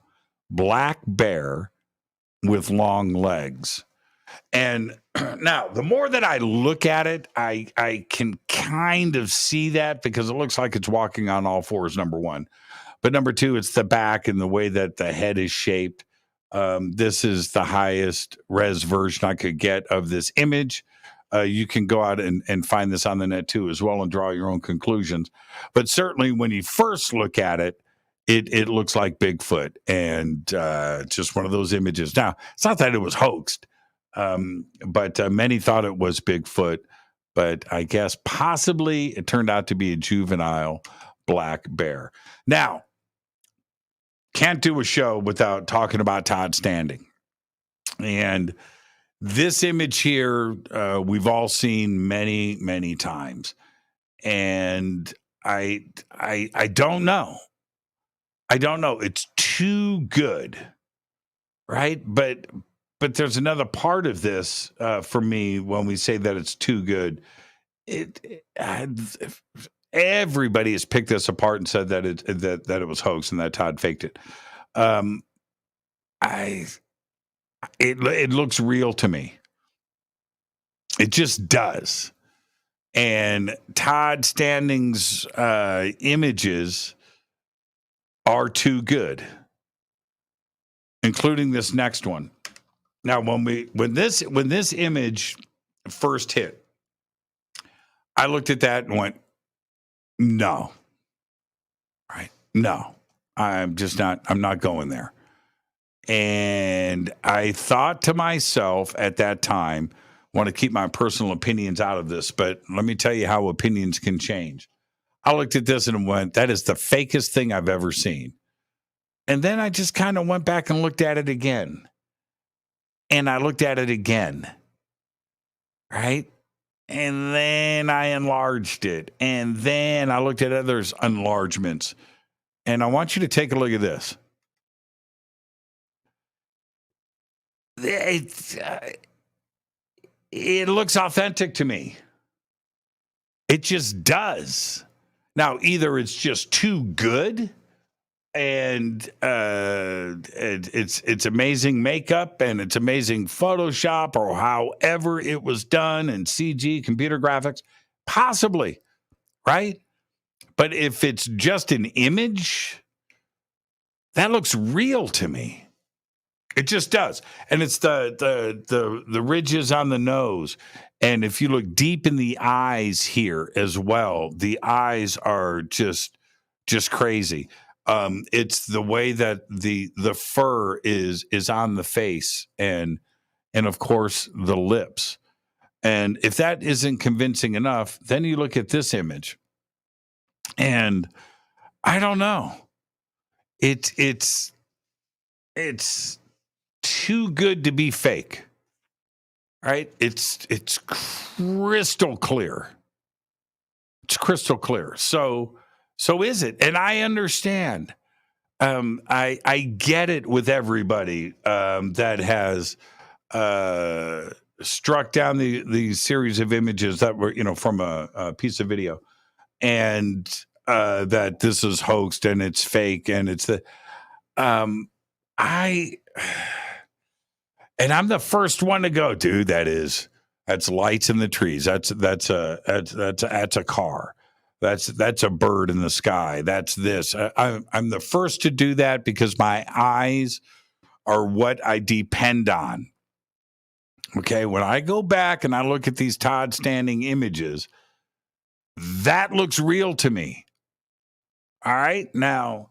black bear with long legs. And now, the more that I look at it, I can kind of see that, because it looks like it's walking on all fours, number one. But number two, it's the back and the way that the head is shaped. This is the highest res version I could get of this image. You can go out and find this on the net too as well and draw your own conclusions. But certainly when you first look at it, it looks like Bigfoot, and just one of those images. Now, it's not that it was hoaxed, but many thought it was Bigfoot. But I guess possibly it turned out to be a juvenile black bear. Now, can't do a show without talking about Todd Standing. And this image here, we've all seen many, many times. And I don't know. I don't know. It's too good, right? But there's another part of this for me when we say that it's too good. Everybody has picked this apart and said that it was hoax and that Todd faked it. It looks real to me. It just does. And Todd Standing's images are too good, including this next one. Now, when this image first hit, I looked at that and went, no. Right? No. I'm not going there. And I thought to myself at that time, want to keep my personal opinions out of this, but let me tell you how opinions can change. I looked at this and went, that is the fakest thing I've ever seen. And then I just kind of went back and looked at it again. And I looked at it again. Right? And then I enlarged it. And then I looked at others' enlargements. And I want you to take a look at this. It looks authentic to me. It just does. Now, either it's just too good, and it's amazing makeup and it's amazing Photoshop, or however it was done, and CG, computer graphics, possibly, right? But if it's just an image, that looks real to me. It just does. And it's the ridges on the nose. And if you look deep in the eyes here as well, the eyes are just crazy. It's the way that the fur is on the face, and of course the lips. And if that isn't convincing enough, then you look at this image. And I don't know. It's too good to be fake. Right? It's crystal clear. It's crystal clear. So is it? And I understand. I get it with everybody that has struck down the series of images that were, from a piece of video, and that this is hoaxed and it's fake and it's the and I'm the first one to go, dude. That's lights in the trees. That's a car. That's a bird in the sky. That's this. I'm the first to do that because my eyes are what I depend on. Okay, when I go back and I look at these Todd Standing images, that looks real to me. All right, now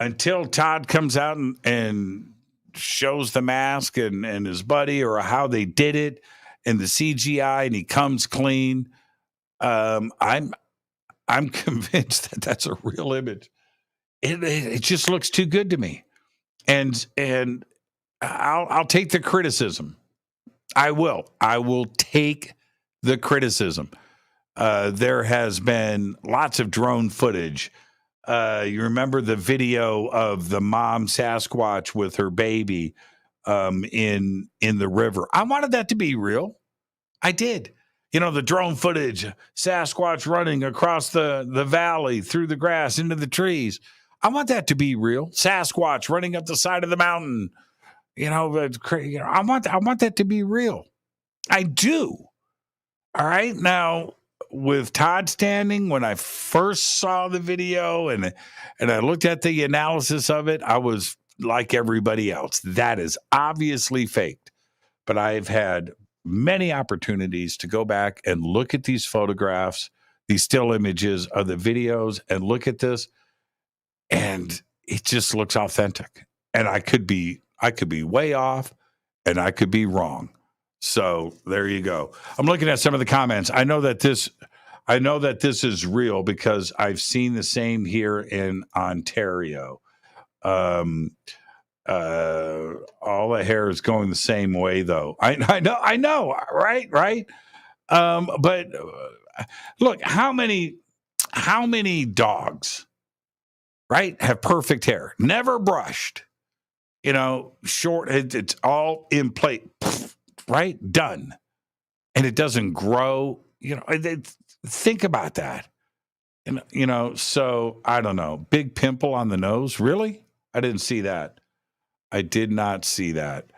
until Todd comes out and shows the mask and his buddy or how they did it and the CGI and he comes clean, I'm convinced that that's a real image. It just looks too good to me, and I'll take the criticism. I will take the criticism. There has been lots of drone footage. You remember the video of the mom Sasquatch with her baby in the river. I wanted that to be real. I did. The drone footage, Sasquatch running across the valley, through the grass, into the trees. I want that to be real. Sasquatch running up the side of the mountain. I want that to be real. I do. All right. Now, with Todd Standing, when I first saw the video and I looked at the analysis of it, I was like everybody else. That is obviously faked. But I've had many opportunities to go back and look at these photographs, these still images of the videos, and look at this, and it just looks authentic. And I could be way off, and I could be wrong. So there you go. I'm looking at some of the comments. I know that this is real because I've seen the same here in Ontario. All the hair is going the same way, though. I know, right. But look, how many dogs, right, have perfect hair, never brushed, short. It's all in plate, right, done, and it doesn't grow. Think about that. So I don't know. Big pimple on the nose, really? I didn't see that. I did not see that.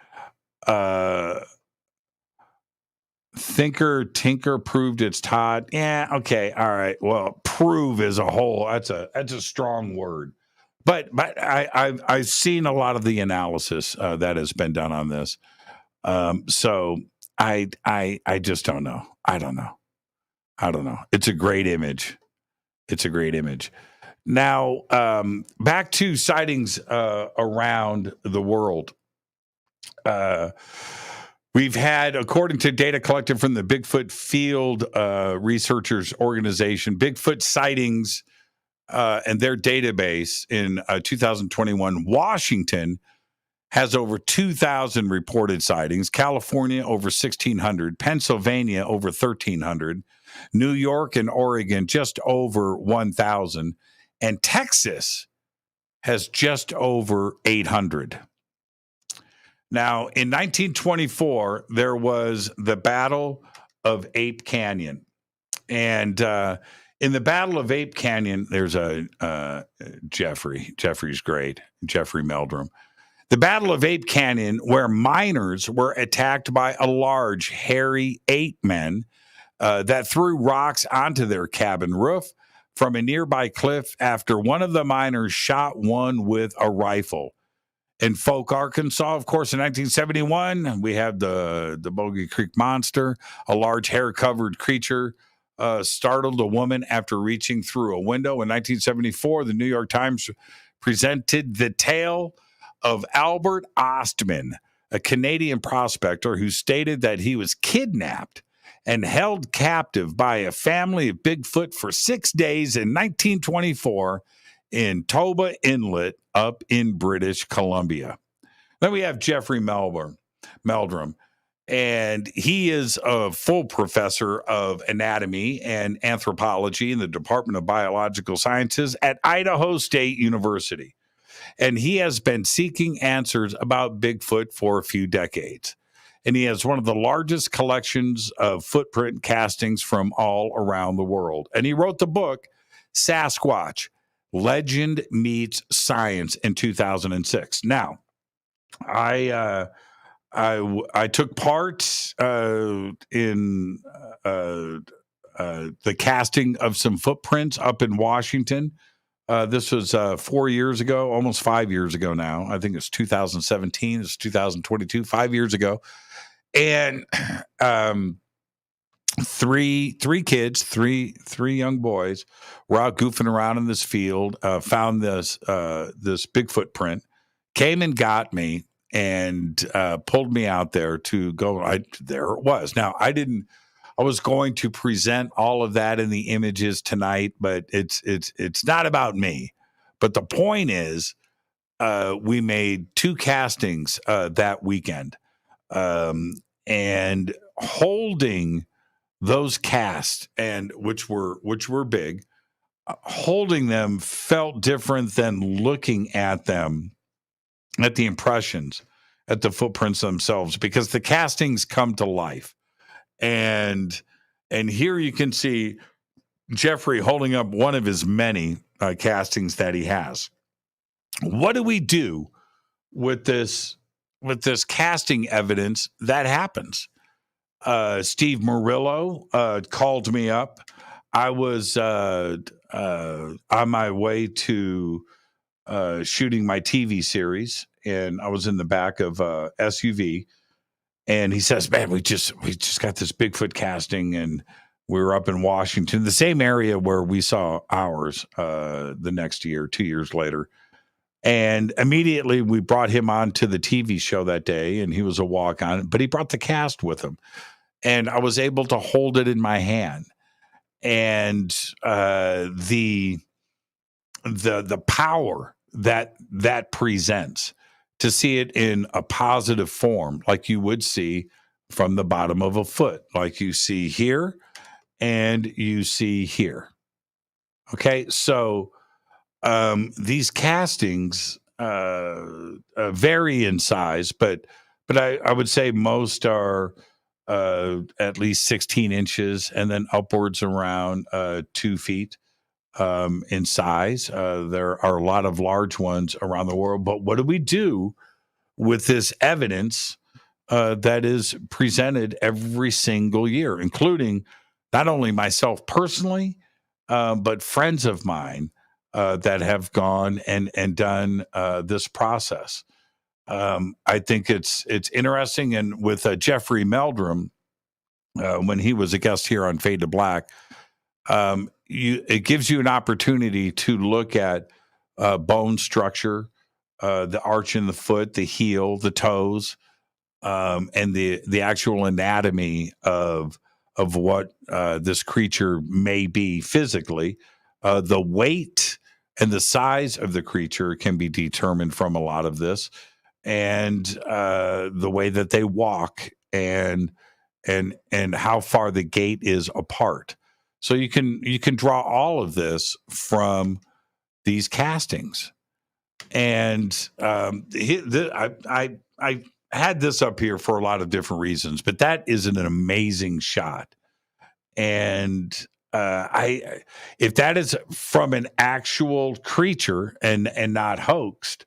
Tinker proved it's Todd. Yeah, okay, all right. Well, prove as a whole, that's a strong word. But I've seen a lot of the analysis that has been done on this. So I just don't know. I don't know. It's a great image. Now, back to sightings around the world. We've had, according to data collected from the Bigfoot Field Researchers Organization, Bigfoot sightings and their database in 2021. Washington has over 2,000 reported sightings. California, over 1,600. Pennsylvania, over 1,300. New York and Oregon, just over 1,000. And Texas has just over 800. Now, in 1924, there was the Battle of Ape Canyon. And in the Battle of Ape Canyon, there's a Jeffrey's great, Jeffrey Meldrum. The Battle of Ape Canyon, where miners were attacked by a large, hairy ape men that threw rocks onto their cabin roof from a nearby cliff after one of the miners shot one with a rifle. In Folk, Arkansas, of course, in 1971, we had the Bogey Creek Monster, a large hair-covered creature startled a woman after reaching through a window. In 1974, the New York Times presented the tale of Albert Ostman, a Canadian prospector who stated that he was kidnapped and held captive by a family of Bigfoot for 6 days in 1924 in Toba Inlet up in British Columbia. Then we have Jeffrey Meldrum, and he is a full professor of anatomy and anthropology in the Department of Biological Sciences at Idaho State University. And he has been seeking answers about Bigfoot for a few decades. And he has one of the largest collections of footprint castings from all around the world. And he wrote the book, Sasquatch, Legend Meets Science, in 2006. Now, I took part in the casting of some footprints up in Washington. This was 4 years ago, almost 5 years ago now. I think it's 2017. It's 2022, 5 years ago. And three kids, three young boys were out goofing around in this field, found this Bigfoot print, came and got me, and pulled me out there to go. There it was. Now, I was going to present all of that in the images tonight, but it's not about me. But the point is, we made 2 castings that weekend, and holding those casts, and which were big, holding them felt different than looking at them, at the impressions, at the footprints themselves, because the castings come to life. And here you can see Jeffrey holding up one of his many castings that he has. What do we do with this casting evidence that happens? Steve Murillo called me up. I was on my way to shooting my TV series, and I was in the back of a SUV. And he says, "Man, we just got this Bigfoot casting, and we were up in Washington, the same area where we saw ours the next year, 2 years later." And immediately we brought him on to the TV show that day, and he was a walk-on, but he brought the cast with him. And I was able to hold it in my hand. And the power that presents, to see it in a positive form, like you would see from the bottom of a foot, like you see here and you see here. Okay, so these castings vary in size, but I would say most are at least 16 inches and then upwards around 2 feet in size. There are a lot of large ones around the world. But what do we do with this evidence that is presented every single year, including not only myself personally, but friends of mine that have gone and done this process? I think it's interesting. And with Jeffrey Meldrum, when he was a guest here on Fade to Black, it gives you an opportunity to look at bone structure, the arch in the foot, the heel, the toes, and the actual anatomy of what this creature may be physically. The weight and the size of the creature can be determined from a lot of this, and the way that they walk, and how far the gait is apart. So you can draw all of this from these castings. And I had this up here for a lot of different reasons, but that is an amazing shot. And if that is from an actual creature and not hoaxed,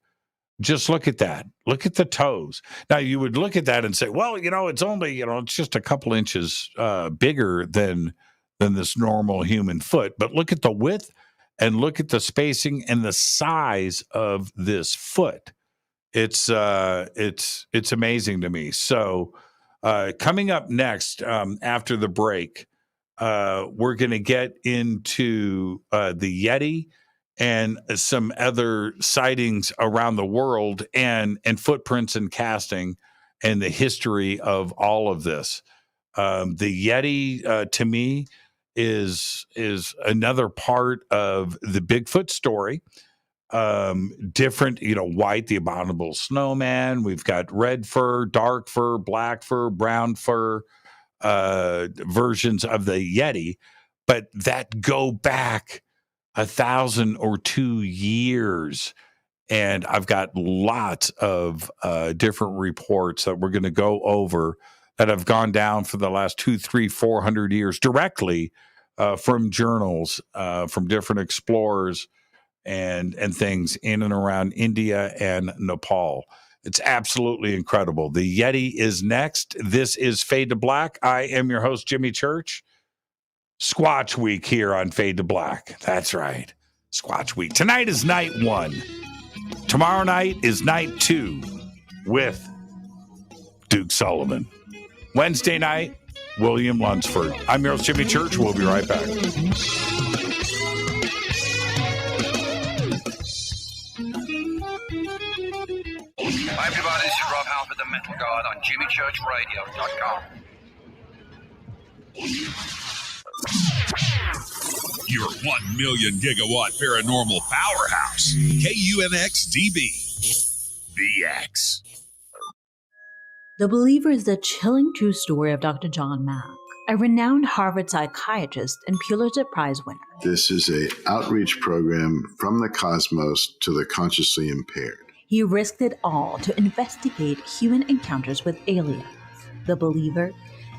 just look at that. Look at the toes. Now, you would look at that and say, well, it's only, it's just a couple inches bigger than this normal human foot. But look at the width and look at the spacing and the size of this foot. It's amazing to me. So coming up next, after the break, we're going to get into the Yeti and some other sightings around the world, and footprints and casting, and the history of all of this. The Yeti, to me, is another part of the Bigfoot story. Different, white, the Abominable Snowman. We've got red fur, dark fur, black fur, brown fur versions of the Yeti, but that go back 1,000 or 2 years And I've got lots of different reports that we're going to go over that have gone down for the last 200, 300, 400 years directly from journals, from different explorers and things in and around India and Nepal. It's absolutely incredible. The Yeti is next. This is Fade to Black. I am your host, Jimmy Church. Squatch Week here on Fade to Black. That's right. Squatch Week. Tonight is night 1. Tomorrow night is night 2 with Duke Sullivan. Wednesday night, William Lunsford. I'm your host, Jimmy Church. We'll be right back. Hi, everybody. This is Rob Halford, the Metal Guard on JimmyChurchRadio.com. Your 1 million gigawatt paranormal powerhouse, KUNX DB, the X. The Believer is the chilling true story of Dr. John Mack, a renowned Harvard psychiatrist and Pulitzer Prize winner. This is an outreach program from the cosmos to the consciously impaired. He risked it all to investigate human encounters with aliens. The Believer,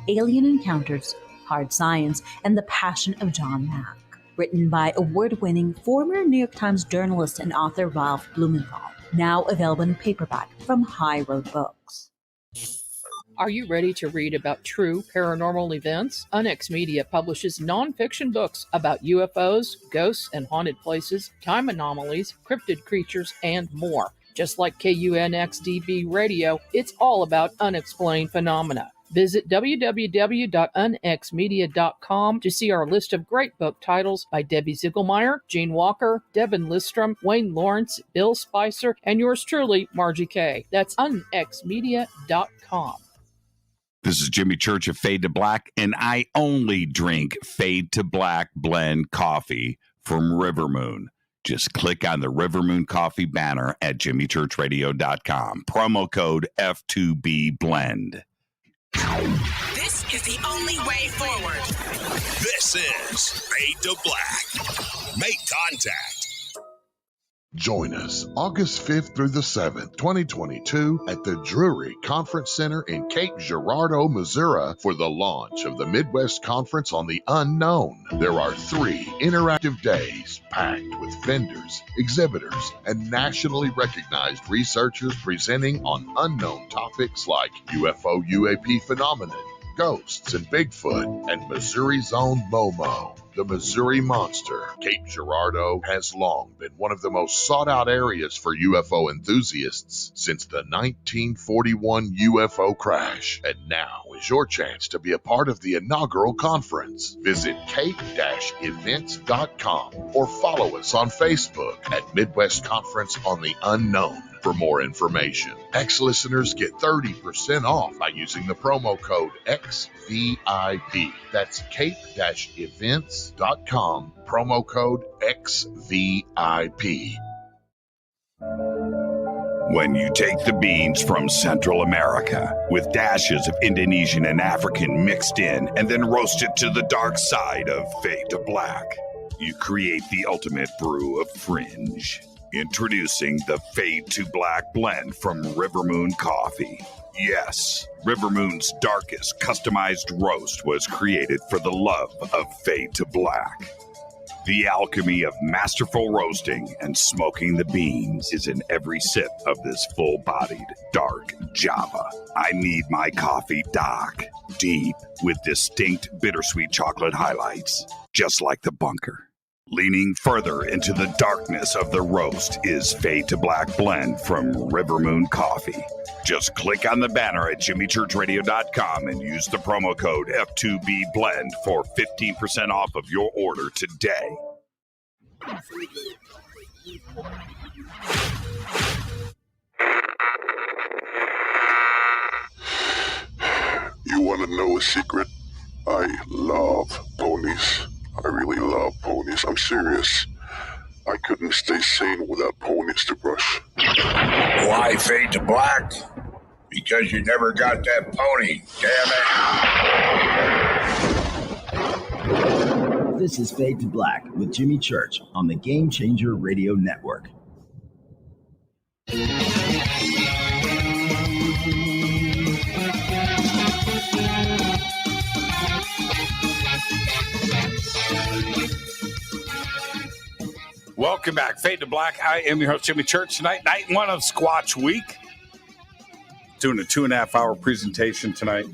Alien Encounters, Hard Science, and the Passion of John Mack. Written by award-winning former New York Times journalist and author Ralph Blumenthal. Now available in paperback from High Road Books. Are you ready to read about true paranormal events? UNX Media publishes nonfiction books about UFOs, ghosts and haunted places, time anomalies, cryptid creatures, and more. Just like KUNX DB Radio, it's all about unexplained phenomena. Visit www.unxmedia.com to see our list of great book titles by Debbie Ziegelmeyer, Gene Walker, Devin Listrom, Wayne Lawrence, Bill Spicer, and yours truly, Margie Kay. That's unxmedia.com. This is Jimmy Church of Fade to Black, and I only drink Fade to Black blend coffee from River Moon. Just click on the River Moon Coffee banner at jimmychurchradio.com. Promo code F2B Blend. This is the only way forward. This is Fade to Black. Make contact. Join us August 5th through the 7th, 2022 at the Drury Conference Center in Cape Girardeau, Missouri for the launch of the Midwest Conference on the Unknown. There are 3 interactive days packed with vendors, exhibitors, and nationally recognized researchers presenting on unknown topics like UFO UAP phenomenon, ghosts and Bigfoot, and Missouri's own Momo, the Missouri Monster. Cape Girardeau has long been one of the most sought-out areas for UFO enthusiasts since the 1941 UFO crash, and now is your chance to be a part of the inaugural conference. Visit cape-events.com or follow us on Facebook at Midwest Conference on the Unknown for more information. Ex-listeners get 30% off by using the promo code XVIP. That's cape-events.com, promo code XVIP. When you take the beans from Central America with dashes of Indonesian and African mixed in and then roast it to the dark side of Fade to Black, you create the ultimate brew of fringe. Introducing the Fade to Black blend from River Moon Coffee. Yes, River Moon's darkest customized roast was created for the love of Fade to Black. The alchemy of masterful roasting and smoking the beans is in every sip of this full-bodied, dark Java. I need my coffee dark, deep, with distinct bittersweet chocolate highlights, just like the bunker. Leaning further into the darkness of the roast is Fade to Black blend from River Moon Coffee. Just click on the banner at jimmychurchradio.com and use the promo code F2B Blend for 15% off of your order today. You want to know a secret? I love ponies. I really love ponies. I'm serious. I couldn't stay sane without ponies to brush. Why Fade to Black? Because you never got that pony. Damn it. This is Fade to Black with Jimmy Church on the Game Changer Radio Network. Welcome back. Fade to Black. I am your host, Jimmy Church. Tonight, night one of Squatch Week. Doing a 2.5-hour presentation tonight.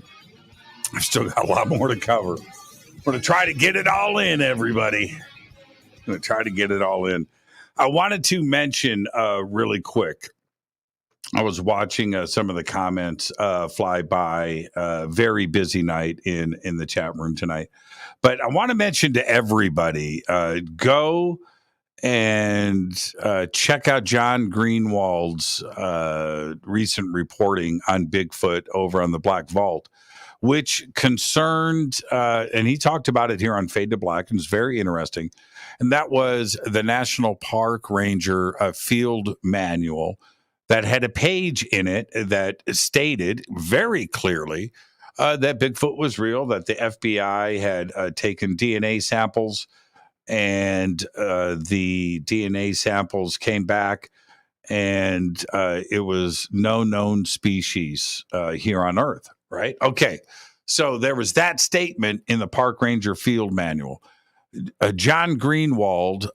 I've still got a lot more to cover. We're going to try to get it all in, everybody. I'm going to try to get it all in. I wanted to mention really quick. I was watching some of the comments fly by. Very busy night in the chat room tonight. But I want to mention to everybody, go and check out John Greenwald's recent reporting on Bigfoot over on the Black Vault, which concerned, and he talked about it here on Fade to Black, and it's very interesting, and that was the National Park Ranger Field Manual that had a page in it that stated very clearly that Bigfoot was real, that the FBI had taken DNA samples, and the DNA samples came back, and it was no known species here on Earth, right? Okay, so there was that statement in the Park Ranger Field Manual. John Greenwald,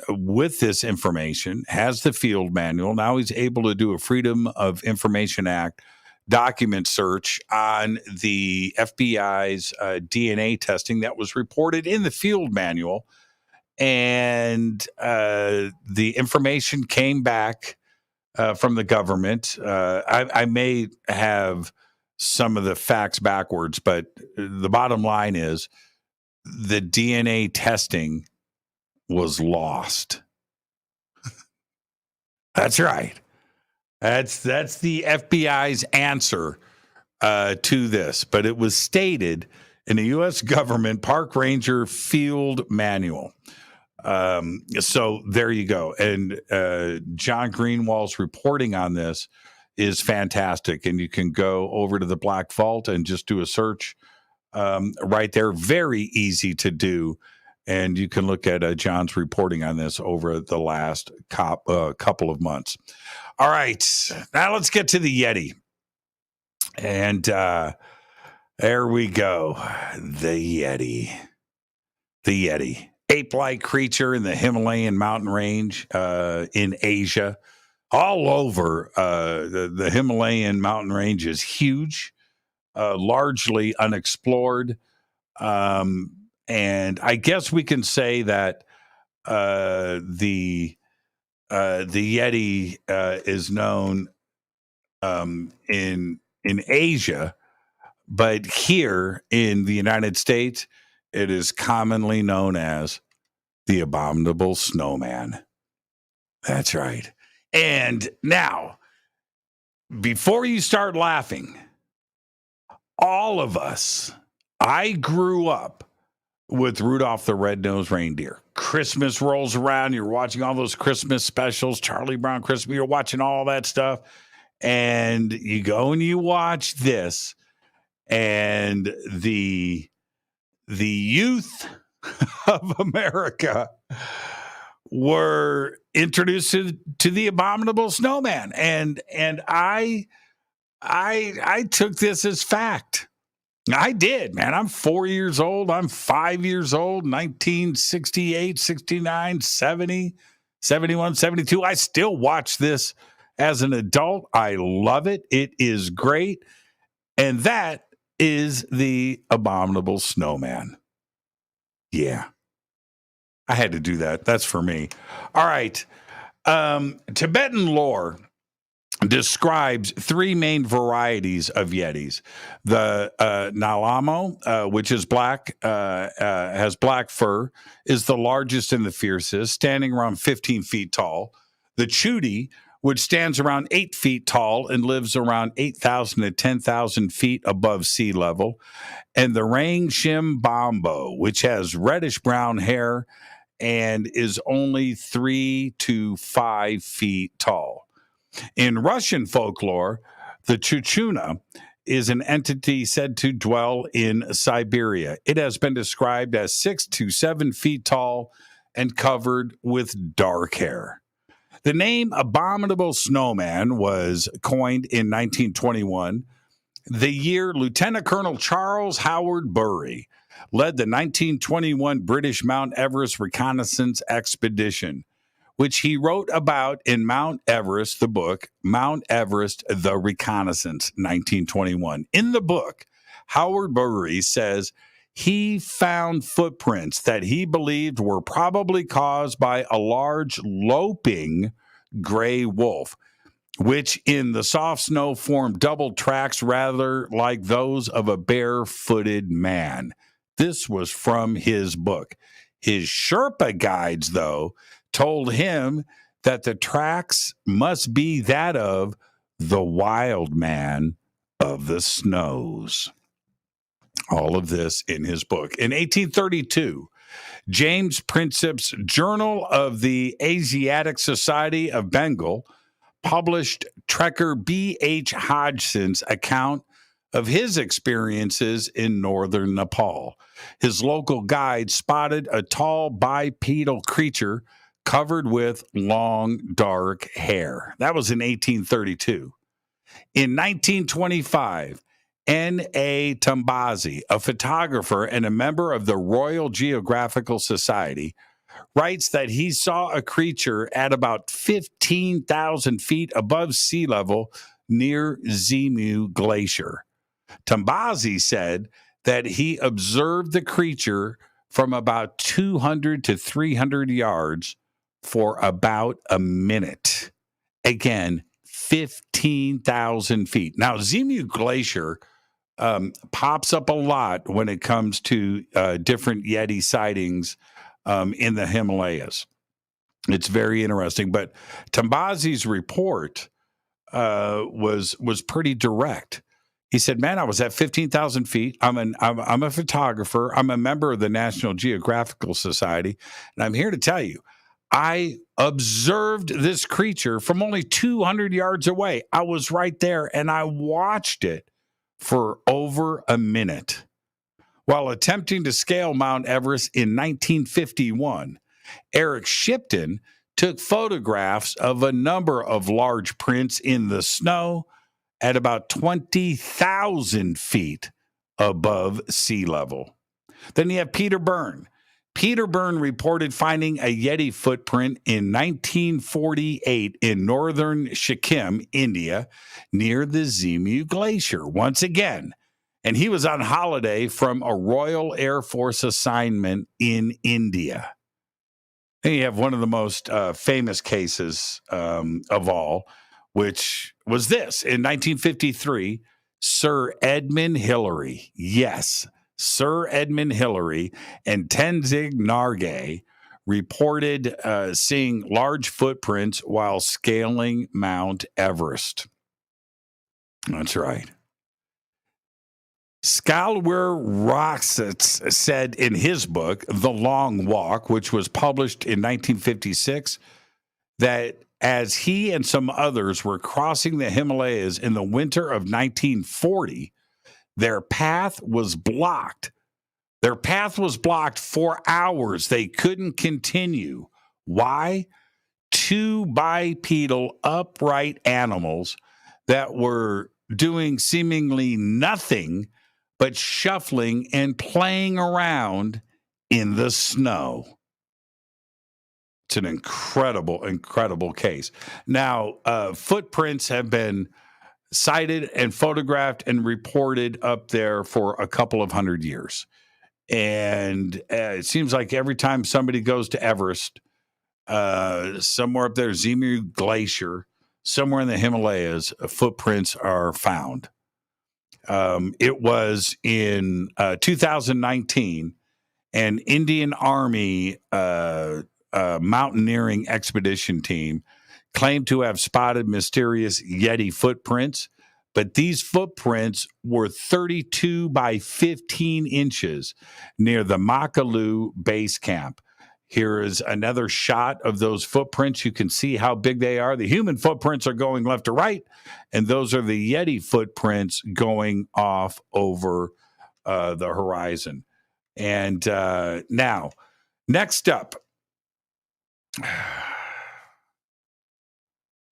with this information, has the field manual. Now he's able to do a Freedom of Information Act document search on the FBI's DNA testing that was reported in the field manual. And the information came back from the government. I may have some of the facts backwards, but the bottom line is the DNA testing was lost. That's right. That's the FBI's answer to this. But it was stated in the U.S. government Park Ranger Field Manual. So there you go. And John Greenwald's reporting on this is fantastic. And you can go over to the Black Vault and just do a search right there. Very easy to do. And you can look at John's reporting on this over the last couple of months. All right. Now let's get to the Yeti. And there we go. The Yeti. The Yeti. Ape-like creature in the Himalayan mountain range in Asia. All over, the Himalayan mountain range is huge, largely unexplored. And I guess we can say that the Yeti is known in Asia, but here in the United States, it is commonly known as the Abominable Snowman. That's right. And now, before you start laughing, all of us, I grew up with Rudolph the Red-Nosed Reindeer. Christmas rolls around, you're watching all those Christmas specials, Charlie Brown Christmas, you're watching all that stuff, and you go and you watch this, and the youth of America were introduced to the Abominable Snowman, and I took this as fact. I did, man. I'm 4 years old. I'm 5 years old. 1968, 69, 70, 71, 72. I still watch this as an adult. I love it. It is great. And that is the Abominable Snowman. Yeah. I had to do that. That's for me. All right. Tibetan lore describes three main varieties of Yetis. The Nalamo, which is black, has black fur, is the largest and the fiercest, standing around 15 feet tall. The Chudi, which stands around 8 feet tall and lives around 8,000 to 10,000 feet above sea level. And the Rangshim Bombo, which has reddish-brown hair and is only 3 to 5 feet tall. In Russian folklore, the Chuchuna is an entity said to dwell in Siberia. It has been described as 6 to 7 feet tall and covered with dark hair. The name Abominable Snowman was coined in 1921, the year Lieutenant Colonel Charles Howard Bury led the 1921 British Mount Everest reconnaissance expedition, which he wrote about in Mount Everest, the book, Mount Everest, the Reconnaissance, 1921. In the book, Howard Bury says he found footprints that he believed were probably caused by a large loping gray wolf, which in the soft snow formed double tracks rather like those of a barefooted man. This was from his book. His Sherpa guides, though, told him that the tracks must be that of the wild man of the snows. All of this in his book. In 1832, James Princip's Journal of the Asiatic Society of Bengal published Trekker B.H. Hodgson's account of his experiences in northern Nepal. His local guide spotted a tall bipedal creature covered with long, dark hair. That was in 1832. In 1925, N.A. Tambazi, a photographer and a member of the Royal Geographical Society, writes that he saw a creature at about 15,000 feet above sea level near Zemu Glacier. Tambazi said that he observed the creature from about 200 to 300 yards for about a minute. Again, 15,000 feet. Now, Zemu Glacier pops up a lot when it comes to different Yeti sightings in the Himalayas. It's very interesting. But Tambazi's report was pretty direct. He said, man, I was at 15,000 feet. I'm a photographer. I'm a member of the National Geographical Society. And I'm here to tell you, I observed this creature from only 200 yards away. I was right there and I watched it for over a minute. While attempting to scale Mount Everest in 1951, Eric Shipton took photographs of a number of large prints in the snow at about 20,000 feet above sea level. Then you have Peter Byrne. Peter Byrne reported finding a Yeti footprint in 1948 in northern Sikkim, India, near the Zemu Glacier. Once again, and he was on holiday from a Royal Air Force assignment in India. And you have one of the most famous cases of all, which was this. In 1953, Sir Edmund Hillary, yes, Sir Edmund Hillary and Tenzing Norgay reported seeing large footprints while scaling Mount Everest. That's right. Skalwer Roxitz said in his book, The Long Walk, which was published in 1956, that as he and some others were crossing the Himalayas in the winter of 1940, their path was blocked. Their path was blocked for hours. They couldn't continue. Why? Two bipedal upright animals that were doing seemingly nothing but shuffling and playing around in the snow. It's an incredible, incredible case. Now, footprints have been sighted and photographed and reported up there for a couple of hundred years. And it seems like every time somebody goes to Everest, somewhere up there, Zemu Glacier, somewhere in the Himalayas, footprints are found. It was in 2019, an Indian Army mountaineering expedition team claimed to have spotted mysterious Yeti footprints, but these footprints were 32 by 15 inches near the Makalu base camp. Here is another shot of those footprints. You can see how big they are. The human footprints are going left to right, and those are the Yeti footprints going off over the horizon. And now, next up,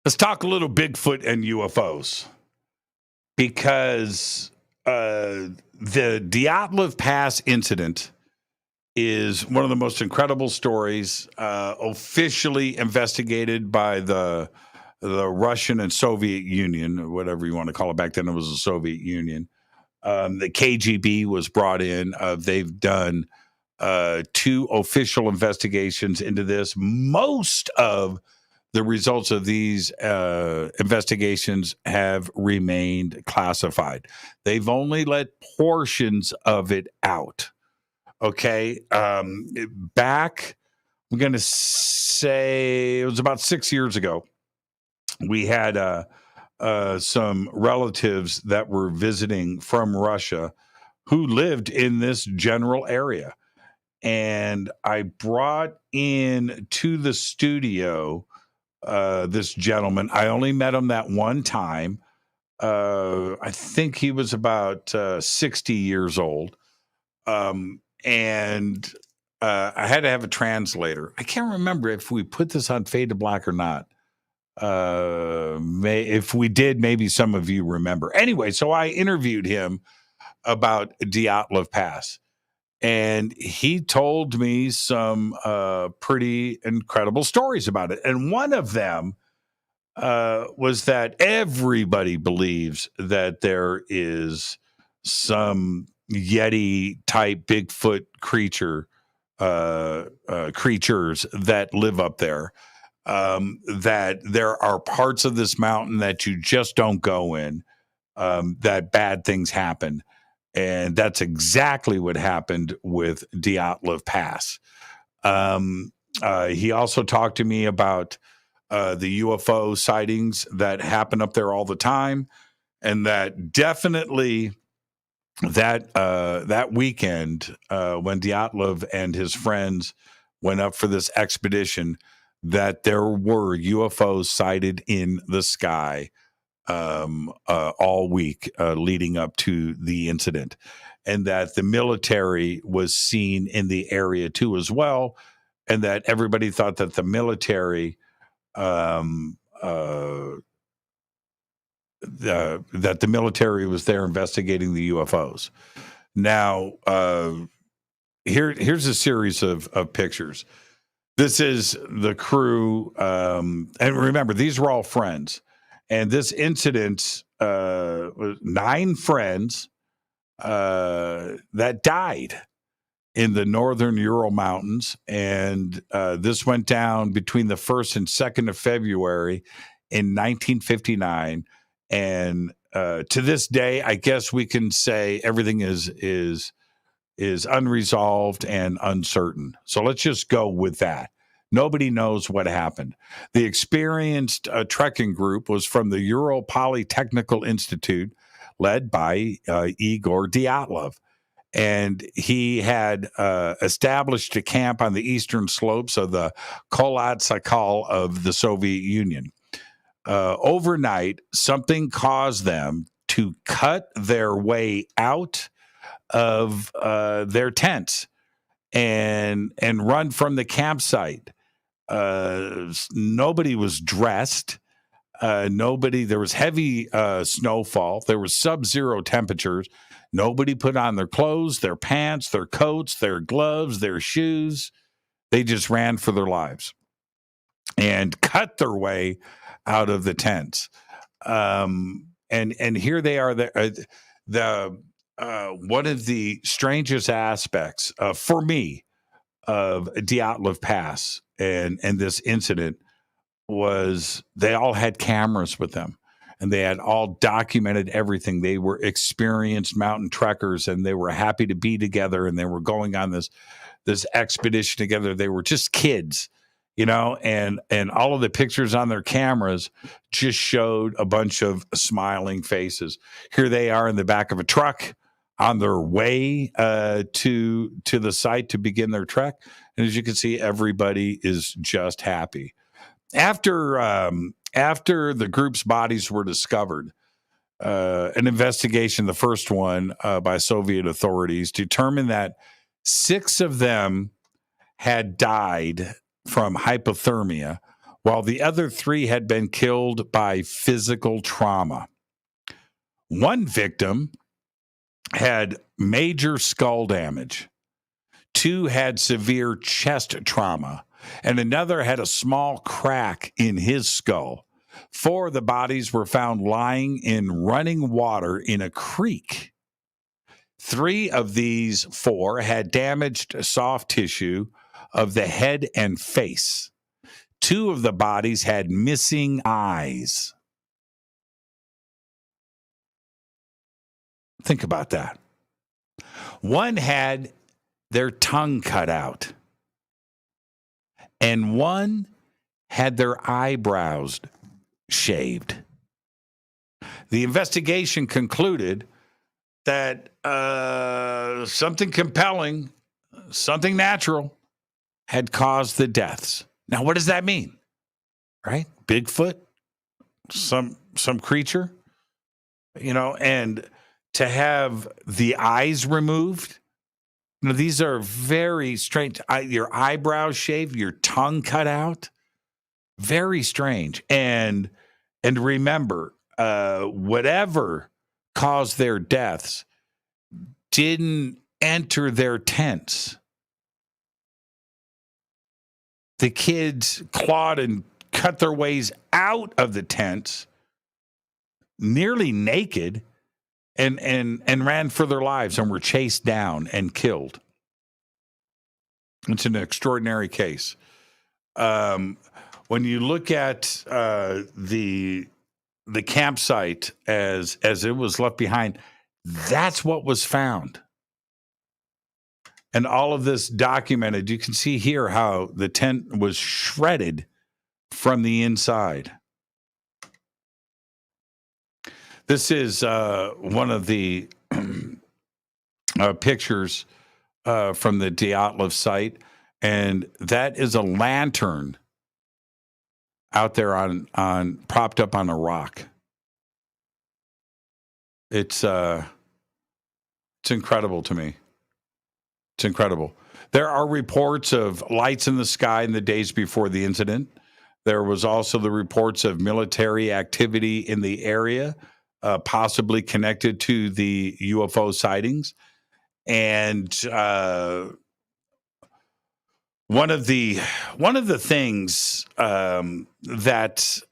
Let's talk a little Bigfoot and UFOs, because the Diatolive Pass incident is one of the most incredible stories officially investigated by the Russian and Soviet Union, or whatever you want to call it. Back then it was the Soviet Union. The KGB was brought in. They've done 2 official investigations into this. Most of the results of these investigations have remained classified. They've only let portions of it out. Okay. Back, I'm going to say it was about 6 years ago, we had some relatives that were visiting from Russia who lived in this general area. And I brought in to the studio this gentleman. I only met him that one time. I think he was about 60 years old. And I had to have a translator. I can't remember if we put this on Fade to Black or not. If we did, maybe some of you remember. Anyway, so I interviewed him about Diatolive Pass. And he told me some pretty incredible stories about it. And one of them was that everybody believes that there is some Yeti type Bigfoot creatures that live up there. That there are parts of this mountain that you just don't go in, that bad things happen. And that's exactly what happened with Diatolive Pass. He also talked to me about the UFO sightings that happen up there all the time, and that definitely that weekend when Diatolive and his friends went up for this expedition, that there were UFOs sighted in the sky all week leading up to the incident, and that the military was seen in the area too as well, and that everybody thought that the military that the military was there investigating the UFOs. Now, here's a series of pictures. This is the crew, and remember, these were all friends. And this incident was 9 friends that died in the northern Ural Mountains. And this went down between the 1st and 2nd of February in 1959. And to this day, I guess we can say everything is unresolved and uncertain. So let's just go with that. Nobody knows what happened. The experienced trekking group was from the Ural Polytechnical Institute, led by Igor Diatolive. And he had established a camp on the eastern slopes of the Kolatsakal of the Soviet Union. Overnight, something caused them to cut their way out of their tents and run from the campsite. Nobody was dressed. There was heavy snowfall. There was sub-zero temperatures. Nobody put on their clothes, their pants, their coats, their gloves, their shoes. They just ran for their lives and cut their way out of the tents. And here they are. One of the strangest aspects for me of Diatolive Pass and this incident was they all had cameras with them, and they had all documented everything. They were experienced mountain trekkers, and they were happy to be together, and they were going on this expedition together. They were just kids, and all of the pictures on their cameras just showed a bunch of smiling faces. Here they are in the back of a truck on their way to the site to begin their trek. And as you can see, everybody is just happy. After the group's bodies were discovered, an investigation, the first one by Soviet authorities, determined that 6 of them had died from hypothermia, while the other 3 had been killed by physical trauma. One victim had major skull damage. 2 had severe chest trauma, and another had a small crack in his skull. 4 of the bodies were found lying in running water in a creek. 3 of these 4 had damaged soft tissue of the head and face. 2 of the bodies had missing eyes. Think about that. 1 had their tongue cut out, and 1 had their eyebrows shaved. The investigation concluded that something compelling, something natural, had caused the deaths. Now, what does that mean? Right? Bigfoot? Some creature? And to have the eyes removed? These are very strange. Your eyebrows shaved, your tongue cut out. Very strange. And remember, whatever caused their deaths didn't enter their tents. The kids clawed and cut their ways out of the tents, nearly naked, and ran for their lives and were chased down and killed. It's an extraordinary case. When you look at the campsite as it was left behind, that's what was found. And all of this documented. You can see here how the tent was shredded from the inside. This is one of the pictures from the Diatolive site, and that is a lantern out there on propped up on a rock. It's incredible to me. It's incredible. There are reports of lights in the sky in the days before the incident. There was also the reports of military activity in the area, possibly connected to the UFO sightings. And one of the things that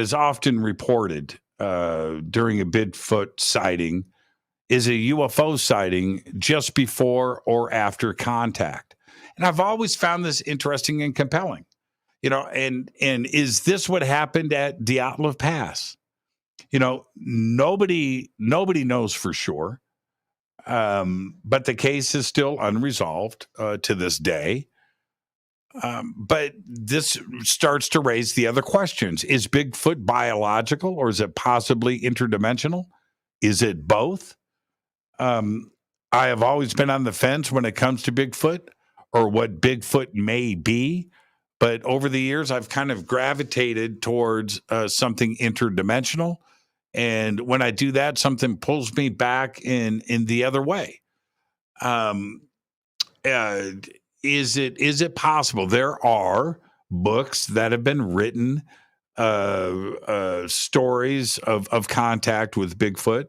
is often reported during a Bigfoot sighting is a UFO sighting just before or after contact. And I've always found this interesting and compelling. And is this what happened at Diatolive Pass? Nobody knows for sure. But the case is still unresolved to this day. But this starts to raise the other questions. Is Bigfoot biological, or is it possibly interdimensional? Is it both? I have always been on the fence when it comes to Bigfoot or what Bigfoot may be. But over the years, I've kind of gravitated towards something interdimensional. And when I do that, something pulls me back in the other way. Is it possible? There are books that have been written, stories of contact with Bigfoot,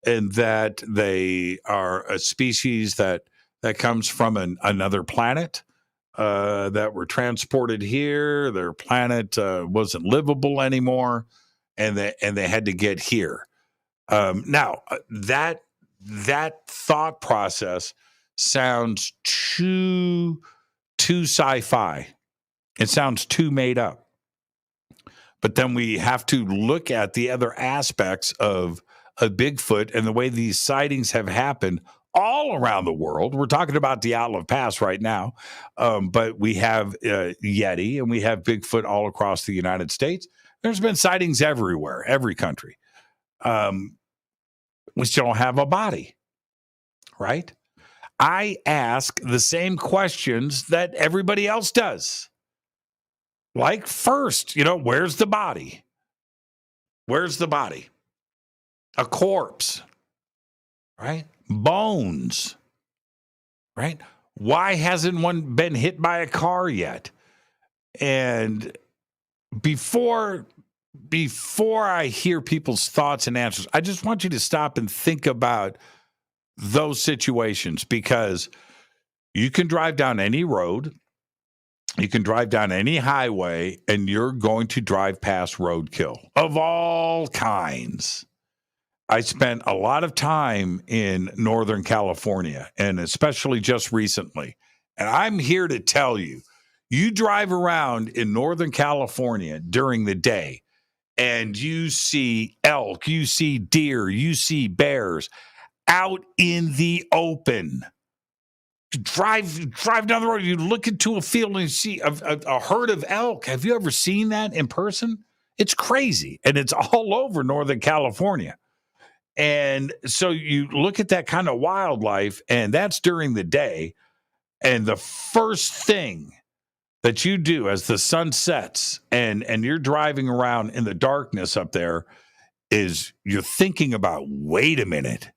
and that they are a species that comes from another planet, that were transported here. Their planet wasn't livable anymore, and they had to get here. Now, that thought process sounds too sci-fi. It sounds too made up. But then we have to look at the other aspects of Bigfoot and the way these sightings have happened all around the world. We're talking about Diatolive Pass right now, but we have Yeti and we have Bigfoot all across the United States. There's been sightings everywhere, every country. We still don't have a body, right? I ask the same questions that everybody else does. Like, first, where's the body? Where's the body? A corpse, right? Bones, right? Why hasn't one been hit by a car yet? And before I hear people's thoughts and answers, I just want you to stop and think about those situations, because you can drive down any road, you can drive down any highway, and you're going to drive past roadkill of all kinds. I spent a lot of time in Northern California, and especially just recently. And I'm here to tell you, you drive around in Northern California during the day, and you see elk, you see deer, you see bears out in the open. Drive down the road, you look into a field and you see a herd of elk. Have you ever seen that in person? It's crazy, and it's all over Northern California. And so you look at that kind of wildlife, and that's during the day. And the first thing that you do as the sun sets and you're driving around in the darkness up there is you're thinking about, wait a minute.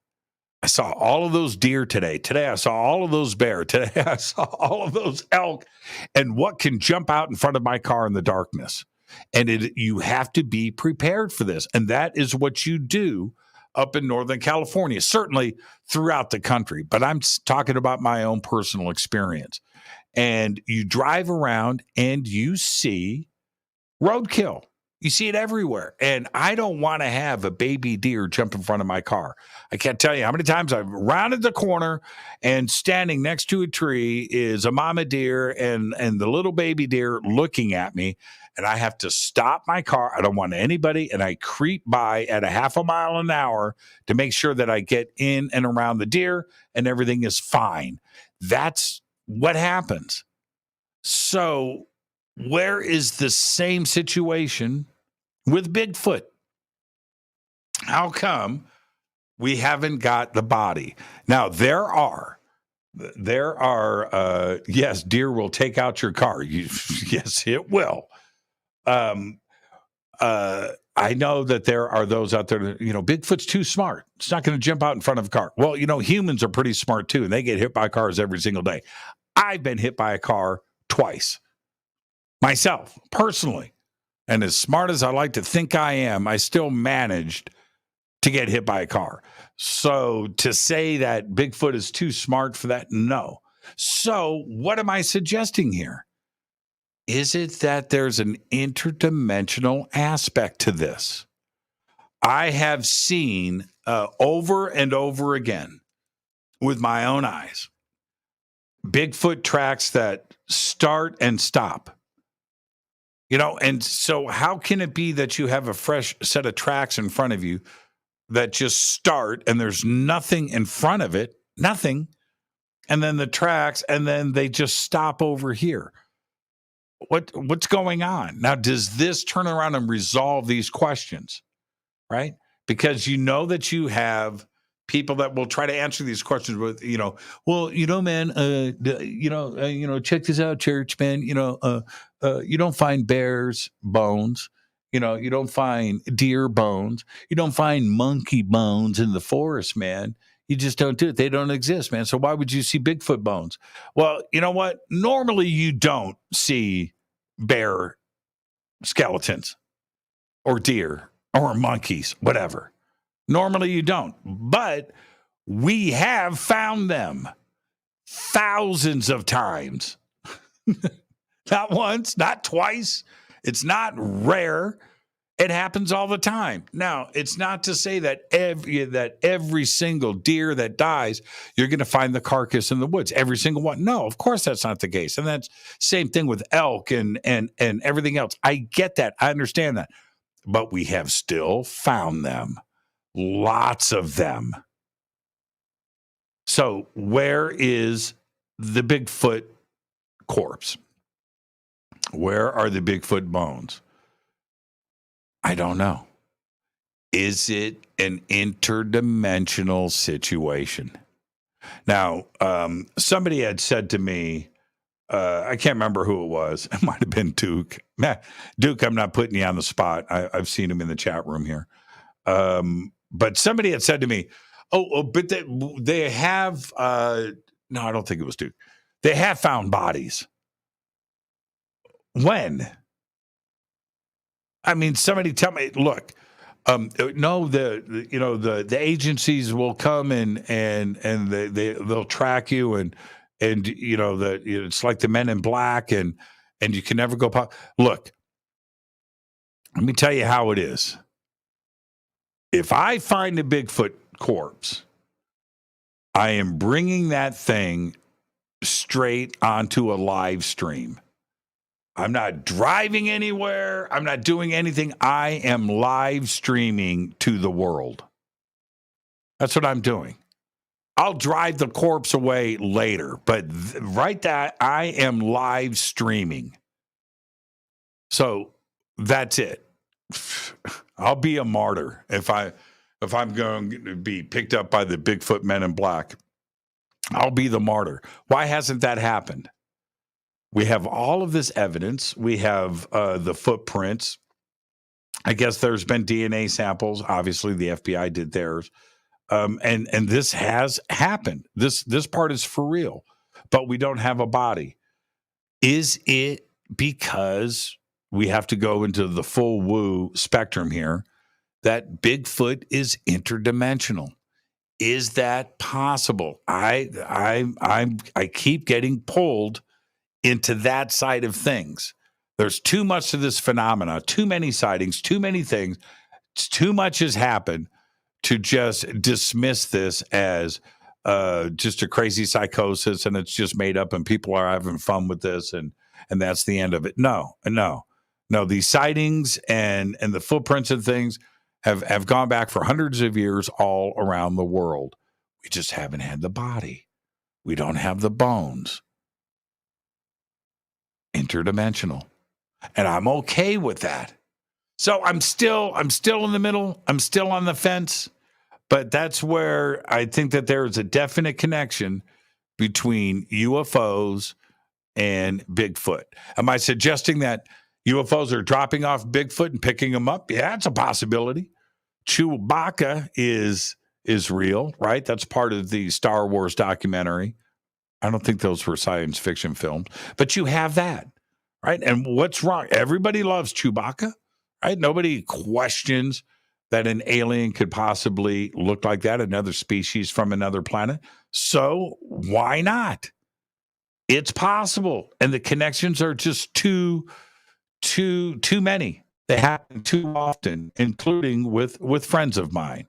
I saw all of those deer today. Today I saw all of those bear. Today I saw all of those elk. And what can jump out in front of my car in the darkness? And you have to be prepared for this. And that is what you do up in Northern California, certainly throughout the country. But I'm talking about my own personal experience. And you drive around and you see roadkill. You see it everywhere. And I don't want to have a baby deer jump in front of my car. I can't tell you how many times I've rounded the corner and standing next to a tree is a mama deer and the little baby deer looking at me. And I have to stop my car. I don't want anybody. And I creep by at a half a mile an hour to make sure that I get in and around the deer and everything is fine. That's what happens. So where is the same situation with Bigfoot? How come we haven't got the body? Now, there are, yes, deer will take out your car. Yes, it will. I know that there are those out there that, Bigfoot's too smart. It's not going to jump out in front of a car. Well, humans are pretty smart too, and they get hit by cars every single day. I've been hit by a car twice myself, personally. And as smart as I like to think I am, I still managed to get hit by a car. So to say that Bigfoot is too smart for that, no. So what am I suggesting here? Is it that there's an interdimensional aspect to this? I have seen over and over again with my own eyes Bigfoot tracks that start and stop. And so how can it be that you have a fresh set of tracks in front of you that just start and there's nothing in front of it, nothing, and then the tracks, and then they just stop over here? What's going on? Now, does this turn around and resolve these questions, right? Because that you have people that will try to answer these questions with, man, check this out, church, man, you don't find bears' bones. You don't find deer bones. You don't find monkey bones in the forest, man. You just don't do it. They don't exist, man. So why would you see Bigfoot bones? Well, you know what? Normally you don't see bear skeletons or deer or monkeys, whatever. Normally you don't. But we have found them thousands of times. Not once, not twice. It's not rare. It happens all the time. Now, it's not to say that every single deer that dies, you're going to find the carcass in the woods. Every single one. No, of course that's not the case. And that's same thing with elk and everything else. I get that. I understand that. But we have still found them. Lots of them. So where is the Bigfoot corpse? Where are the Bigfoot bones? I don't know. Is it an interdimensional situation? Now, somebody had said to me, I can't remember who it was. It might have been Duke. Duke, I'm not putting you on the spot. I've seen him in the chat room here. But somebody had said to me, but they have, no, I don't think it was Duke. They have found bodies. When? I mean, somebody tell me, look, no, the agencies will come and they'll track you and it's like the Men in Black and you can never go. Look, let me tell you how it is. If I find a Bigfoot corpse, I am bringing that thing straight onto a live stream. I'm not driving anywhere. I'm not doing anything. I am live streaming to the world. That's what I'm doing. I'll drive the corpse away later, but I am live streaming. So that's it. I'll be a martyr if I'm going to be picked up by the Bigfoot Men in Black. I'll be the martyr. Why hasn't that happened? We have all of this evidence. We have the footprints. I guess there's been DNA samples. Obviously, the FBI did theirs. And this has happened. This part is for real. But we don't have a body. Is it because we have to go into the full woo spectrum here that Bigfoot is interdimensional? Is that possible? I keep getting pulled into that side of things. There's too much to this phenomena, too many sightings, too many things. Too much has happened to just dismiss this as just a crazy psychosis and it's just made up and people are having fun with this and that's the end of it. No. These sightings and the footprints and things have gone back for hundreds of years all around the world. We just haven't had the body. We don't have the bones. Interdimensional. And I'm okay with that. So I'm still in the middle. I'm still on the fence. But that's where I think that there is a definite connection between UFOs and Bigfoot. Am I suggesting that UFOs are dropping off Bigfoot and picking them up? Yeah, it's a possibility. Chewbacca is real, right? That's part of the Star Wars documentary. I don't think those were science fiction films, but you have that, right? And what's wrong? Everybody loves Chewbacca, right? Nobody questions that an alien could possibly look like that, another species from another planet. So why not? It's possible. And the connections are just too many. They happen too often, including with friends of mine.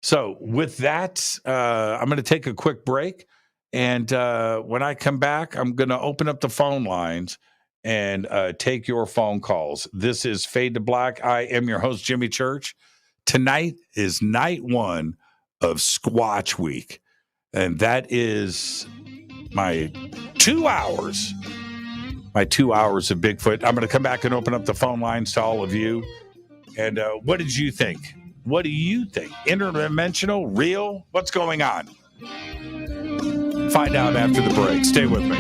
So with that, I'm going to take a quick break. And when I come back, I'm going to open up the phone lines and take your phone calls. This is Fade to Black. I am your host, Jimmy Church. Tonight is night one of Squatch Week. And that is my 2 hours. My 2 hours of Bigfoot. I'm going to come back and open up the phone lines to all of you. And what did you think? What do you think? Interdimensional? Real? What's going on? Find out after the break. Stay with me.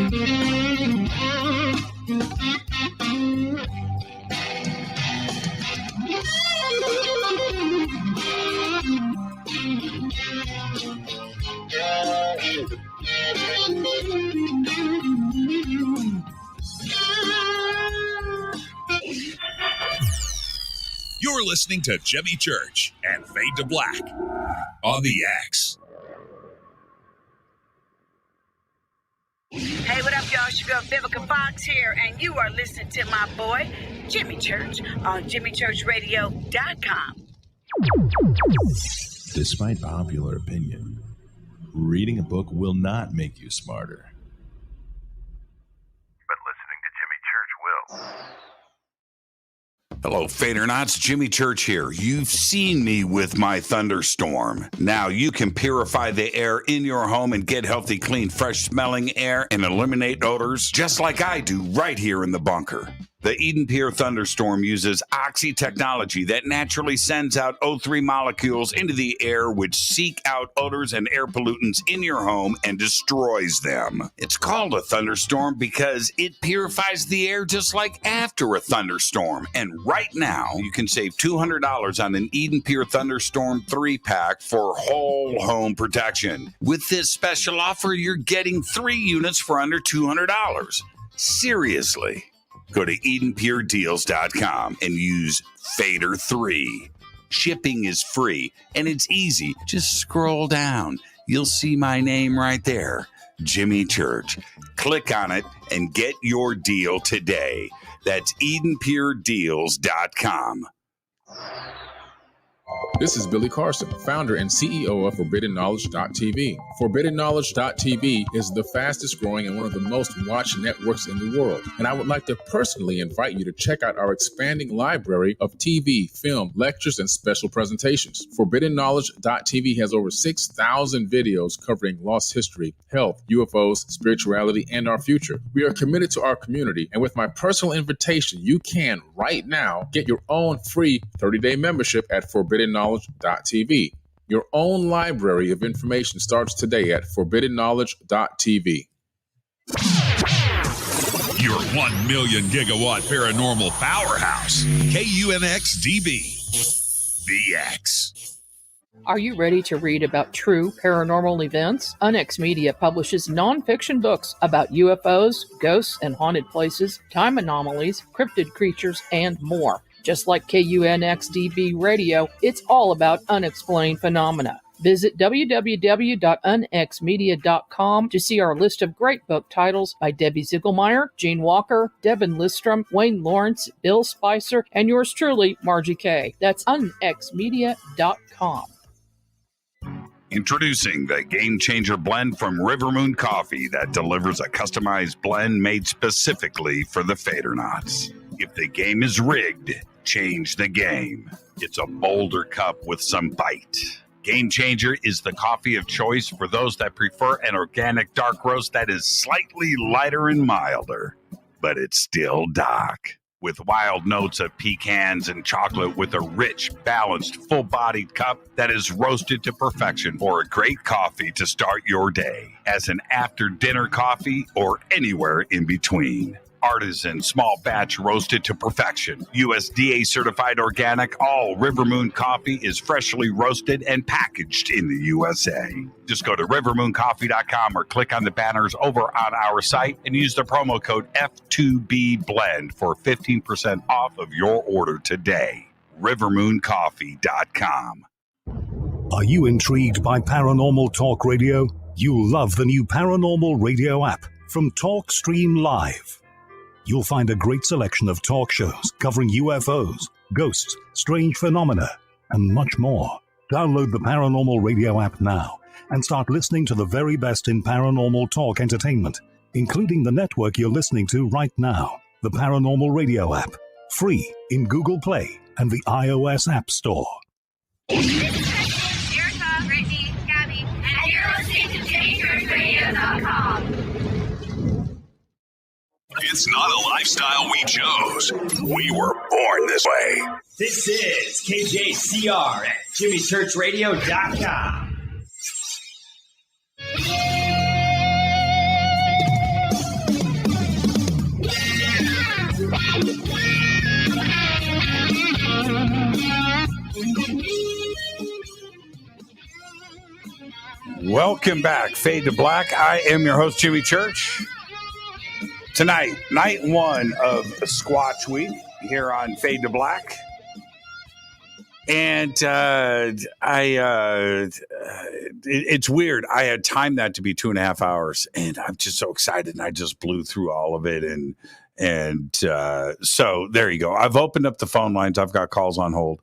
You're listening to Jimmy Church and Fade to Black on the X. Hey, what up, y'all? It's your girl Vivica Fox here, and you are listening to my boy, Jimmy Church, on JimmyChurchRadio.com. Despite popular opinion, reading a book will not make you smarter. But listening to Jimmy Church will. Hello, Fadernauts. Jimmy Church here. You've seen me with my thunderstorm. Now you can purify the air in your home and get healthy, clean, fresh-smelling air and eliminate odors just like I do right here in the bunker. The Eden Pure Thunderstorm uses oxy technology that naturally sends out O3 molecules into the air, which seek out odors and air pollutants in your home and destroys them. It's called a thunderstorm because it purifies the air just like after a thunderstorm. And right now, you can save $200 on an Eden Pure Thunderstorm 3-pack for whole home protection. With this special offer, you're getting 3 units for under $200. Seriously. Go to EdenPureDeals.com and use Fader3. Shipping is free and it's easy. Just scroll down. You'll see my name right there, Jimmy Church. Click on it and get your deal today. That's EdenPureDeals.com. This is Billy Carson, founder and CEO of ForbiddenKnowledge.tv. ForbiddenKnowledge.tv is the fastest growing and one of the most watched networks in the world. And I would like to personally invite you to check out our expanding library of TV, film, lectures, and special presentations. ForbiddenKnowledge.tv has over 6,000 videos covering lost history, health, UFOs, spirituality, and our future. We are committed to our community, and with my personal invitation, you can, right now, get your own free 30-day membership at ForbiddenKnowledge.tv. Your own library of information starts today at ForbiddenKnowledge.tv. Your 1 million gigawatt paranormal powerhouse, KUNX DB, VX. Are you ready to read about true paranormal events? UNX Media publishes nonfiction books about UFOs, ghosts and haunted places, time anomalies, cryptid creatures, and more. Just like KUNX-DB Radio, it's all about unexplained phenomena. Visit www.unxmedia.com to see our list of great book titles by Debbie Ziegelmeyer, Gene Walker, Devin Listrom, Wayne Lawrence, Bill Spicer, and yours truly, Margie Kay. That's unxmedia.com. Introducing the Game Changer blend from River Moon Coffee that delivers a customized blend made specifically for the Fadernauts. If the game is rigged, change the game. It's a bolder cup with some bite. Game Changer is the coffee of choice for those that prefer an organic dark roast that is slightly lighter and milder, but it's still dark. With wild notes of pecans and chocolate with a rich, balanced, full-bodied cup that is roasted to perfection for a great coffee to start your day, as an after-dinner coffee or anywhere in between. Artisan, small batch roasted to perfection. USDA certified organic, all River Moon coffee is freshly roasted and packaged in the USA. Just go to rivermooncoffee.com or click on the banners over on our site and use the promo code F2BBLEND for 15% off of your order today. rivermooncoffee.com. Are you intrigued by paranormal talk radio? You'll love the new paranormal radio app from TalkStream Live. You'll find a great selection of talk shows covering UFOs, ghosts, strange phenomena, and much more. Download the Paranormal Radio app now and start listening to the very best in paranormal talk entertainment, including the network you're listening to right now, the Paranormal Radio app, free in Google Play and the iOS App Store. Erica, Brittany, Gabby, and you're listening to JamieChurchRadio.com. It's not a lifestyle we chose. We were born this way. This is KJCR at JimmyChurchRadio.com. Welcome back, Fade to Black. I am your host, Jimmy Church. Tonight, night one of Squatch Week here on Fade to Black. And it's weird. I had timed that to be 2.5 hours, and I'm just so excited, and I just blew through all of it. And so there you go. I've opened up the phone lines. I've got calls on hold.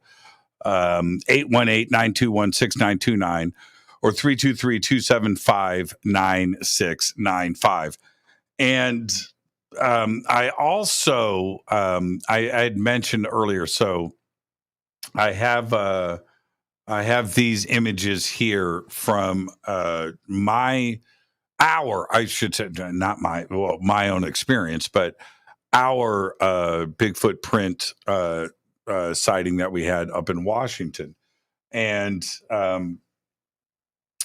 818-921-6929 or 323-275-9695. And I also, I had mentioned earlier, so I have these images here from my own experience, but our Bigfoot print sighting that we had up in Washington. And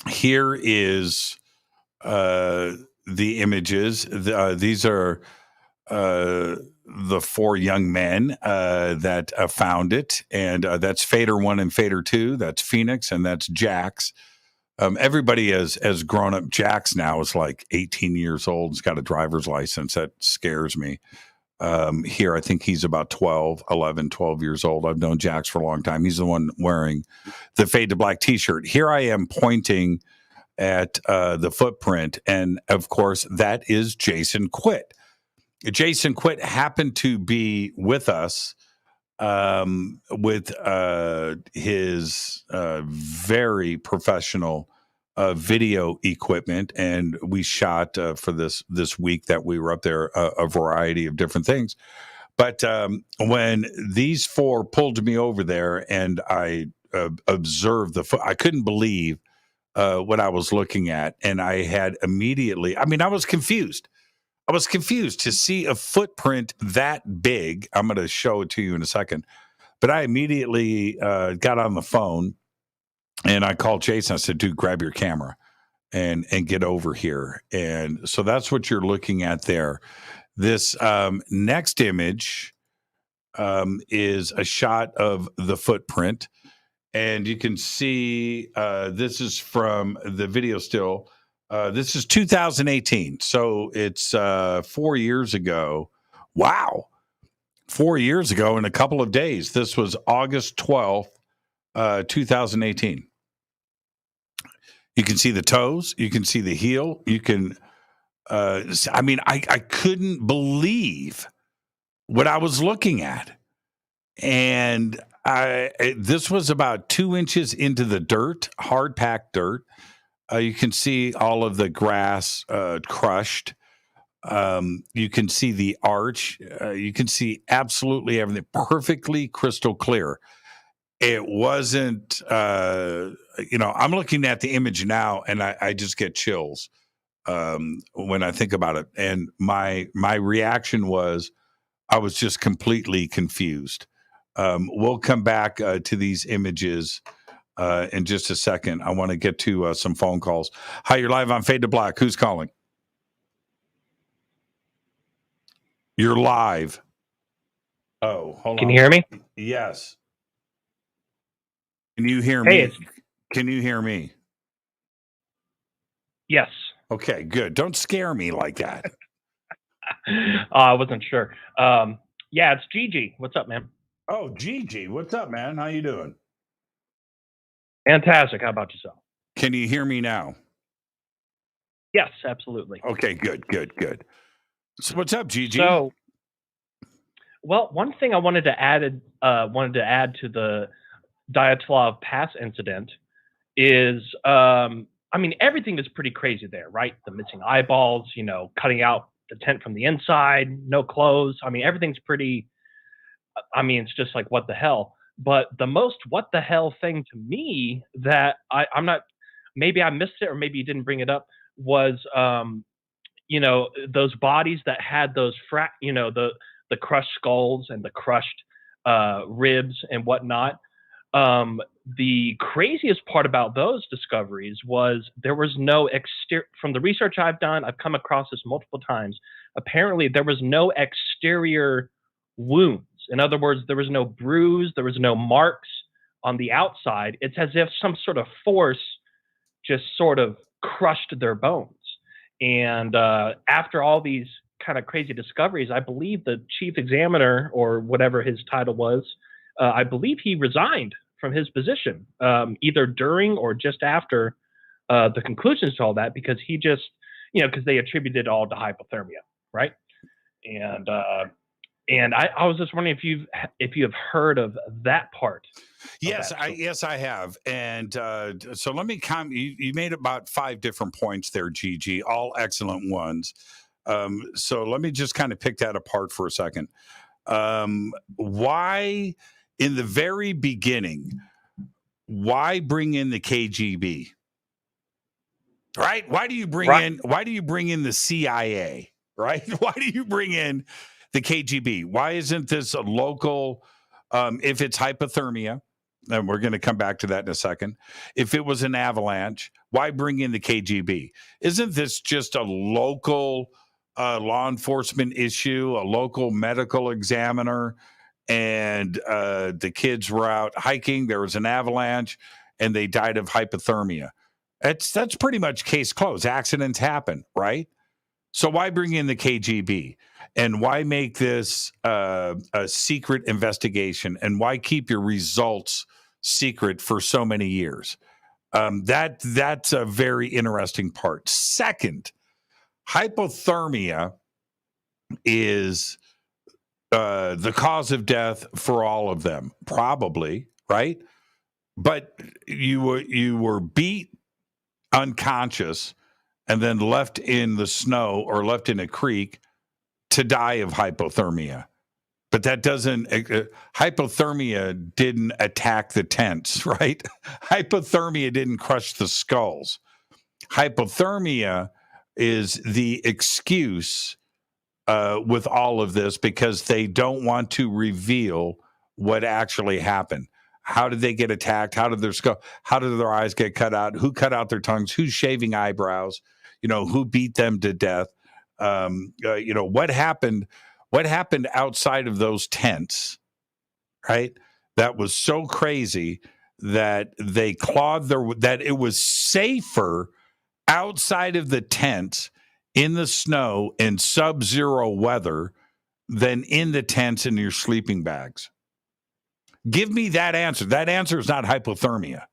here is the images. These are the 4 young men that found it, and that's Fader 1 and Fader 2. That's Phoenix, and that's Jax. Everybody has grown up. Jax now is like 18 years old. He's got a driver's license. That scares me. here. I think he's about 12 years old. I've known Jax for a long time. He's the one wearing the Fade to Black t-shirt. Here I am pointing at the footprint. And of course, that is Jason Quitt. Jason Quitt happened to be with us with his very professional video equipment, and we shot for this week that we were up there a variety of different things. But when these four pulled me over there and I observed I couldn't believe what I was looking at, and I had immediately, I was confused. I was confused to see a footprint that big. I'm going to show it to you in a second. But I immediately got on the phone and I called Jason. I said, dude, grab your camera and get over here. And so that's what you're looking at there. This next image is a shot of the footprint. And you can see this is from the video still. This is 2018. So it's 4 years ago. Wow. 4 years ago in a couple of days. This was August 12th, 2018. You can see the toes. You can see the heel. You can, I couldn't believe what I was looking at. And this was about 2 inches into the dirt, hard packed dirt. You can see all of the grass crushed. You can see the arch. You can see absolutely everything perfectly crystal clear. It wasn't, I'm looking at the image now and I just get chills when I think about it. And my reaction was I was just completely confused. We'll come back to these images in just a second. I want to get to some phone calls. Hi, you're live on Fade to Black. Who's calling? You're live. Oh, hold on. Can you hear me? Yes. Can you hear me? Can you hear me? Yes. Okay, good. Don't scare me like that. I wasn't sure. Yeah, it's Gigi. What's up, man? Oh, Gigi. What's up, man? How you doing? Fantastic. How about yourself? Can you hear me now? Yes, absolutely. Okay, good. So what's up, Gigi? So, well, one thing I wanted to add to the Diatolive Pass incident is, everything is pretty crazy there, right? The missing eyeballs, cutting out the tent from the inside, no clothes. Everything's pretty, it's just like, what the hell? But the most what the hell thing to me that I'm not, maybe I missed it or maybe you didn't bring it up, was, those bodies that had those, the crushed skulls and the crushed ribs and whatnot. The craziest part about those discoveries was there was no from the research I've done, I've come across this multiple times. Apparently there was no exterior wounds. In other words, there was no bruise, there was no marks on the outside. It's as if some sort of force just sort of crushed their bones. And after all these kind of crazy discoveries, I believe the chief examiner, or whatever his title was, I believe he resigned from his position, either during or just after the conclusions to all that, because he just, because they attributed it all to hypothermia, right? And I was just wondering if you have heard of that part. Yes, I have. And so let me comment. You made about 5 different points there, Gigi, all excellent ones. So let me just kind of pick that apart for a second. Why, in the very beginning, why bring in the KGB? Right? Why do you bring in the CIA? Right? Why do you bring in the KGB? Why isn't this a local, if it's hypothermia, and we're going to come back to that in a second. If it was an avalanche, why bring in the KGB? Isn't this just a local law enforcement issue, a local medical examiner, and the kids were out hiking, there was an avalanche, and they died of hypothermia? That's pretty much case closed. Accidents happen, right? So why bring in the KGB? And why make this a secret investigation? And why keep your results secret for so many years? That's a very interesting part. Second, hypothermia is the cause of death for all of them, probably, right? But you were beat unconscious and then left in the snow or left in a creek to die of hypothermia. But that doesn't, hypothermia didn't attack the tents, right? Hypothermia didn't crush the skulls. Hypothermia is the excuse with all of this because they don't want to reveal what actually happened. How did they get attacked? How did their eyes get cut out? Who cut out their tongues? Who's shaving eyebrows? Who beat them to death? What happened? What happened outside of those tents, right? That was so crazy that they clawed that it was safer outside of the tent in the snow in sub-zero weather than in the tents in your sleeping bags. Give me that answer. That answer is not hypothermia,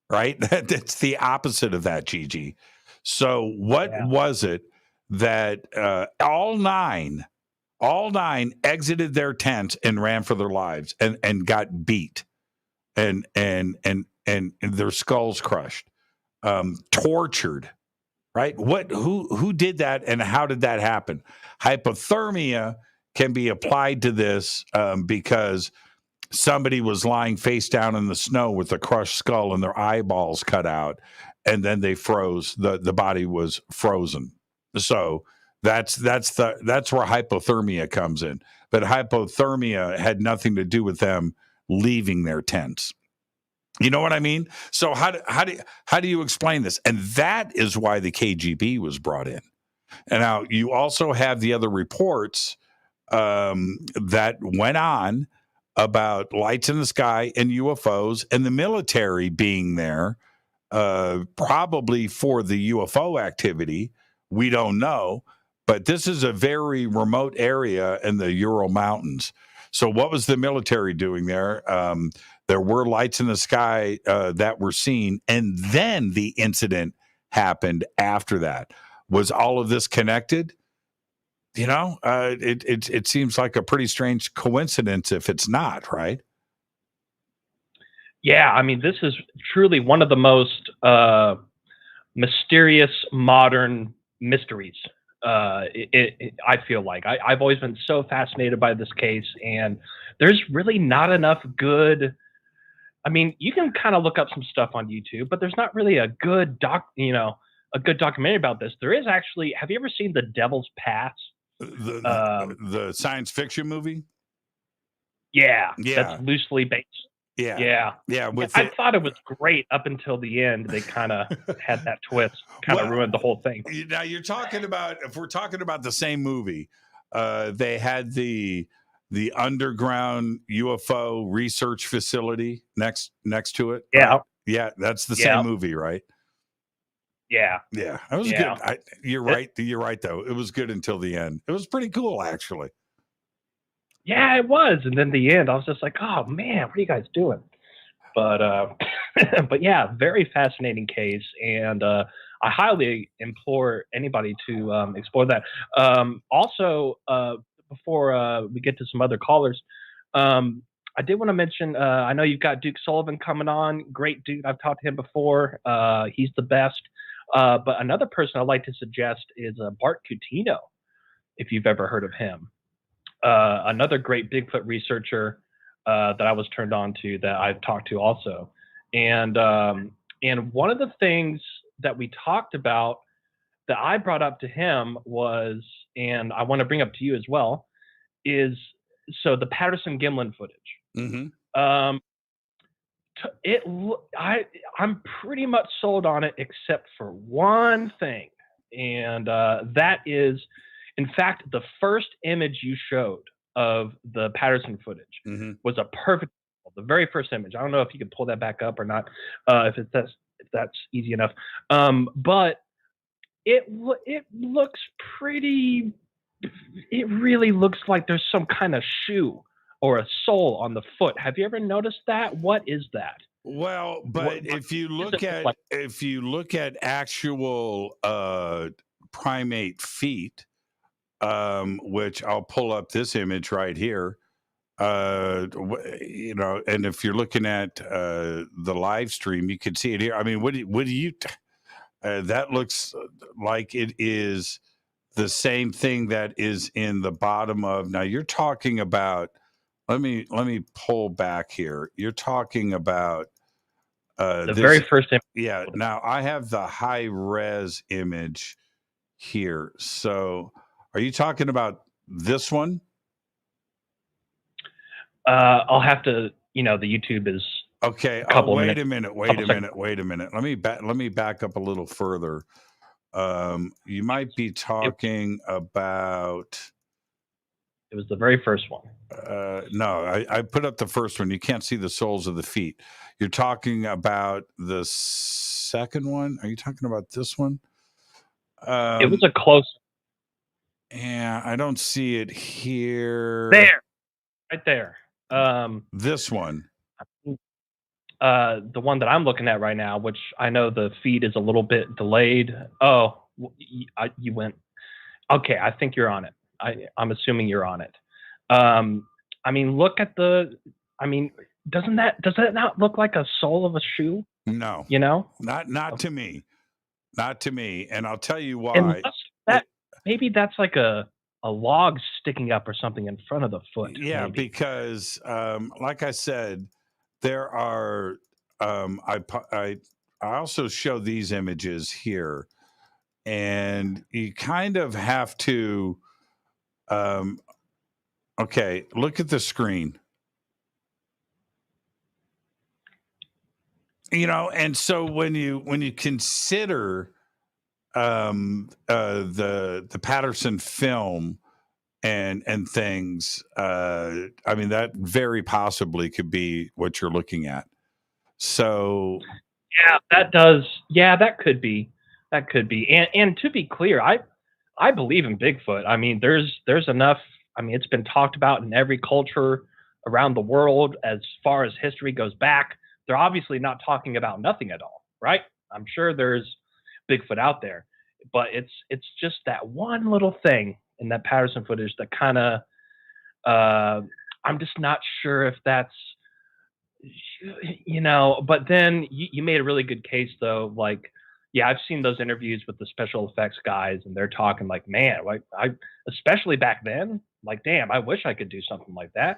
right? That's the opposite of that, Gigi. So what was it that all nine exited their tent and ran for their lives and got beat and their skulls crushed, tortured, right? Who did that and how did that happen? Hypothermia can be applied to this because somebody was lying face down in the snow with a crushed skull and their eyeballs cut out, and then they froze. The body was frozen. So that's where hypothermia comes in. But hypothermia had nothing to do with them leaving their tents. You know what I mean? So how do you explain this? And that is why the KGB was brought in. And now you also have the other reports that went on about lights in the sky and UFOs and the military being there, probably for the UFO activity. We don't know, but this is a very remote area in the Ural Mountains. So what was the military doing there? There were lights in the sky that were seen, and then the incident happened after that. Was all of this connected? It seems like a pretty strange coincidence if it's not, right? Yeah, I mean, this is truly one of the most mysterious modern mysteries. I feel like I've always been so fascinated by this case, and there's really not enough good. I mean, you can kind of look up some stuff on YouTube, but there's not really a good documentary about this. There is actually. Have you ever seen The Devil's Pass? The science fiction movie? Yeah. That's loosely based. Yeah. I thought it was great up until the end. They kind of had that twist, ruined the whole thing. Now you're talking about, if we're talking about the same movie, they had the underground UFO research facility next to it. Yeah. Right? Yeah, that's the same movie, right? Yeah. Yeah. It was good. You're right. You're right, though. It was good until the end. It was pretty cool, actually. Yeah, it was. And then the end, I was just like, oh, man, what are you guys doing? But but yeah, very fascinating case. And I highly implore anybody to explore that. Also, before we get to some other callers, I did want to mention, I know you've got Duke Sullivan coming on. Great dude. I've talked to him before. He's the best. But another person I'd like to suggest is Bart Coutinho, if you've ever heard of him. Another great Bigfoot researcher that I was turned on to, that I've talked to also. And one of the things that we talked about that I brought up to him was, and I want to bring up to you as well, is so the Patterson Gimlin footage. Mm-hmm. I'm pretty much sold on it, except for one thing, and that is, in fact, the first image you showed of the Patterson footage was a perfect, the very first image. I don't know if you can pull that back up or not, if that's easy enough. But it looks pretty it really looks like there's some kind of shoe or a sole on the foot. Have you ever noticed that? What is that? Well, but if you look at actual primate feet, which I'll pull up this image right here, and if you're looking at the live stream, you can see it here. I mean, what do you? That looks like it is the same thing that is in the bottom of. Now you're talking about. Let me pull back here. You're talking about the very first image. Yeah. Now I have the high res image here. So, are you talking about this one? I'll have to. The YouTube is okay. Wait a minute. Let me back up a little further. You might be talking about. It was the very first one. No, I put up the first one. You can't see the soles of the feet. You're talking about the second one. Are you talking about this one? It was a close. Yeah, I don't see it here. There, right there. This one. The one that I'm looking at right now, which I know the feed is a little bit delayed. Oh, you went. Okay, I think you're on it. I'm assuming you're on it. I mean, look at the. I mean, does that not look like a sole of a shoe? No, not to me, not to me. And I'll tell you why. Maybe that's like a log sticking up or something in front of the foot. Yeah, maybe. Because like I said, there are. I also show these images here, and you kind of have to. Okay, look at the screen. And so when you consider the Patterson film and things, I mean that very possibly could be what you're looking at. So yeah, that does. Yeah, that could be. That could be. And to be clear, I believe in Bigfoot. I mean, there's enough. I mean, it's been talked about in every culture around the world as far as history goes back. They're obviously not talking about nothing at all, right? I'm sure there's Bigfoot out there, but it's just that one little thing in that Patterson footage that kind of, I'm just not sure if that's, but then you made a really good case though. Like, yeah, I've seen those interviews with the special effects guys, and they're talking like, man, like especially back then, like, damn, I wish I could do something like that.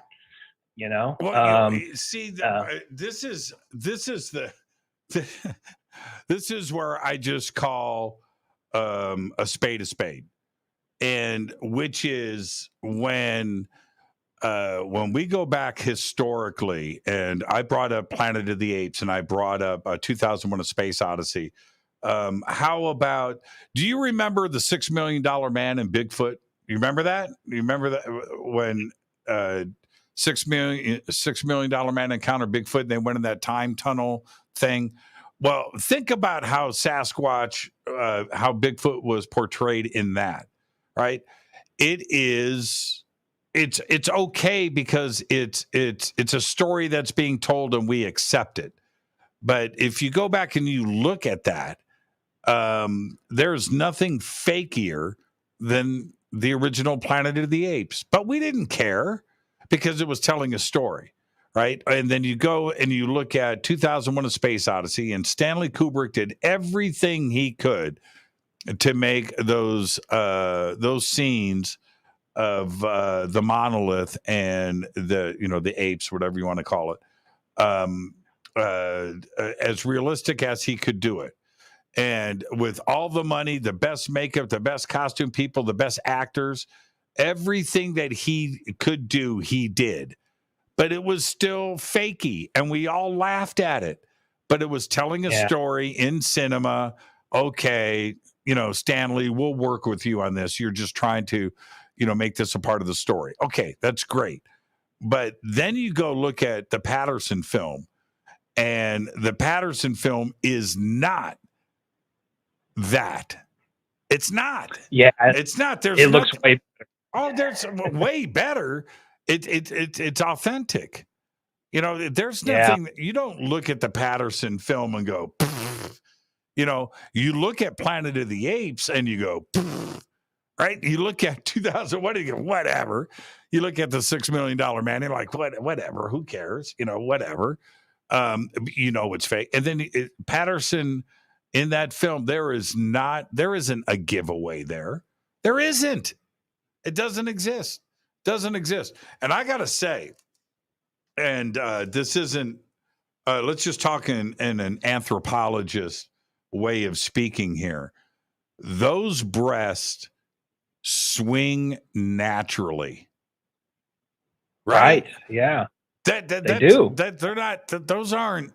Well, see, this is where I just call a spade, and which is when we go back historically, and I brought up Planet of the Apes, and I brought up 2001: A Space Odyssey. How about? Do you remember the $6 Million Man in Bigfoot? You remember that? You remember that when $6 million man encountered Bigfoot, and they went in that time tunnel thing? Well, think about how Sasquatch, how Bigfoot was portrayed in that, right? It's okay because it's a story that's being told and we accept it. But if you go back and you look at that, there's nothing fakier than the original Planet of the Apes. But we didn't care because it was telling a story, right? And then you go and you look at 2001: A Space Odyssey, and Stanley Kubrick did everything he could to make those scenes of the monolith and the apes, whatever you want to call it, as realistic as he could do it. And with all the money, the best makeup, the best costume people, the best actors, everything that he could do, he did. But it was still fakey, and we all laughed at it. But it was telling a story in cinema. Okay, Stanley, we'll work with you on this. You're just trying to, make this a part of the story. Okay, that's great. But then you go look at the Patterson film, and the Patterson film is not that. It's not. Yeah, it's not. It looks way better. Oh, there's way better. It's authentic. You know, there's nothing. You don't look at the Patterson film and go, pfft. You know, you look at Planet of the Apes and you go, pfft. Right? You look at 2000, whatever. You look at the $6 Million Man, you're like, whatever, who cares? You know, whatever. You know, it's fake. And then Patterson in that film, there isn't a giveaway there. There isn't. It doesn't exist. And I got to say, and this isn't, let's just talk in an anthropologist way of speaking here. Those breasts swing naturally. Right? Yeah. They do. They're not, those aren't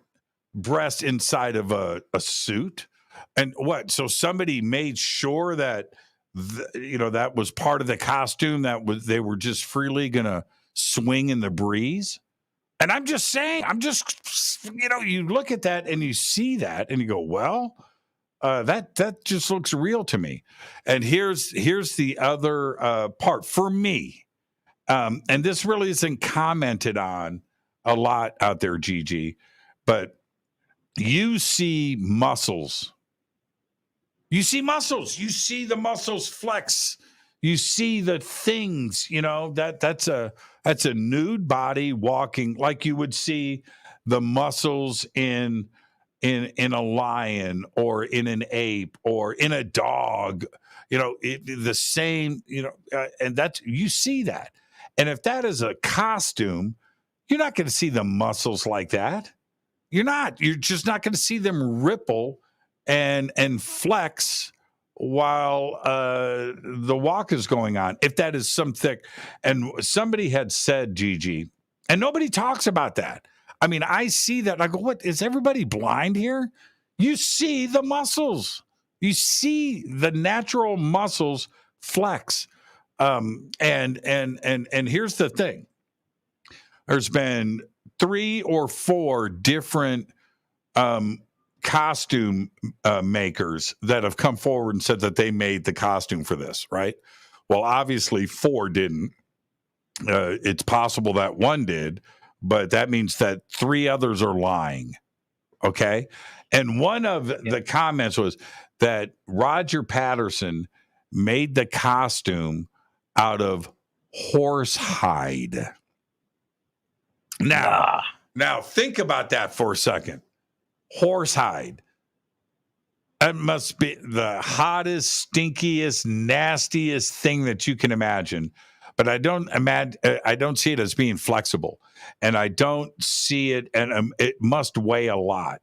breasts inside of a suit. And what? So somebody made sure that, that was part of the costume, they were just freely going to swing in the breeze. And I'm just saying, you look at that and you see that and you go, well, that just looks real to me. And here's the other part for me. And this really isn't commented on a lot out there, Gigi, but you see muscles. You see muscles. You see the muscles flex. You see the things, that's a nude body walking like you would see the muscles in a lion or in an ape or in a dog, the same, and that's, you see that. And if that is a costume, you're not going to see the muscles like that. You're just not going to see them ripple and flex while the walk is going on. If that is some thick, and somebody had said, Gigi, and nobody talks about that. I mean, I see that. I go, what, is everybody blind here? You see the muscles. You see the natural muscles flex. And here's the thing. There's been 3 or 4 different costume makers that have come forward and said that they made the costume for this, right? Well, obviously 4 didn't. It's possible that 1 did, but that means that 3 others are lying. Okay. And one of the comments was that Roger Patterson made the costume out of horse hide. Now think about that for a second. Horsehide. That must be the hottest, stinkiest, nastiest thing that you can imagine. But I don't see it as being flexible, and I don't see it, and it must weigh a lot.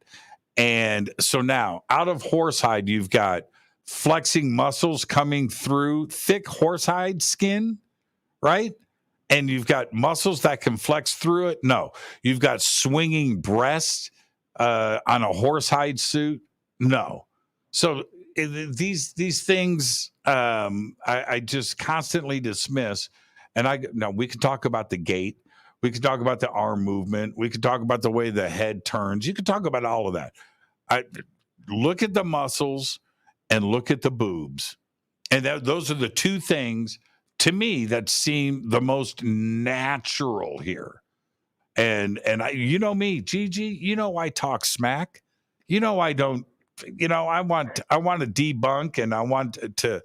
And so now, out of horsehide, you've got flexing muscles coming through thick horsehide skin, right? And you've got muscles that can flex through it. No, you've got swinging breasts on a horsehide suit. No. So these things I just constantly dismiss. And we can talk about the gait. We can talk about the arm movement. We can talk about the way the head turns. You can talk about all of that. Look at the muscles and look at the boobs. And those are the 2 things to me that seem the most natural here. And you know me, Gigi, I talk smack. I don't, I want to debunk, and I want to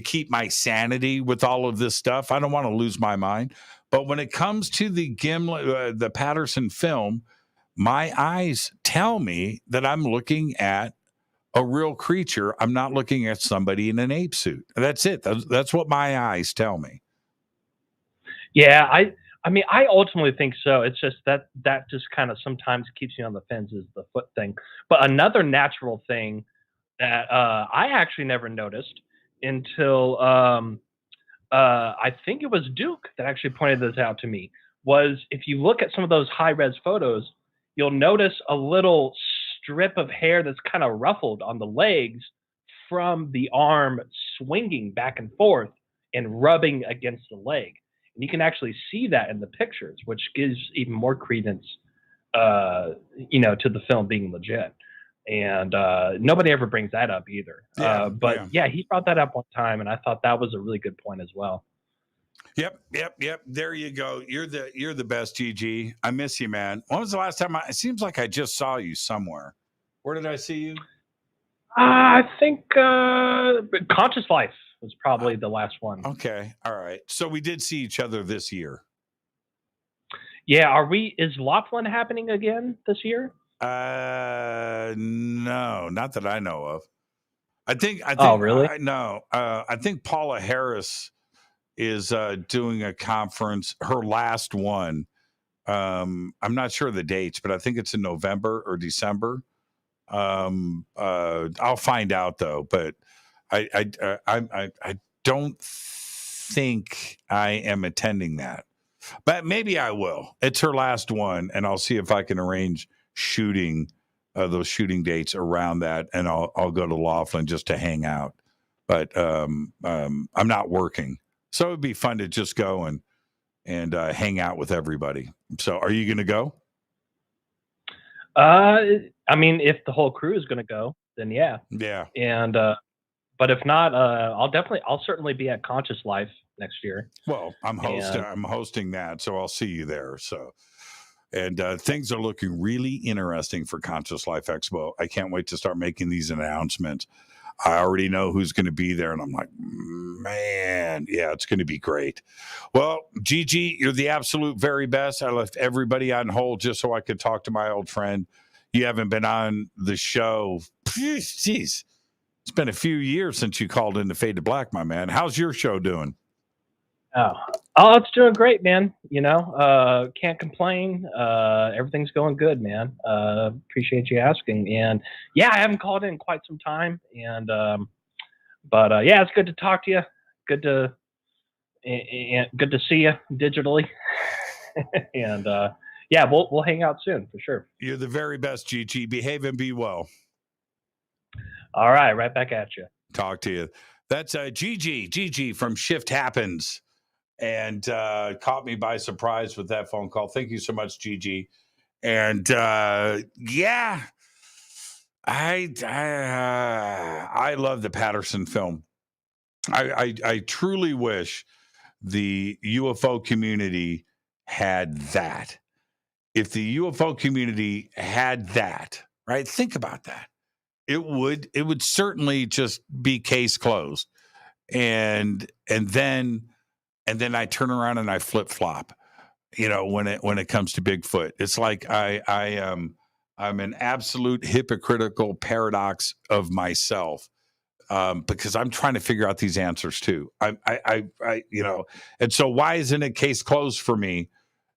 keep my sanity with all of this stuff. I don't want to lose my mind. But when it comes to the Gimlin, the Patterson film, my eyes tell me that I'm looking at a real creature. I'm not looking at somebody in an ape suit. That's it. That's what my eyes tell me. Yeah, I mean, I ultimately think so. It's just that just kind of sometimes keeps me on the fence is the foot thing. But another natural thing that I actually never noticed until I think it was Duke that actually pointed this out to me, was if you look at some of those high-res photos, you'll notice a little strip of hair that's kind of ruffled on the legs from the arm swinging back and forth and rubbing against the leg. And you can actually see that in the pictures, which gives even more credence, to the film being legit. And nobody ever brings that up either. But he brought that up one time, and I thought that was a really good point as well. Yep. There you go. You're the best, GG. I miss you, man. When was the last time? It seems like I just saw you somewhere. Where did I see you? I think Conscious Life was probably the last one. Okay. All right. So we did see each other this year. Yeah. Is Laughlin happening again this year? No, not that I know of. I think. Oh, really? No. I think Paula Harris is doing a conference, her last one. I'm not sure of the dates, but I think it's in November or December. I'll find out though, but I don't think I am attending that, but maybe I will. It's her last one, and I'll see if I can arrange those shooting dates around that, and I'll go to Laughlin just to hang out. But I'm not working. So it'd be fun to just go and hang out with everybody. So are you going to go? I mean, if the whole crew is going to go, then yeah. Yeah. And, but if not, I'll certainly be at Conscious Life next year. Well, I'm hosting that, so I'll see you there. So, and things are looking really interesting for Conscious Life Expo. I can't wait to start making these announcements. I already know who's going to be there, and I'm like, man, yeah, it's going to be great. Well, Gigi, you're the absolute very best. I left everybody on hold just so I could talk to my old friend. You haven't been on the show. Jeez, it's been a few years since you called into Fade to Black, my man. How's your show doing? Oh, it's doing great, man. Can't complain. Everything's going good, man. Appreciate you asking. And yeah, I haven't called in quite some time. And but yeah, it's good to talk to you. Good to see you digitally. And yeah, we'll hang out soon for sure. You're the very best, GG. Behave and be well. All right, right back at you. Talk to you. That's GG from Shift Happens. And caught me by surprise with that phone call. Thank you so much, GG. And yeah, I love the Patterson film. I truly wish the UFO community had that. If the UFO community had that, right? Think about that. It would certainly just be case closed. And then I turn around and I flip flop, when it comes to Bigfoot. It's like I'm an absolute hypocritical paradox of myself, because I'm trying to figure out these answers too. And so why isn't it case closed for me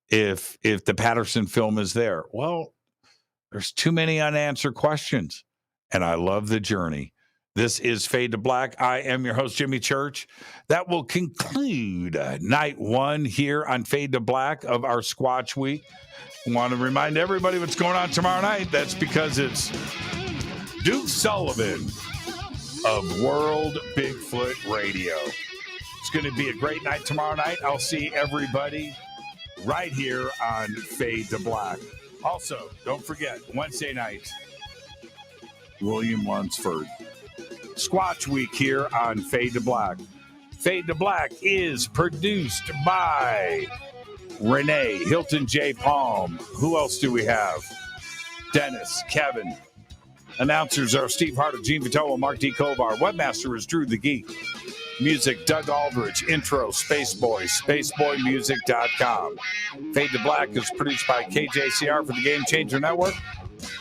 if the Patterson film is there? Well, there's too many unanswered questions, and I love the journey. This is Fade to Black. I am your host, Jimmy Church. That will conclude night one here on Fade to Black of our Squatch Week. I want to remind everybody what's going on tomorrow night. That's because it's Duke Sullivan of World Bigfoot Radio. It's going to be a great night tomorrow night. I'll see everybody right here on Fade to Black. Also, don't forget, Wednesday night, William Lunsford. Squatch Week here on Fade to Black. Fade to Black is produced by Renee, Hilton J. Palm. Who else do we have? Dennis, Kevin. Announcers are Steve Harder, Gene Vitola, Mark D. Kovar. Webmaster is Drew the Geek. Music, Doug Aldrich. Intro, Spaceboy, spaceboymusic.com. Fade to Black is produced by KJCR for the Game Changer Network.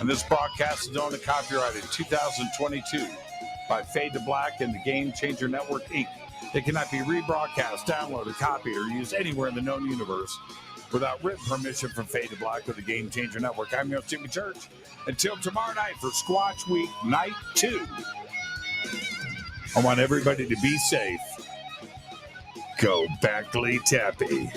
And this broadcast is owned and copyrighted 2022 by Fade to Black and the Game Changer Network, Inc. It cannot be rebroadcast, downloaded, copied, or used anywhere in the known universe without written permission from Fade to Black or the Game Changer Network. I'm your host, Jimmy Church. Until tomorrow night for Squatch Week Night 2. I want everybody to be safe. Go Backley Tappy.